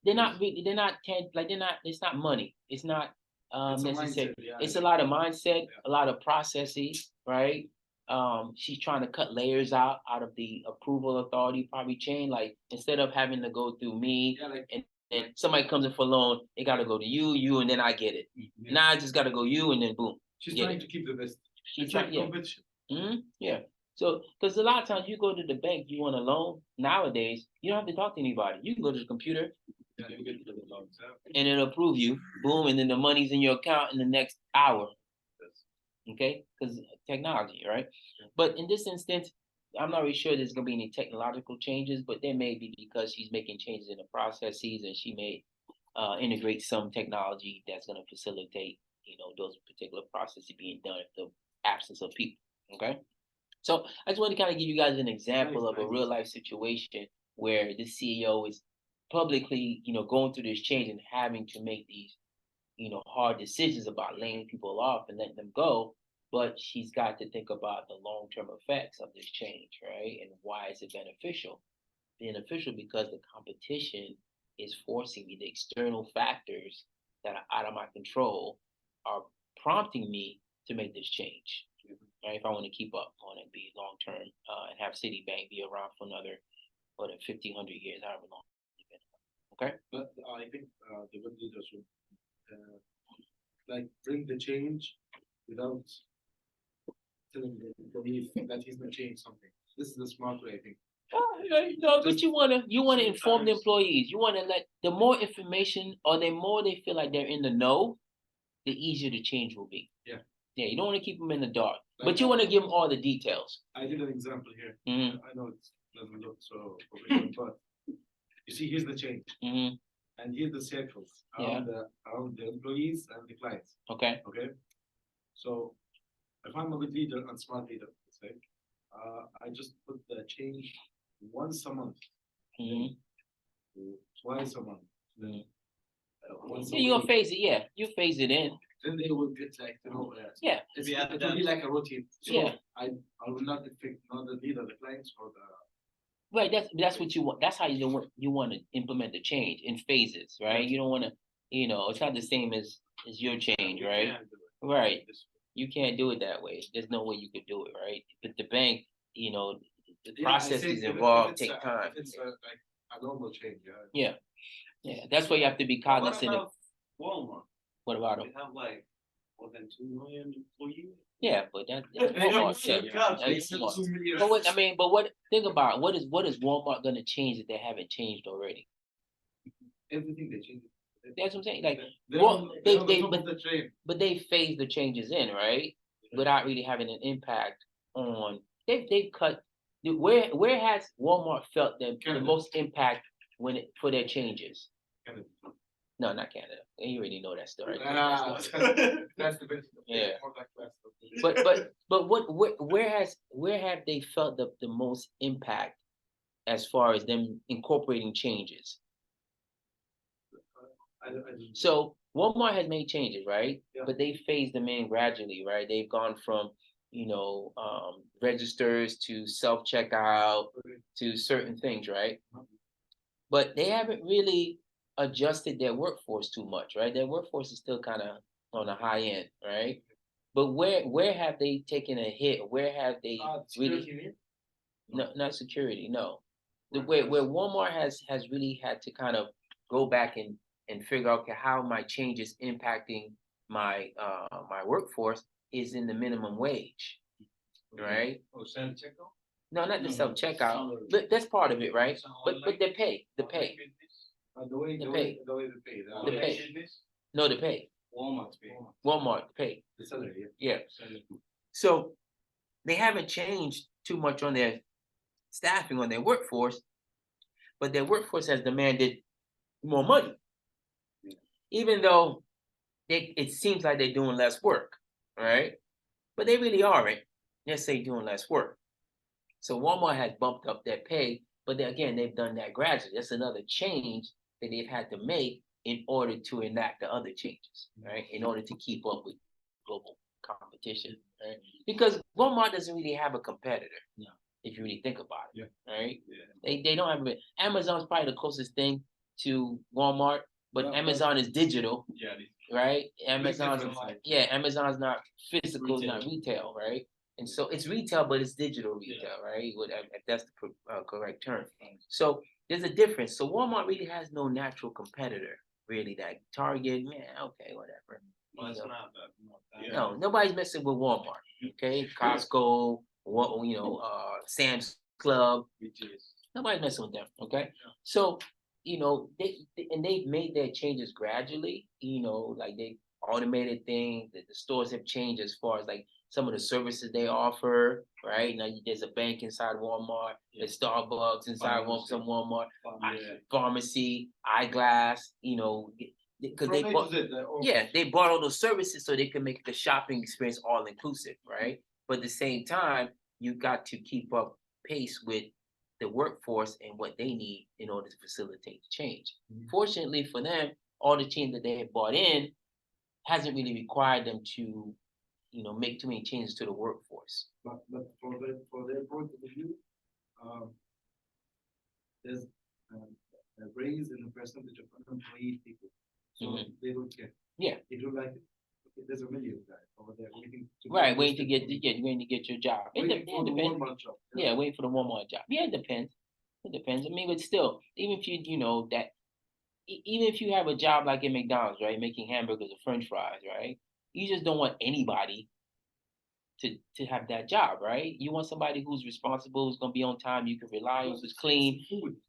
they're not really it's not money. It's not it's a necessary. mindset, yeah. It's a lot of mindset, Yeah. a lot of processes, right? She's trying to cut layers out of the approval authority probably chain. Like instead of having to go through me Yeah, like and somebody comes in for a loan, they gotta go to you, and then I get it. yeah. Now I just gotta go you and then boom. She's get trying it. to keep the best. She's It's like trying, yeah. competition. Yeah. So, because a lot of times you go to the bank, you want a loan. Nowadays, you don't have to talk to anybody. You can go to the computer Yeah, you get the long term. and it'll approve you. Boom, and then the money's in your account in the next hour. Okay, because technology, right? But in this instance, I'm not really sure there's gonna be any technological changes, but there may be because she's making changes in the processes and she may integrate some technology that's gonna facilitate, those particular processes being done in the absence of people. Okay. So I just want to kind of give you guys an example of a real life situation where the CEO is publicly, going through this change and having to make these, hard decisions about laying people off and letting them go. But she's got to think about the long term effects of this change, right? And why is it beneficial? Beneficial because the competition is forcing me, the external factors that are out of my control are prompting me to make this change. Right? If I want to keep up on it, be long term, and have Citibank be around for another, 50, 100 years, however long. Okay. But I think the good leaders should like bring the change without telling the employees that he's gonna change something. This is the smart way, I think. No, but you wanna inform the employees. You wanna let the more information or the more they feel like they're in the know, the easier the change will be. Yeah. Yeah, you don't want to keep them in the dark, Like, but you want to give them all the details. I did an example here. Mm-hmm. I know it doesn't look so professional, but you see, here's the change, Mm-hmm. and here's the circles around the employees and the clients. Okay. Okay. So if I'm a good leader and smart leader, let's say, I just put the change once a month, Mm-hmm. twice a month. Mhm. Once So a you're gonna week. phase it, yeah. You phase it in. Then they will get like Yeah. it will be like a routine. So Yeah. I will not affect neither the clients or the Right. That's what you want. That's how you want to implement the change in phases, right? You don't want to, it's not the same as your change, right? Right. You can't do it that way. There's no way you could do it, right? But the bank, the processes involved take time. If it's like a normal change, Yeah. Yeah. That's why you have to be cognizant of. Walmart? What about They them? have like more than 2 million employees. Yeah, but that's Walmart. That's smart. But think about it. What is Walmart gonna change that they haven't changed already? everything they change. That's what I'm saying. Like, They're well, on they the top but of the train. they phase the changes in, right? Without really having an impact on they've cut where has Walmart felt the Canada. most impact for their changes? Canada. No, not Canada. You already know that story. That's the best. Yeah. More like that. But where have they felt the most impact as far as them incorporating changes? So Walmart has made changes, right? Yeah. But they phased them in gradually, right? They've gone from registers to self checkout to certain things, right? But they haven't really adjusted their workforce too much, right? Their workforce is still kind of on the high end, right? But where have they taken a hit? Where have they really? No, not security. No, where Walmart has really had to kind of go back and figure out, okay, how my change is impacting my my workforce is in the minimum wage, right? Oh, self checkout? No, not the self checkout, but that's part of it, right? But the pay. The way they pay. The pay. No, the pay. Walmart pay. Walmart pay. The salary. Yeah. So they haven't changed too much on their staffing, on their workforce, but their workforce has demanded more money, even though it seems like they're doing less work, right? But they really aren't. Let's say doing less work. So Walmart has bumped up their pay, but again, they've done that gradually. That's another change that they've had to make in order to enact the other changes, right? In order to keep up with global competition, right? Because Walmart doesn't really have a competitor. No. If you really think about it, right? Yeah. They don't have Amazon's probably the closest thing to Walmart, but Amazon is digital. Yeah. Right? Amazon's not physical, it's not retail, right? And so it's retail, but it's digital retail, right? If that's the correct term. So there's a difference. So Walmart really has no natural competitor, really. That Target, man, okay, whatever. Well, it's not that. No, nobody's messing with Walmart. Okay, Costco, Sam's Club. Nobody's messing with them. Okay, so they've made their changes gradually. Like they automated things. That the stores have changed as far as like some of the services they offer. right? Now there's a bank inside Walmart, there's Starbucks inside some Walmart, pharmacy, eyeglass, you know, because they bought, they bought all those services so they can make the shopping experience all inclusive, right? But at the same time, you got to keep up pace with the workforce and what they need in order to facilitate the change. Fortunately for them, all the change that they have bought in hasn't really required them to, you know, make too many changes to the workforce. But for their point of view, there's a raise in the percentage of unemployed people, so they don't care. Yeah, They don't like it. Okay, there's a million guys over there waiting to waiting to get your job. It depends. Yeah, waiting for the Walmart job. Yeah, it depends. It depends. I mean, but still, even if you know that, even if you have a job like in McDonald's, right, making hamburgers or French fries, right, you just don't want anybody to have that job, right? You want somebody who's responsible, who's gonna be on time, you can rely on, who's clean.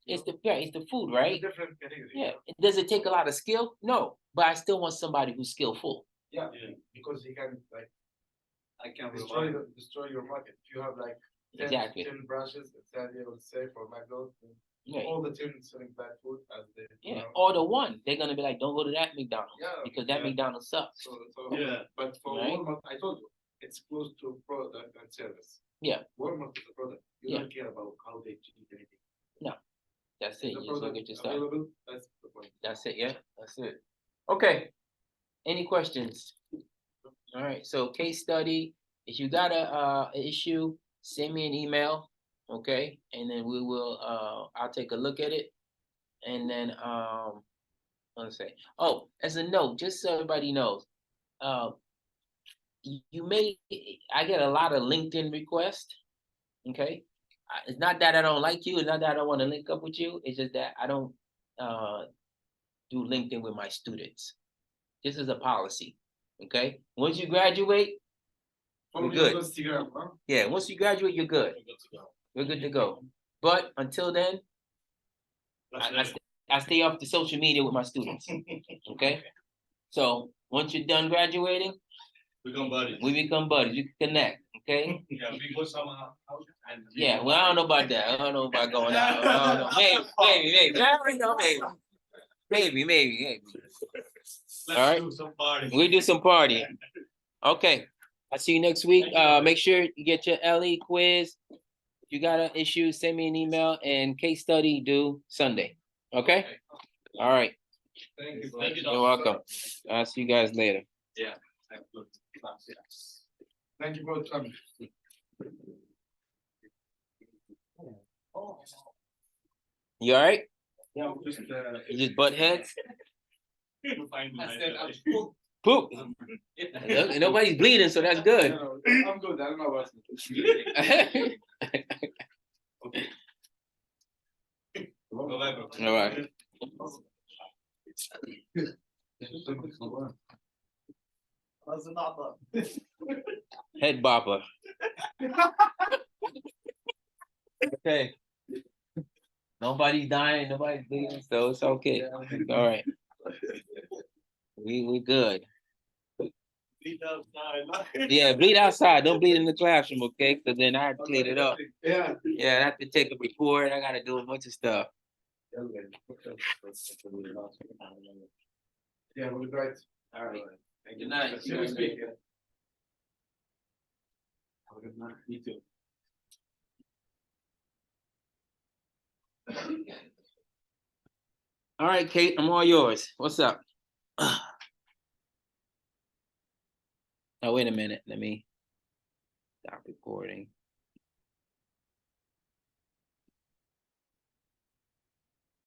It's the food, right? Different category. Yeah. Does it take a lot of skill? No, but I still want somebody who's skillful. Yeah, because he can destroy your market. If you have like 10 branches, let's say for McDonald's, all the 10 selling bad food as they or the one they're gonna be like, don't go to that McDonald's because that McDonald's sucks. But for Walmart, I told you it's close to product and service. Yeah, Walmart is a product. You don't care about how they change anything. No, that's it. You just go get your stuff. Available, that's the point. That's it. Yeah, that's it. Okay. Any questions? All right. So case study. If you got a issue, send me an email. Okay, and then we will. I'll take a look at it, and then let's say. Oh, as a note, just so everybody knows, you may. I get a lot of LinkedIn requests. Okay, it's not that I don't like you. It's not that I don't want to link up with you. It's just that I don't do LinkedIn with my students. This is a policy. Okay, once you graduate, you're good. Yeah, once you graduate, you're good. We're good to go. But until then, I stay off the social media with my students. Okay, so once you're done graduating, we become buddies. You can connect. Okay. Yeah, we go somehow. Yeah, well, I don't know about that. I don't know about going out. I don't know. Maybe. All right. Do some party. We do some partying. Okay. I'll see you next week. Make sure you get your LE quiz. If you got an issue, send me an email, and case study due Sunday. Okay? All right. Thank you. You're welcome. I'll see you guys later. Yeah. Thank you for coming. You all right? Yeah, You just butt heads? I said I'm Poop. Nobody's bleeding, so that's good. I'm good. I don't know about it. All right. Head bopper. Okay. Nobody's dying, nobody's bleeding, so it's okay. All right. We good. Yeah, bleed outside. Don't bleed in the classroom, okay? Because then I have to clean it up. Yeah. Yeah, I have to take a report. I gotta do a bunch of stuff. Yeah, we're great. All right. Good night. See you next week. Have a good night. Me too. All right, Kate, I'm all yours. What's up? Oh, wait a minute. Let me stop recording.